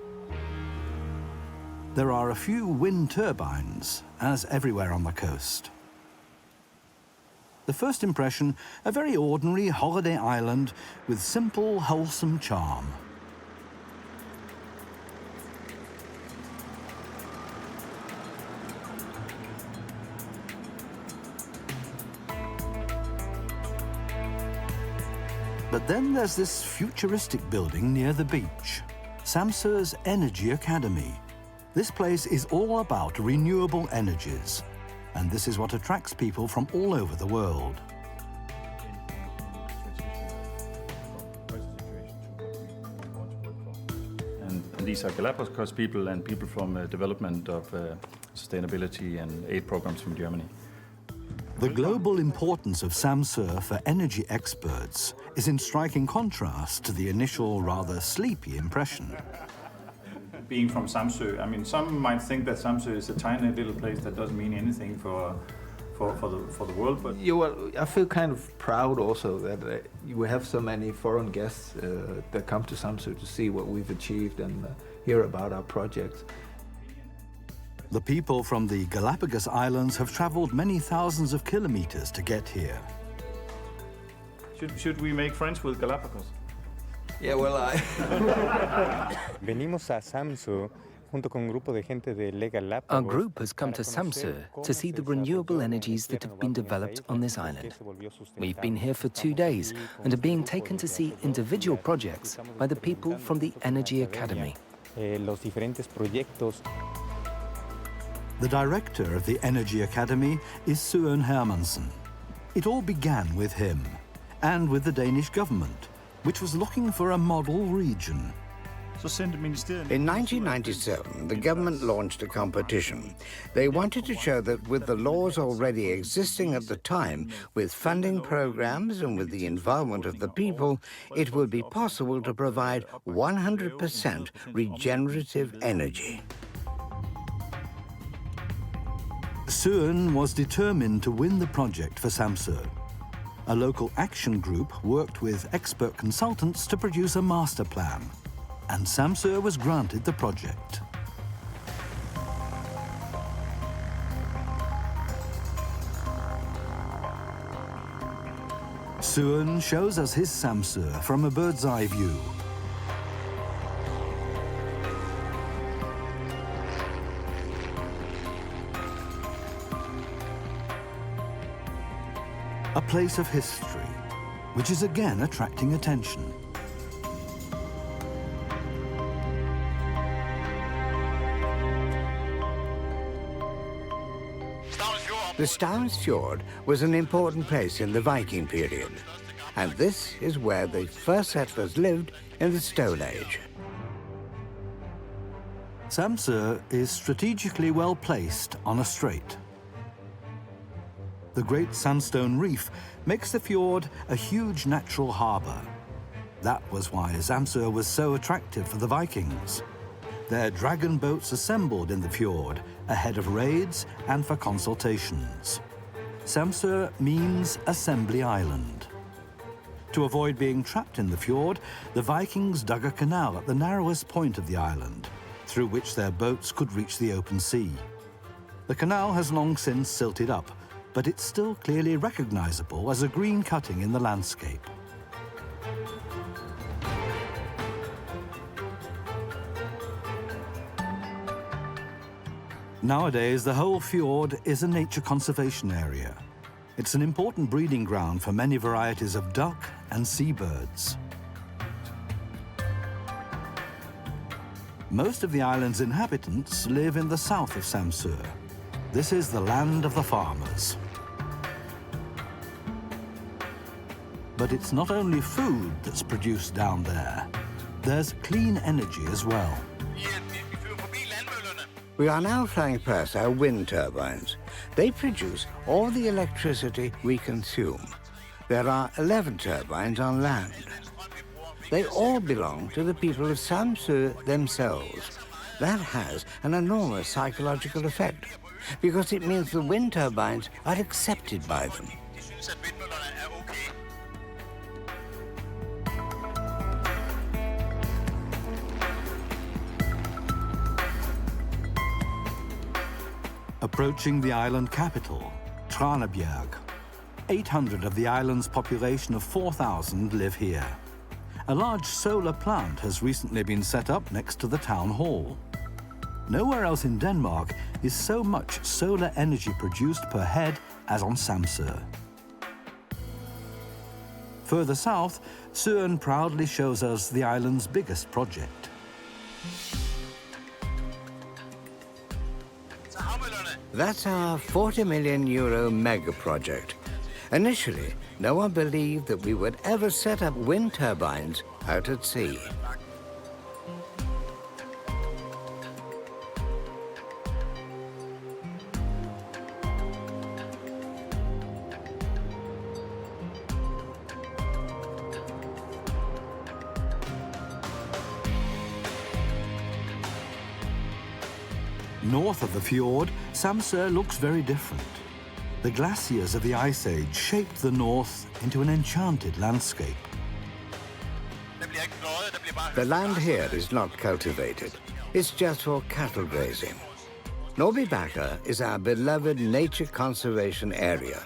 There are a few wind turbines, as everywhere on the coast. The first impression, a very ordinary holiday island with simple, wholesome charm. But then there's this futuristic building near the beach, Samso's Energy Academy. This place is all about renewable energies, and this is what attracts people from all over the world. And these are Galapagos people and people from development of sustainability and aid programs from Germany. The global importance of Samso for energy experts is in striking contrast to the initial rather sleepy impression. Being from Samso, I mean, some might think that Samso is a tiny little place that doesn't mean anything for the world, but I feel kind of proud also that we have so many foreign guests that come to Samso to see what we've achieved and hear about our projects. The people from the Galapagos Islands have traveled many thousands of kilometers to get here. Should we make friends with Galapagos? Yeah, well, Venimos a Samso junto con un grupo de gente de Galapagos. Our group has come to Samso to see the renewable energies that have been developed on this island. We've been here for 2 days and are being taken to see individual projects by the people from the Energy Academy. Los diferentes proyectos. The director of the Energy Academy is Søren Hermansen. It all began with him and with the Danish government, which was looking for a model region. In 1997, the government launched a competition. They wanted to show that with the laws already existing at the time, with funding programs and with the involvement of the people, it would be possible to provide 100% regenerative energy. Søren was determined to win the project for Samso. A local action group worked with expert consultants to produce a master plan, and Samso was granted the project. Søren shows us his Samso from a bird's eye view. A place of history, which is again attracting attention. The Staus Fjord was an important place in the Viking period, and this is where the first settlers lived in the Stone Age. Samso is strategically well placed on a strait. The Great Sandstone Reef makes the fjord a huge natural harbour. That was why Samso was so attractive for the Vikings. Their dragon boats assembled in the fjord ahead of raids and for consultations. Samso means Assembly Island. To avoid being trapped in the fjord, the Vikings dug a canal at the narrowest point of the island, through which their boats could reach the open sea. The canal has long since silted up, but it's still clearly recognizable as a green cutting in the landscape. Nowadays, the whole fjord is a nature conservation area. It's an important breeding ground for many varieties of duck and seabirds. Most of the island's inhabitants live in the south of Samso. This is the land of the farmers. But it's not only food that's produced down there. There's clean energy as well. We are now flying past our wind turbines. They produce all the electricity we consume. There are 11 turbines on land. They all belong to the people of Samso themselves. That has an enormous psychological effect, because it means the wind turbines are accepted by them. Approaching the island capital, Tranebjerg. 800 of the island's population of 4,000 live here. A large solar plant has recently been set up next to the town hall. Nowhere else in Denmark is so much solar energy produced per head as on Samso. Further south, Søen proudly shows us the island's biggest project. That's our €40 million mega project. Initially, no one believed that we would ever set up wind turbines out at sea. North of the fjord, Samso looks very different. The glaciers of the Ice Age shaped the north into an enchanted landscape. The land here is not cultivated. It's just for cattle grazing. Norbybakker is our beloved nature conservation area.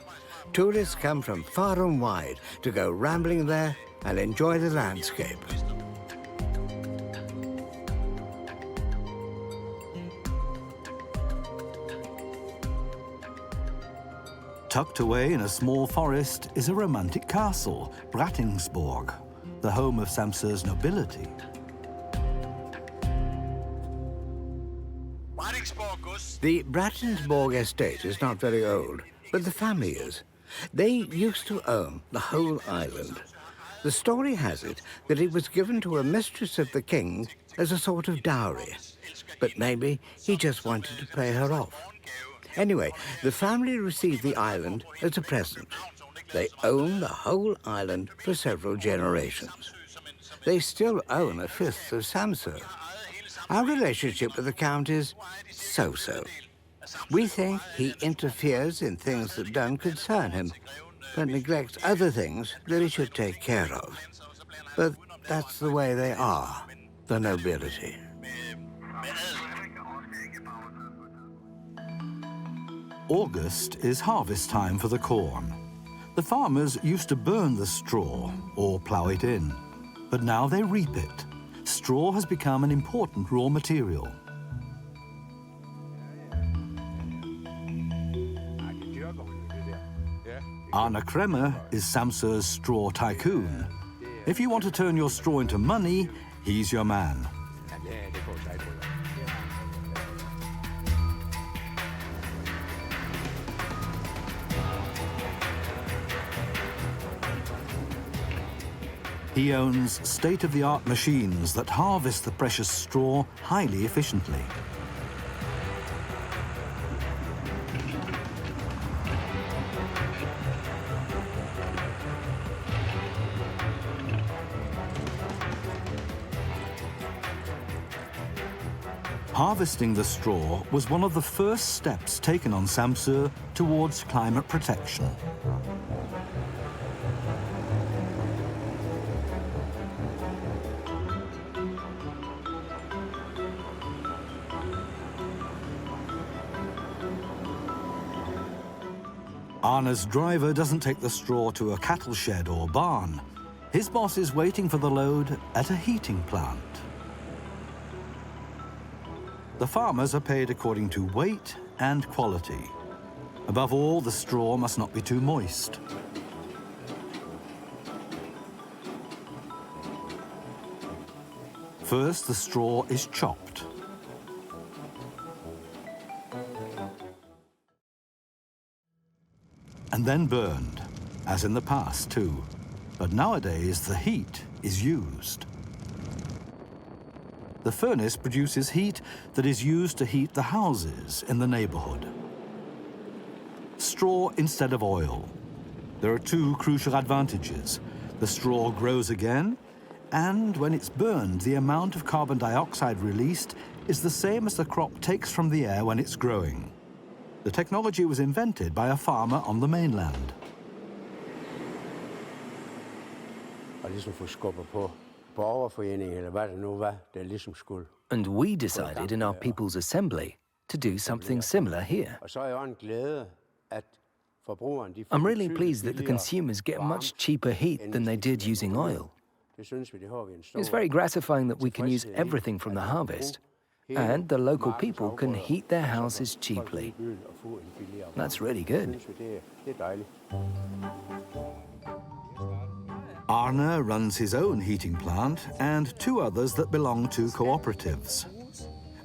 Tourists come from far and wide to go rambling there and enjoy the landscape. Tucked away in a small forest is a romantic castle, Brattingsborg, the home of Samso's nobility. The Brattingsborg estate is not very old, but the family is. They used to own the whole island. The story has it that it was given to a mistress of the king as a sort of dowry, but maybe he just wanted to pay her off. Anyway, the family received the island as a present. They own the whole island for several generations. They still own a fifth of Samso. Our relationship with the Count is so-so. We think he interferes in things that don't concern him, but neglects other things that he should take care of. But that's the way they are, the nobility. August is harvest time for the corn. The farmers used to burn the straw or plough it in, but now they reap it. Straw has become an important raw material. Arne Kremer is Samso's straw tycoon. If you want to turn your straw into money, he's your man. He owns state-of-the-art machines that harvest the precious straw highly efficiently. Harvesting the straw was one of the first steps taken on Samso towards climate protection. Arne's driver doesn't take the straw to a cattle shed or barn. His boss is waiting for the load at a heating plant. The farmers are paid according to weight and quality. Above all, the straw must not be too moist. First, the straw is chopped. And then burned, as in the past too. But nowadays, the heat is used. The furnace produces heat that is used to heat the houses in the neighborhood. Straw instead of oil. There are two crucial advantages. The straw grows again, and when it's burned, the amount of carbon dioxide released is the same as the crop takes from the air when it's growing. The technology was invented by a farmer on the mainland. And we decided in our People's Assembly to do something similar here. I'm really pleased that the consumers get much cheaper heat than they did using oil. It's very gratifying that we can use everything from the harvest, and the local people can heat their houses cheaply. That's really good. Arne runs his own heating plant and two others that belong to cooperatives.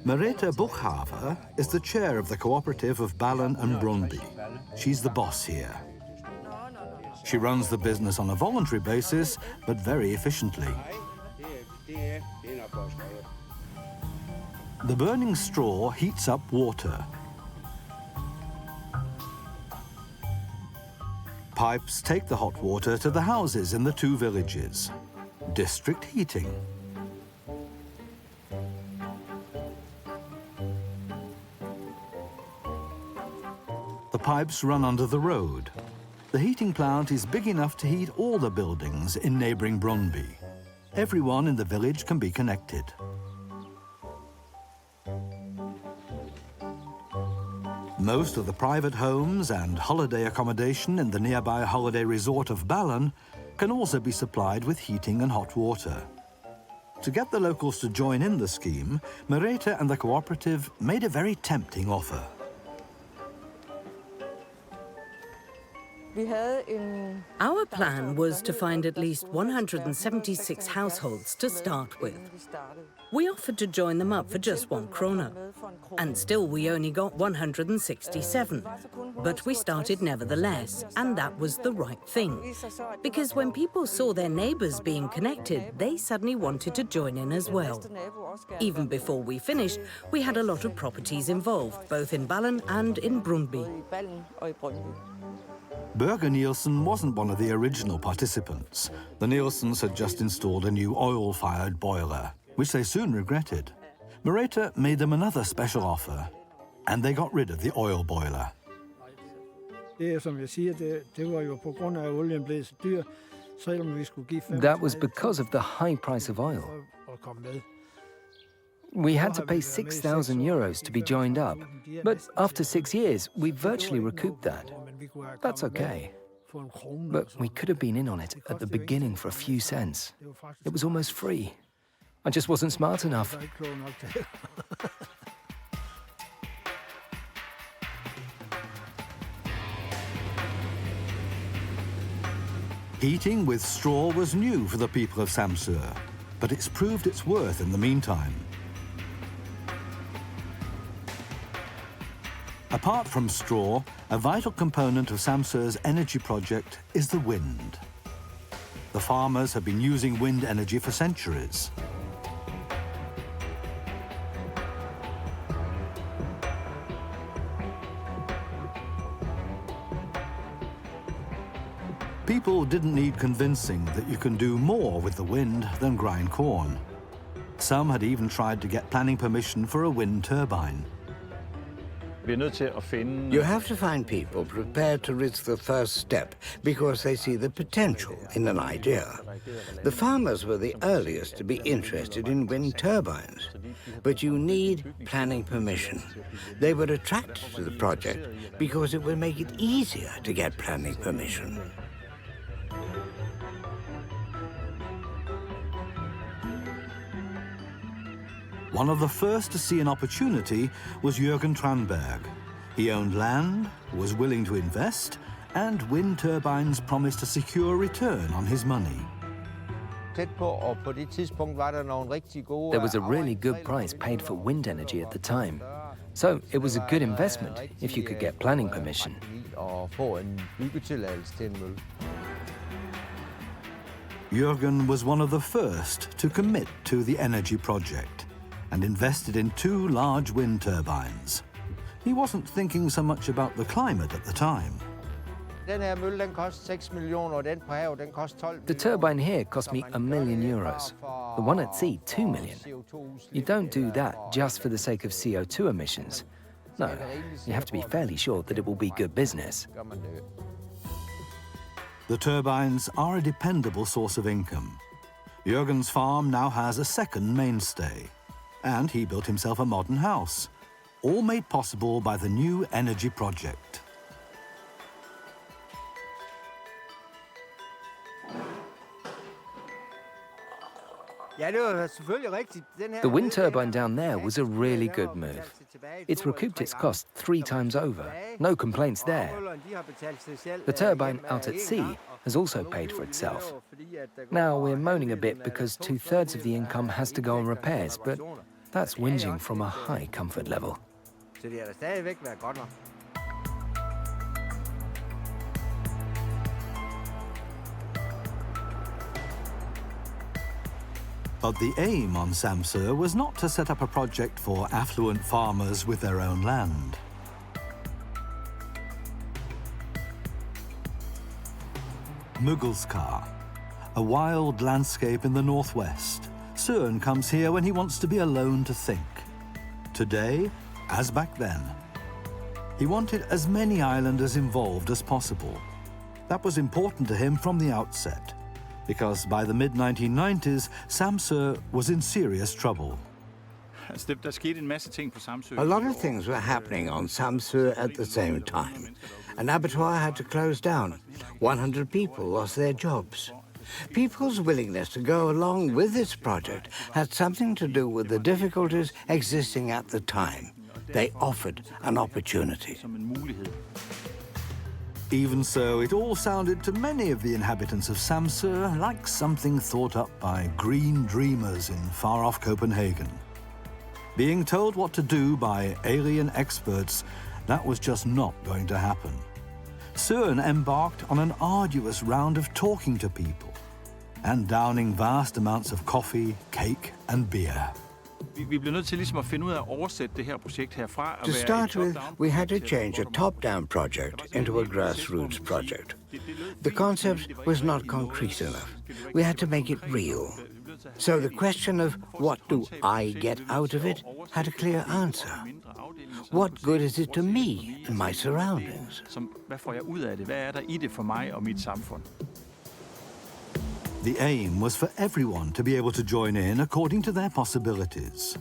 Merete Buchhaver is the chair of the cooperative of Ballen and Brøndby. She's the boss here. She runs the business on a voluntary basis, but very efficiently. The burning straw heats up water. Pipes take the hot water to the houses in the two villages. District heating. The pipes run under the road. The heating plant is big enough to heat all the buildings in neighboring Brøndby. Everyone in the village can be connected. Most of the private homes and holiday accommodation in the nearby holiday resort of Ballen can also be supplied with heating and hot water. To get the locals to join in the scheme, Merete and the cooperative made a very tempting offer. Our plan was to find at least 176 households to start with. We offered to join them up for just 1 krone. And still we only got 167. But we started nevertheless, and that was the right thing. Because when people saw their neighbors being connected, they suddenly wanted to join in as well. Even before we finished, we had a lot of properties involved, both in Ballen and in Brøndby. Børge Nielsen wasn't one of the original participants. The Nielsens had just installed a new oil-fired boiler, which they soon regretted. Merete made them another special offer, and they got rid of the oil boiler. That was because of the high price of oil. We had to pay 6,000 euros to be joined up, but after 6 years, we virtually recouped that. That's okay. But we could have been in on it at the beginning for a few cents. It was almost free. I just wasn't smart enough. Heating with straw was new for the people of Samso, but it's proved its worth in the meantime. Apart from straw, a vital component of Samso's energy project is the wind. The farmers have been using wind energy for centuries. People didn't need convincing that you can do more with the wind than grind corn. Some had even tried to get planning permission for a wind turbine. You have to find people prepared to risk the first step because they see the potential in an idea. The farmers were the earliest to be interested in wind turbines, but you need planning permission. They were attracted to the project because it would make it easier to get planning permission. One of the first to see an opportunity was Jürgen Tranberg. He owned land, was willing to invest, and wind turbines promised a secure return on his money. There was a really good price paid for wind energy at the time. So it was a good investment if you could get planning permission. Jürgen was one of the first to commit to the energy project and invested in 2 large wind turbines. He wasn't thinking so much about the climate at the time. The turbine here cost me €1 million. The one at sea, 2 million. You don't do that just for the sake of CO2 emissions. No, you have to be fairly sure that it will be good business. The turbines are a dependable source of income. Jürgen's farm now has a second mainstay, and he built himself a modern house, all made possible by the new energy project. The wind turbine down there was a really good move. It's recouped its cost 3 times over. No complaints there. The turbine out at sea has also paid for itself. Now we're moaning a bit because 2/3 of the income has to go on repairs, but that's whinging from a high comfort level. But the aim on Samso was not to set up a project for affluent farmers with their own land. Muggleskar, a wild landscape in the northwest. Søren comes here when he wants to be alone to think. Today, as back then. He wanted as many islanders involved as possible. That was important to him from the outset, because by the mid-1990s, Samso was in serious trouble. A lot of things were happening on Samso at the same time. An abattoir had to close down. 100 people lost their jobs. People's willingness to go along with this project had something to do with the difficulties existing at the time. They offered an opportunity. Even so, it all sounded to many of the inhabitants of Samso like something thought up by green dreamers in far-off Copenhagen. Being told what to do by alien experts, that was just not going to happen. Søren embarked on an arduous round of talking to people and downing vast amounts of coffee, cake and beer. To start with, we had to change a top-down project into a grassroots project. The concept was not concrete enough. We had to make it real. So the question of what do I get out of it had a clear answer. What good is it to me and my surroundings? The aim was for everyone to be able to join in according to their possibilities.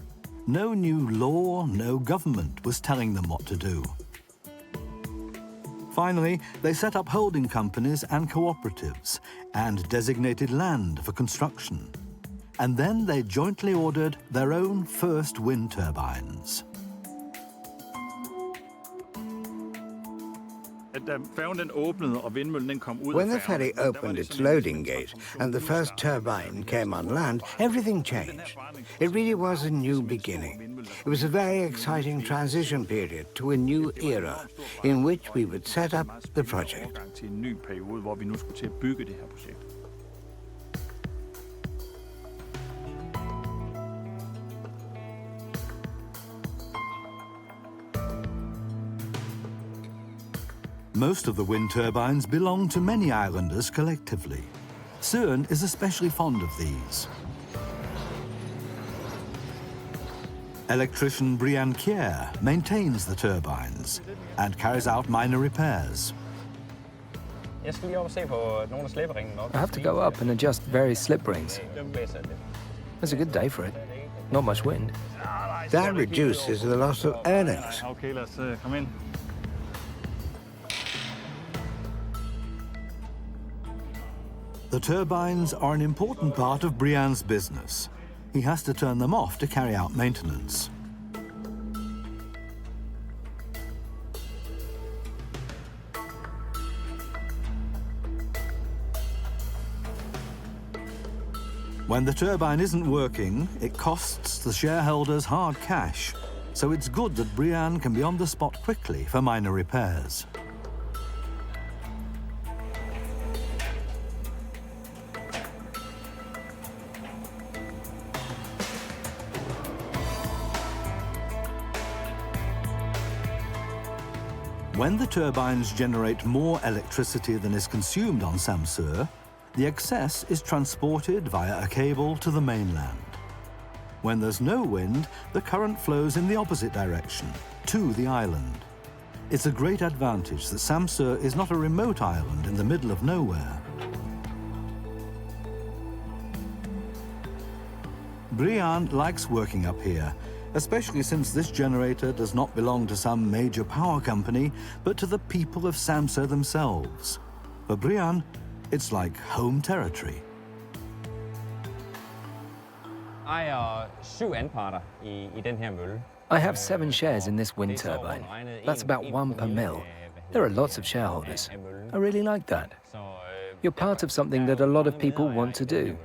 No new law, no government was telling them what to do. Finally, they set up holding companies and cooperatives and designated land for construction. And then they jointly ordered their own first wind turbines. When the ferry opened its loading gate and the first turbine came on land, everything changed. It really was a new beginning. It was a very exciting transition period to a new era in which we would set up the project. Most of the wind turbines belong to many islanders collectively. Søren is especially fond of these. Electrician Brian Kier maintains the turbines and carries out minor repairs. I have to go up and adjust various slip rings. It's a good day for it. Not much wind. That reduces the loss of earnings. Okay, let's come in. The turbines are an important part of Brian's business. He has to turn them off to carry out maintenance. When the turbine isn't working, it costs the shareholders hard cash, so it's good that Brian can be on the spot quickly for minor repairs. When the turbines generate more electricity than is consumed on Samso, the excess is transported via a cable to the mainland. When there's no wind, the current flows in the opposite direction, to the island. It's a great advantage that Samso is not a remote island in the middle of nowhere. Brian likes working up here, especially since this generator does not belong to some major power company, but to the people of Samso themselves. For Brian, it's like home territory. I have 7 shares in this wind turbine. That's about 1 per mil. There are lots of shareholders. I really like that. You're part of something that a lot of people want to do.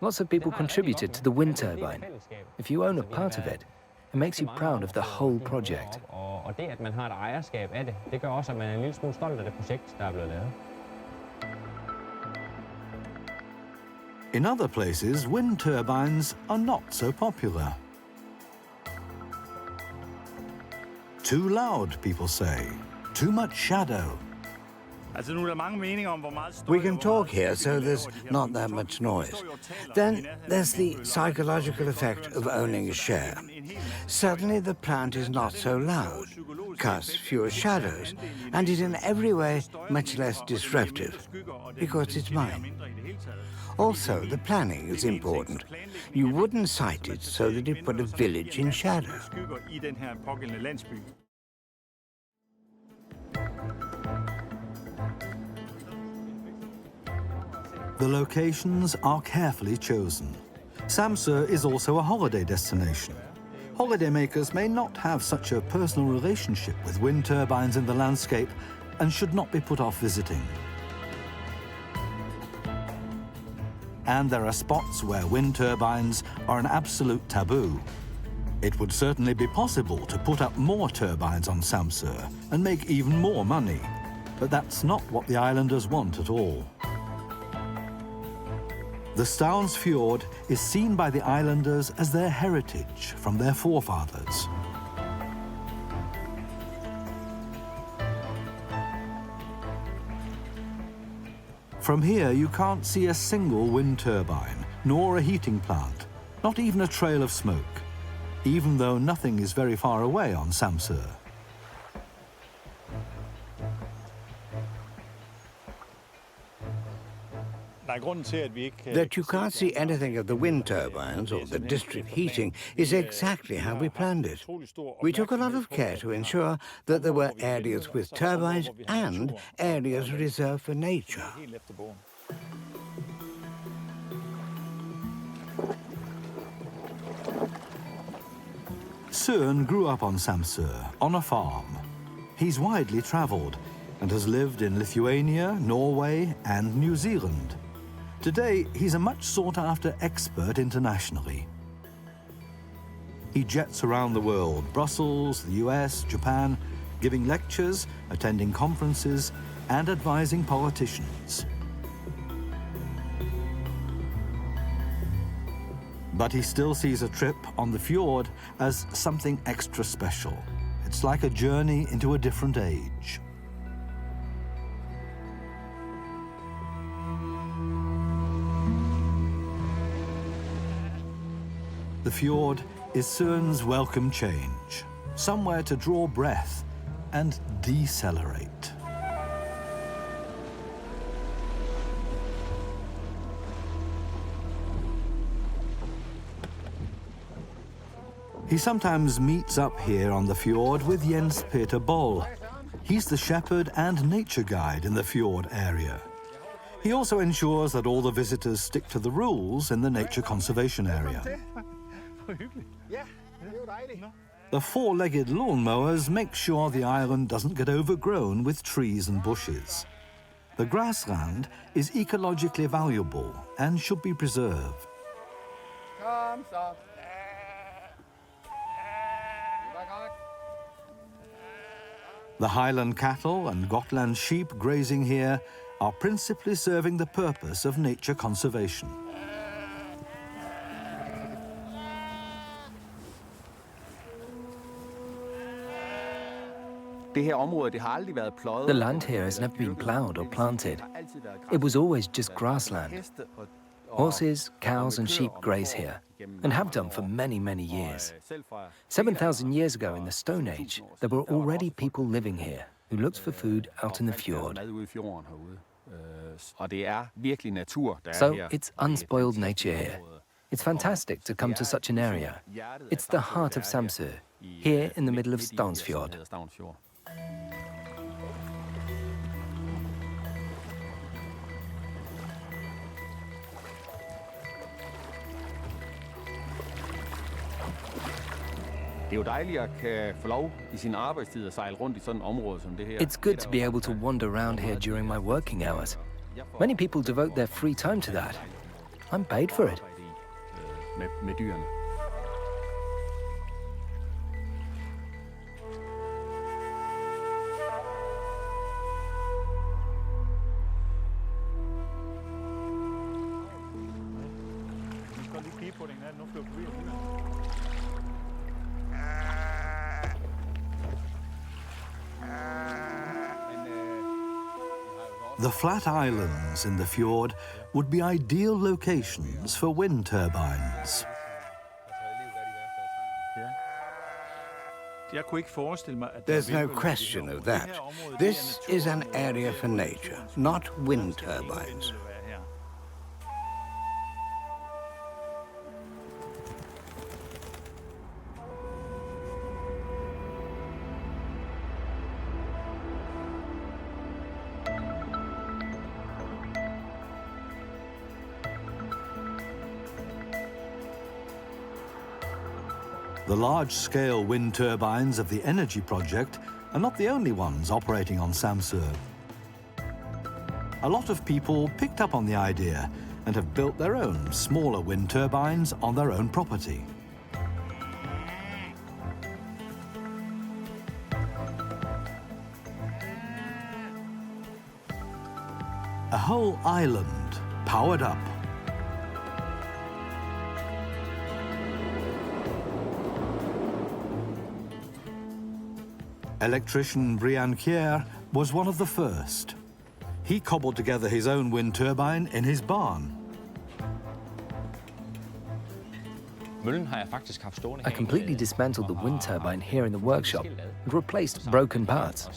Lots of people contributed to the wind turbine. If you own a part of it, it makes you proud of the whole project. In other places, wind turbines are not so popular. Too loud, people say. Too much shadow. We can talk here, so there's not that much noise. Then there's the psychological effect of owning a share. Suddenly the plant is not so loud, casts fewer shadows, and is in every way much less disruptive, because it's mine. Also, the planning is important. You wouldn't site it so that it put a village in shadow. The locations are carefully chosen. Samso is also a holiday destination. Holidaymakers may not have such a personal relationship with wind turbines in the landscape and should not be put off visiting. And there are spots where wind turbines are an absolute taboo. It would certainly be possible to put up more turbines on Samso and make even more money, but that's not what the islanders want at all. The Stauns Fjord is seen by the islanders as their heritage from their forefathers. From here, you can't see a single wind turbine, nor a heating plant, not even a trail of smoke, even though nothing is very far away on Samso. That you can't see anything of the wind turbines or the district heating is exactly how we planned it. We took a lot of care to ensure that there were areas with turbines and areas reserved for nature. Søren grew up on Samso, on a farm. He's widely travelled and has lived in Lithuania, Norway and New Zealand. Today, he's a much sought-after expert internationally. He jets around the world, Brussels, the US, Japan, giving lectures, attending conferences, and advising politicians. But he still sees a trip on the fjord as something extra special. It's like a journey into a different age. The fjord is Søren's welcome change, somewhere to draw breath and decelerate. He sometimes meets up here on the fjord with Jens Peter Boll. He's the shepherd and nature guide in the fjord area. He also ensures that all the visitors stick to the rules in the nature conservation area. The four-legged lawnmowers make sure the island doesn't get overgrown with trees and bushes. The grassland is ecologically valuable and should be preserved. The Highland cattle and Gotland sheep grazing here are principally serving the purpose of nature conservation. The land here has never been ploughed or planted. It was always just grassland. Horses, cows and sheep graze here, and have done for many, many years. 7,000 years ago in the Stone Age, there were already people living here who looked for food out in the fjord. So it's unspoiled nature here. It's fantastic to come to such an area. It's the heart of Samso, here in the middle of Stavangsfjord. It's good to be able to wander around here during my working hours. Many people devote their free time to that. I'm paid for it. The flat islands in the fjord would be ideal locations for wind turbines. There's no question of that. This is an area for nature, not wind turbines. The large-scale wind turbines of the energy project are not the only ones operating on Samso. A lot of people picked up on the idea and have built their own smaller wind turbines on their own property. A whole island powered up. Electrician Brian Kier was one of the first. He cobbled together his own wind turbine in his barn. I completely dismantled the wind turbine here in the workshop and replaced broken parts.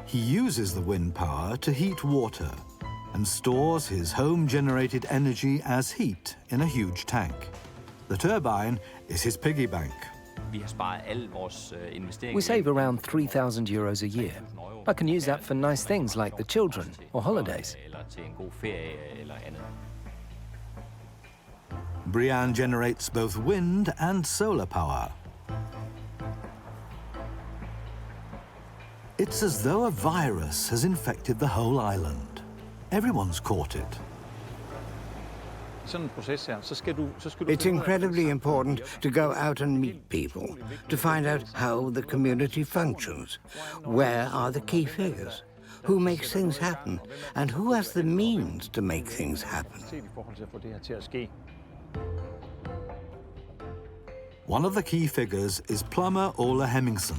He uses the wind power to heat water and stores his home-generated energy as heat in a huge tank. The turbine is his piggy bank. We save around 3,000 euros a year. I can use that for nice things like the children or holidays. Brian generates both wind and solar power. It's as though a virus has infected the whole island. Everyone's caught it. It's incredibly important to go out and meet people, to find out how the community functions. Where are the key figures? Who makes things happen? And who has the means to make things happen? One of the key figures is plumber Ole Hemmingsen.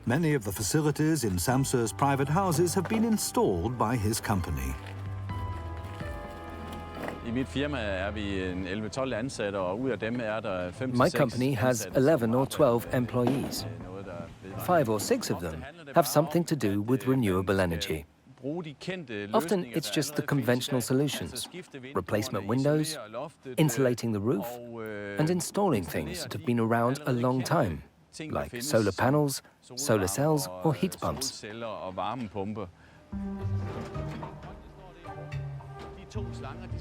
Many of the facilities in Samso's private houses have been installed by his company. My company has 11 or 12 employees. 5 or 6 of them have something to do with renewable energy. Often it's just the conventional solutions: replacement windows, insulating the roof, and installing things that have been around a long time, like solar panels, solar cells, or heat pumps.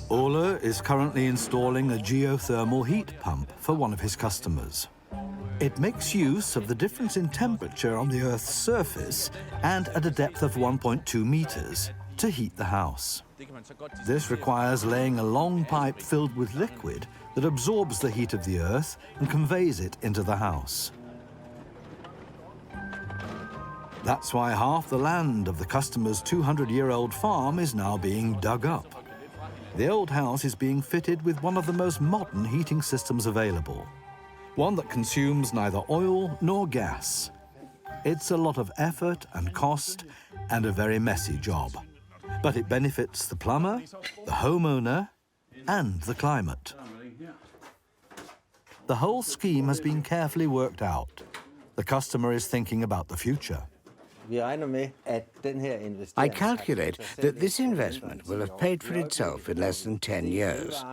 Ole is currently installing a geothermal heat pump for one of his customers. It makes use of the difference in temperature on the Earth's surface and at a depth of 1.2 meters to heat the house. This requires laying a long pipe filled with liquid that absorbs the heat of the Earth and conveys it into the house. That's why half the land of the customer's 200-year-old farm is now being dug up. The old house is being fitted with one of the most modern heating systems available, one that consumes neither oil nor gas. It's a lot of effort and cost and a very messy job, but it benefits the plumber, the homeowner, and the climate. The whole scheme has been carefully worked out. The customer is thinking about the future. I calculate that this investment will have paid for itself in less than 10 years.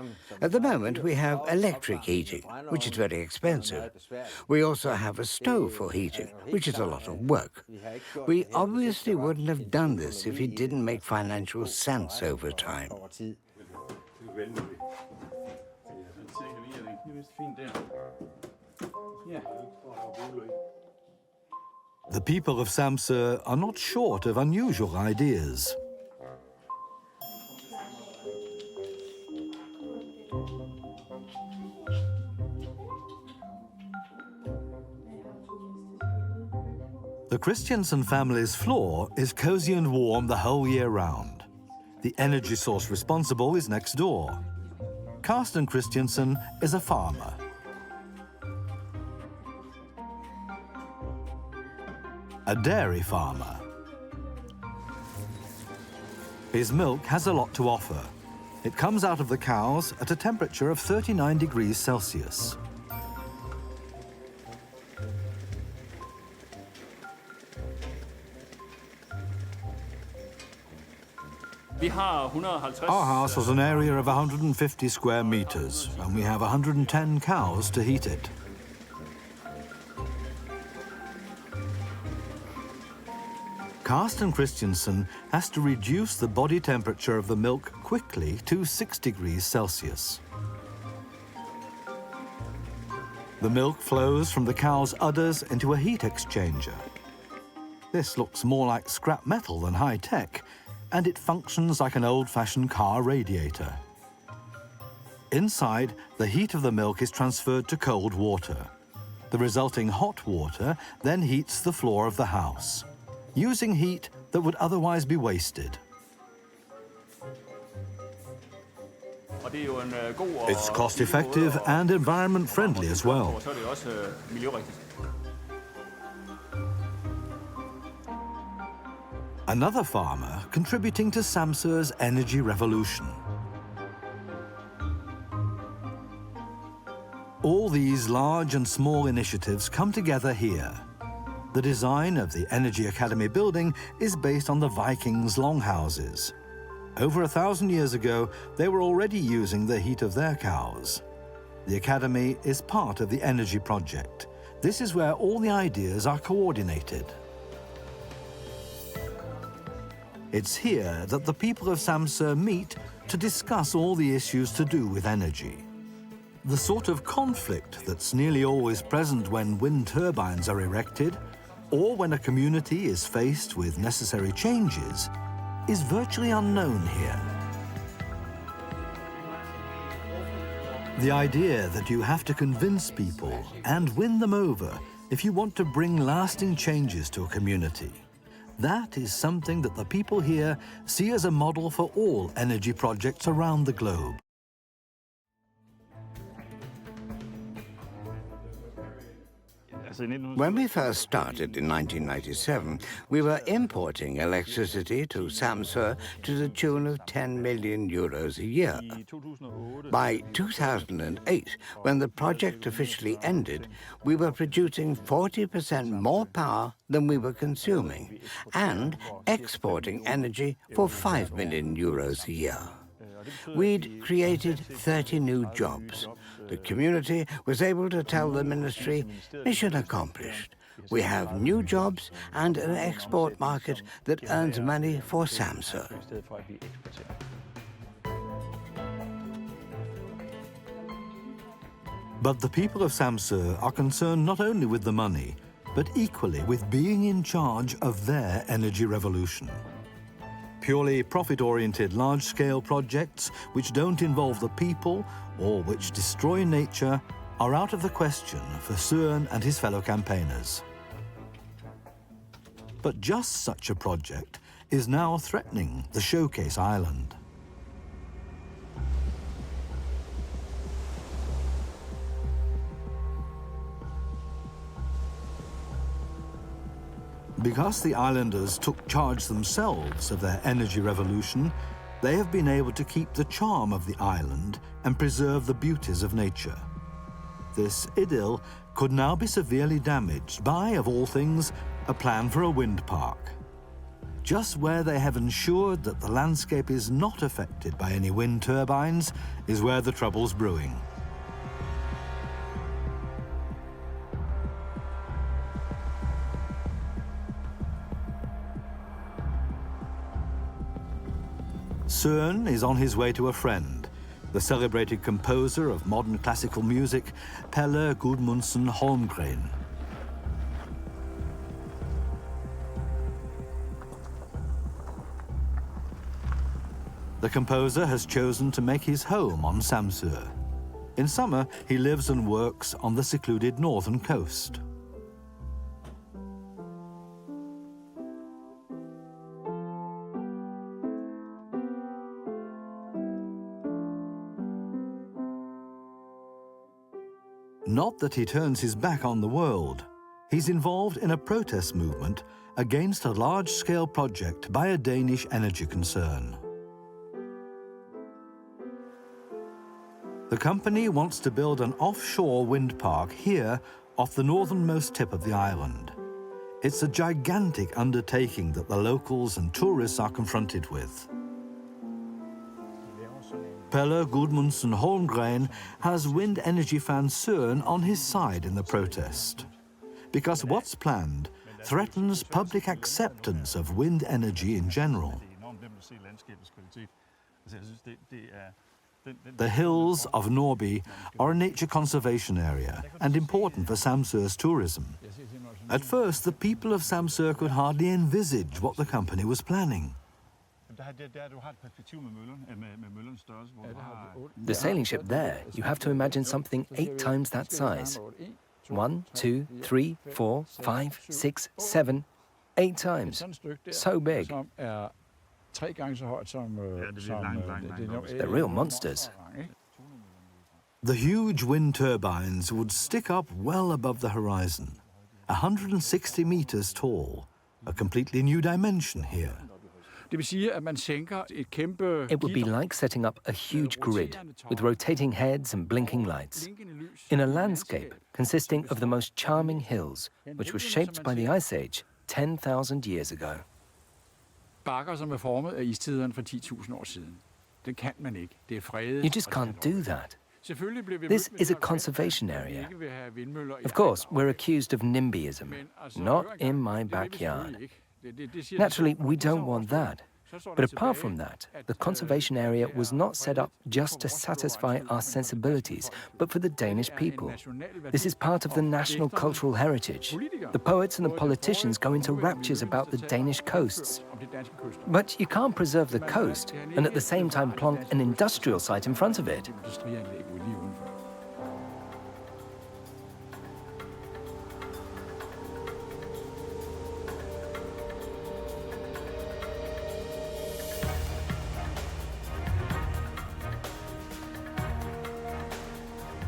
At the moment, we have electric heating, which is very expensive. We also have a stove for heating, which is a lot of work. We obviously wouldn't have done this if it didn't make financial sense over time. The people of Samso are not short of unusual ideas. The Christiansen family's floor is cozy and warm the whole year round. The energy source responsible is next door. Carsten Christiansen is a farmer. A dairy farmer. His milk has a lot to offer. It comes out of the cows at a temperature of 39 degrees Celsius. Our house has an area of 150 square meters, and we have 110 cows to heat it. Carsten Christiansen has to reduce the body temperature of the milk quickly to 6 degrees Celsius. The milk flows from the cow's udders into a heat exchanger. This looks more like scrap metal than high-tech, and it functions like an old-fashioned car radiator. Inside, the heat of the milk is transferred to cold water. The resulting hot water then heats the floor of the house, using heat that would otherwise be wasted. It's cost-effective and environment-friendly as well. Another farmer contributing to Samso's energy revolution. All these large and small initiatives come together here. The design of the Energy Academy building is based on the Vikings' longhouses. Over 1,000 years ago, they were already using the heat of their cows. The Academy is part of the energy project. This is where all the ideas are coordinated. It's here that the people of Samso meet to discuss all the issues to do with energy. The sort of conflict that's nearly always present when wind turbines are erected, or when a community is faced with necessary changes, is virtually unknown here. The idea that you have to convince people and win them over if you want to bring lasting changes to a community, that is something that the people here see as a model for all energy projects around the globe. When we first started in 1997, we were importing electricity to Samso to the tune of 10 million euros a year. By 2008, when the project officially ended, we were producing 40% more power than we were consuming and exporting energy for 5 million euros a year. We'd created 30 new jobs. The community was able to tell the ministry, mission accomplished. We have new jobs and an export market that earns money for Samso. But the people of Samso are concerned not only with the money, but equally with being in charge of their energy revolution. Purely profit-oriented large-scale projects which don't involve the people or which destroy nature are out of the question for Søren and his fellow campaigners. But just such a project is now threatening the showcase island. Because the islanders took charge themselves of their energy revolution, they have been able to keep the charm of the island and preserve the beauties of nature. This idyll could now be severely damaged by, of all things, a plan for a wind park. Just where they have ensured that the landscape is not affected by any wind turbines is where the trouble's brewing. Søren is on his way to a friend, the celebrated composer of modern classical music, Pelle Gudmundsen Holmgren. The composer has chosen to make his home on Samso. In summer, he lives and works on the secluded northern coast. Not that he turns his back on the world. He's involved in a protest movement against a large-scale project by a Danish energy concern. The company wants to build an offshore wind park here off the northernmost tip of the island. It's a gigantic undertaking that the locals and tourists are confronted with. Pelle Gudmundsen Holmgren has wind energy fan Søren on his side in the protest, because what's planned threatens public acceptance of wind energy in general. The hills of Norby are a nature conservation area and important for Samso's tourism. At first, the people of Samso could hardly envisage what the company was planning. The sailing ship there, you have to imagine something 8 times that size. 1, 2, 3, 4, 5, 6, 7, 8 times. So big. They're real monsters. The huge wind turbines would stick up well above the horizon, 160 meters tall, a completely new dimension here. It would be like setting up a huge grid with rotating heads and blinking lights in a landscape consisting of the most charming hills, which was shaped by the Ice Age 10,000 years ago. You just can't do that. This is a conservation area. Of course, we're accused of NIMBYism, not in my backyard. Naturally, we don't want that. But apart from that, the conservation area was not set up just to satisfy our sensibilities, but for the Danish people. This is part of the national cultural heritage. The poets and the politicians go into raptures about the Danish coasts. But you can't preserve the coast and at the same time plonk an industrial site in front of it.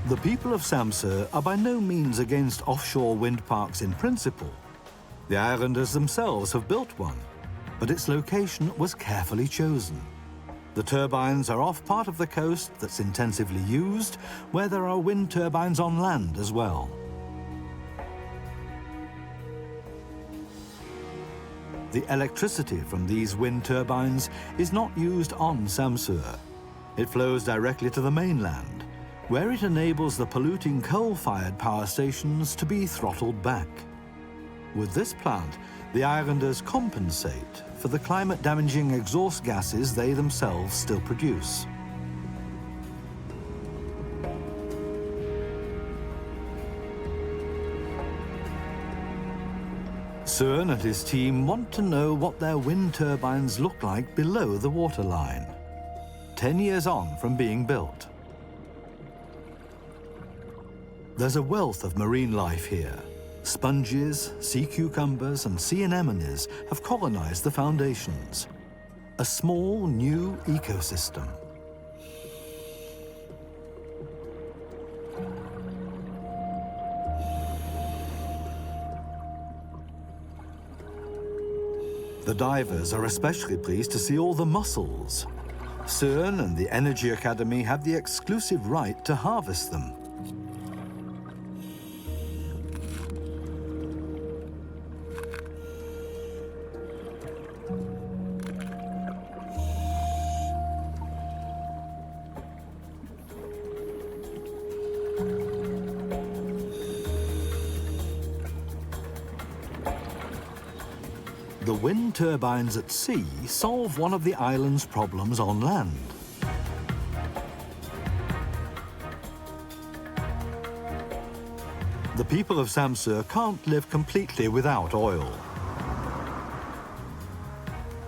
The people of Samso are by no means against offshore wind parks in principle. The islanders themselves have built one, but its location was carefully chosen. The turbines are off part of the coast that's intensively used, where there are wind turbines on land as well. The electricity from these wind turbines is not used on Samso. It flows directly to the mainland, where it enables the polluting coal-fired power stations to be throttled back. With this plant, the islanders compensate for the climate-damaging exhaust gases they themselves still produce. Søren and his team want to know what their wind turbines look like below the waterline, 10 years on from being built. There's a wealth of marine life here. Sponges, sea cucumbers, and sea anemones have colonized the foundations. A small, new ecosystem. The divers are especially pleased to see all the mussels. Søren and the Energy Academy have the exclusive right to harvest them. The wind turbines at sea solve one of the island's problems on land. The people of Samso can't live completely without oil.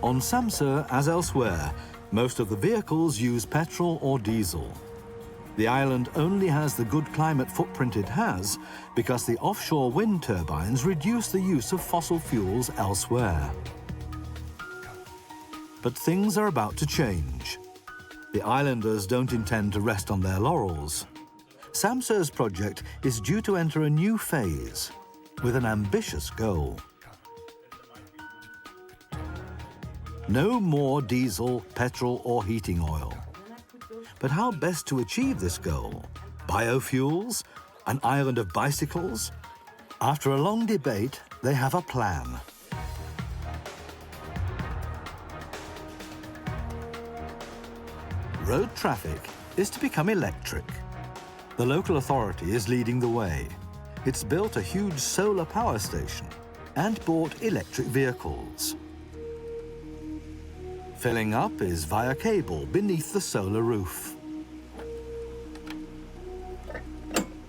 On Samso, as elsewhere, most of the vehicles use petrol or diesel. The island only has the good climate footprint it has because the offshore wind turbines reduce the use of fossil fuels elsewhere. But things are about to change. The islanders don't intend to rest on their laurels. Samso's project is due to enter a new phase with an ambitious goal. No more diesel, petrol, or heating oil. But how best to achieve this goal? Biofuels? An island of bicycles? After a long debate, they have a plan. Road traffic is to become electric. The local authority is leading the way. It's built a huge solar power station and bought electric vehicles. Filling up is via cable beneath the solar roof.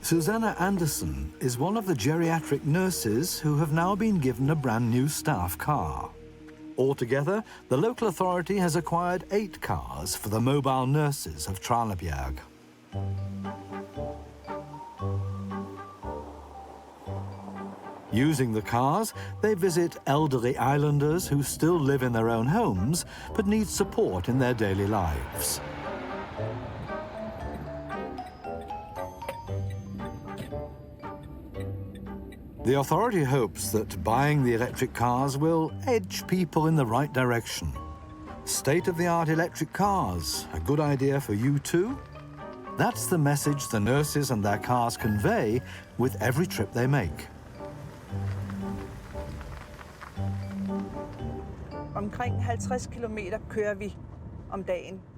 Susanna Anderson is one of the geriatric nurses who have now been given a brand new staff car. Altogether, the local authority has acquired 8 cars for the mobile nurses of Tranebjerg. Using the cars, they visit elderly islanders who still live in their own homes but need support in their daily lives. The authority hopes that buying the electric cars will edge people in the right direction. State-of-the-art electric cars, a good idea for you too? That's the message the nurses and their cars convey with every trip they make.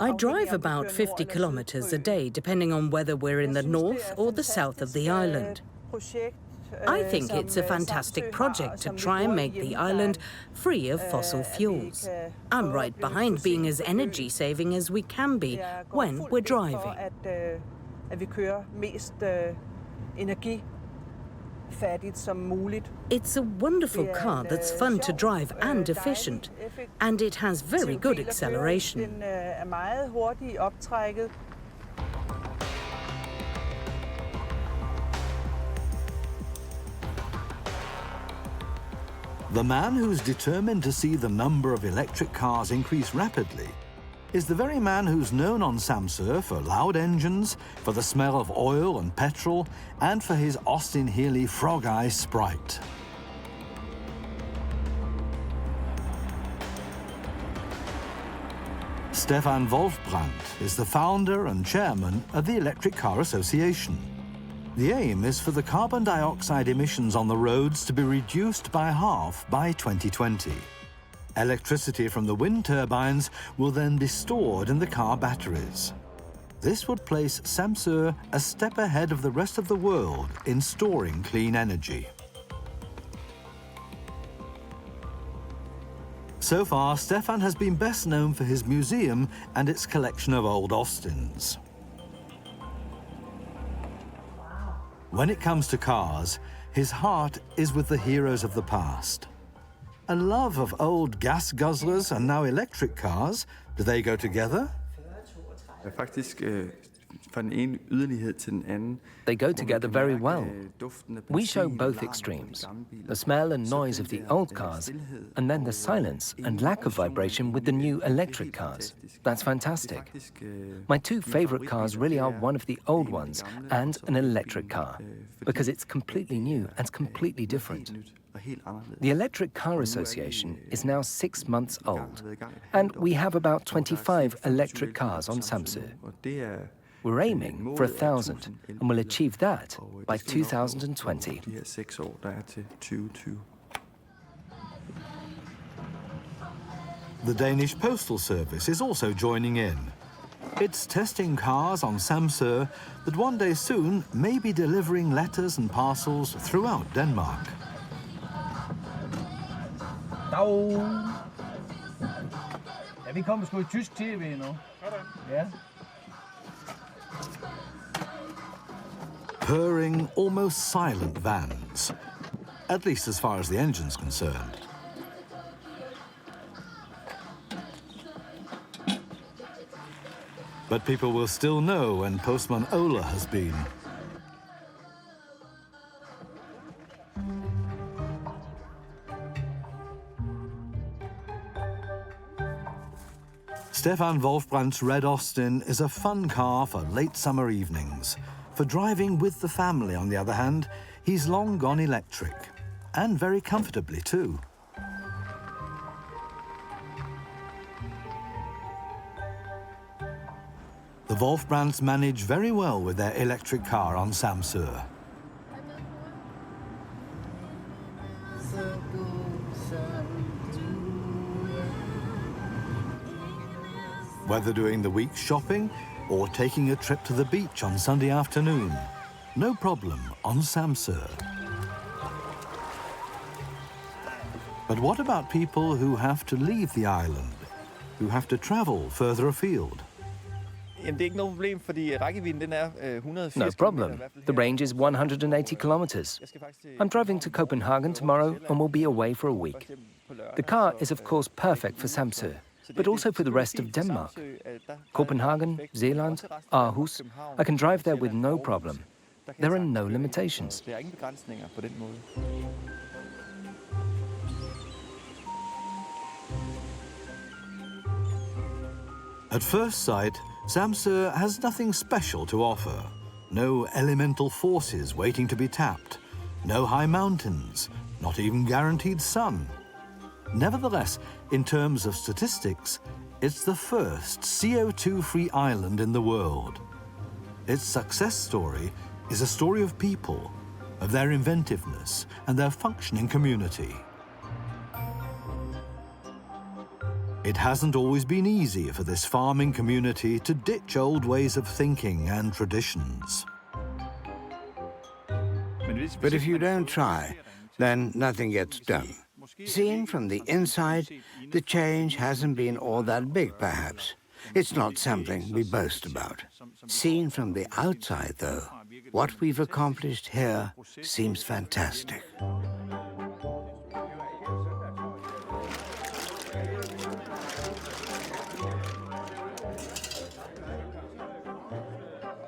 I drive about 50 kilometers a day, depending on whether we're in the north or the south of the island. I think it's a fantastic project to try and make the island free of fossil fuels. I'm right behind being as energy-saving as we can be when we're driving. It's a wonderful car that's fun to drive and efficient, and it has very good acceleration. The man who's determined to see the number of electric cars increase rapidly is the very man who's known on Samso for loud engines, for the smell of oil and petrol, and for his Austin Healey frog eye sprite. Stefan Wolfbrandt is the founder and chairman of the Electric Car Association. The aim is for the carbon dioxide emissions on the roads to be reduced by half by 2020. Electricity from the wind turbines will then be stored in the car batteries. This would place Samso a step ahead of the rest of the world in storing clean energy. So far, Stefan has been best known for his museum and its collection of old Austins. When it comes to cars, his heart is with the heroes of the past. A love of old gas guzzlers and now electric cars, do they go together? They go together very well. We show both extremes, the smell and noise of the old cars, and then the silence and lack of vibration with the new electric cars. That's fantastic. My two favorite cars really are one of the old ones and an electric car, because it's completely new and completely different. The Electric Car Association is now 6 months old, and we have about 25 electric cars on Samso. We're aiming for 1,000, and we'll achieve that by 2020. The Danish Postal Service is also joining in. It's testing cars on Samso that one day soon may be delivering letters and parcels throughout Denmark. Ja, vi kommer sgu i tysk tv nu. Ja. Purring, almost silent vans, at least as far as the engine's concerned. But people will still know when Postman Ola has been. Stefan Wolfbrandt's Red Austin is a fun car for late summer evenings. For driving with the family, on the other hand, he's long gone electric, and very comfortably too. The Wolfbrandts manage very well with their electric car on Samso. Whether doing the week's shopping or taking a trip to the beach on Sunday afternoon, no problem on Samso. But what about people who have to leave the island, who have to travel further afield? No problem. The range is 180 kilometers. I'm driving to Copenhagen tomorrow and will be away for a week. The car is of course perfect for Samso, but also for the rest of Denmark. Copenhagen, Zealand, Aarhus, I can drive there with no problem. There are no limitations. At first sight, Samso has nothing special to offer. No elemental forces waiting to be tapped. No high mountains, not even guaranteed sun. Nevertheless, in terms of statistics, it's the first CO2-free island in the world. Its success story is a story of people, of their inventiveness and their functioning community. It hasn't always been easy for this farming community to ditch old ways of thinking and traditions. But if you don't try, then nothing gets done. Seen from the inside, the change hasn't been all that big, perhaps. It's not something we boast about. Seen from the outside, though, what we've accomplished here seems fantastic.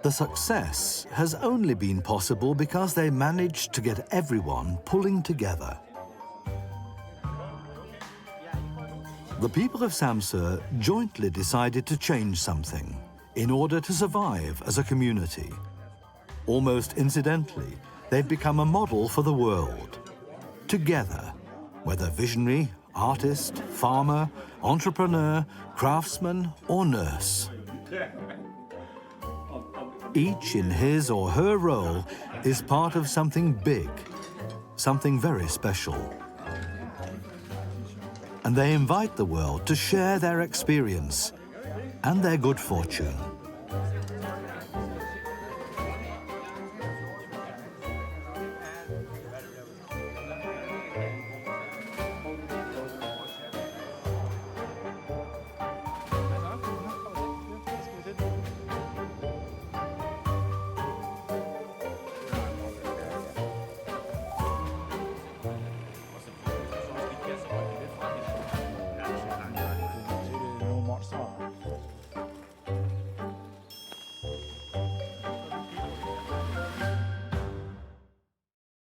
The success has only been possible because they managed to get everyone pulling together. The people of Samso jointly decided to change something in order to survive as a community. Almost incidentally, they'd become a model for the world. Together, whether visionary, artist, farmer, entrepreneur, craftsman, or nurse. Each in his or her role is part of something big, something very special. And they invite the world to share their experience and their good fortune.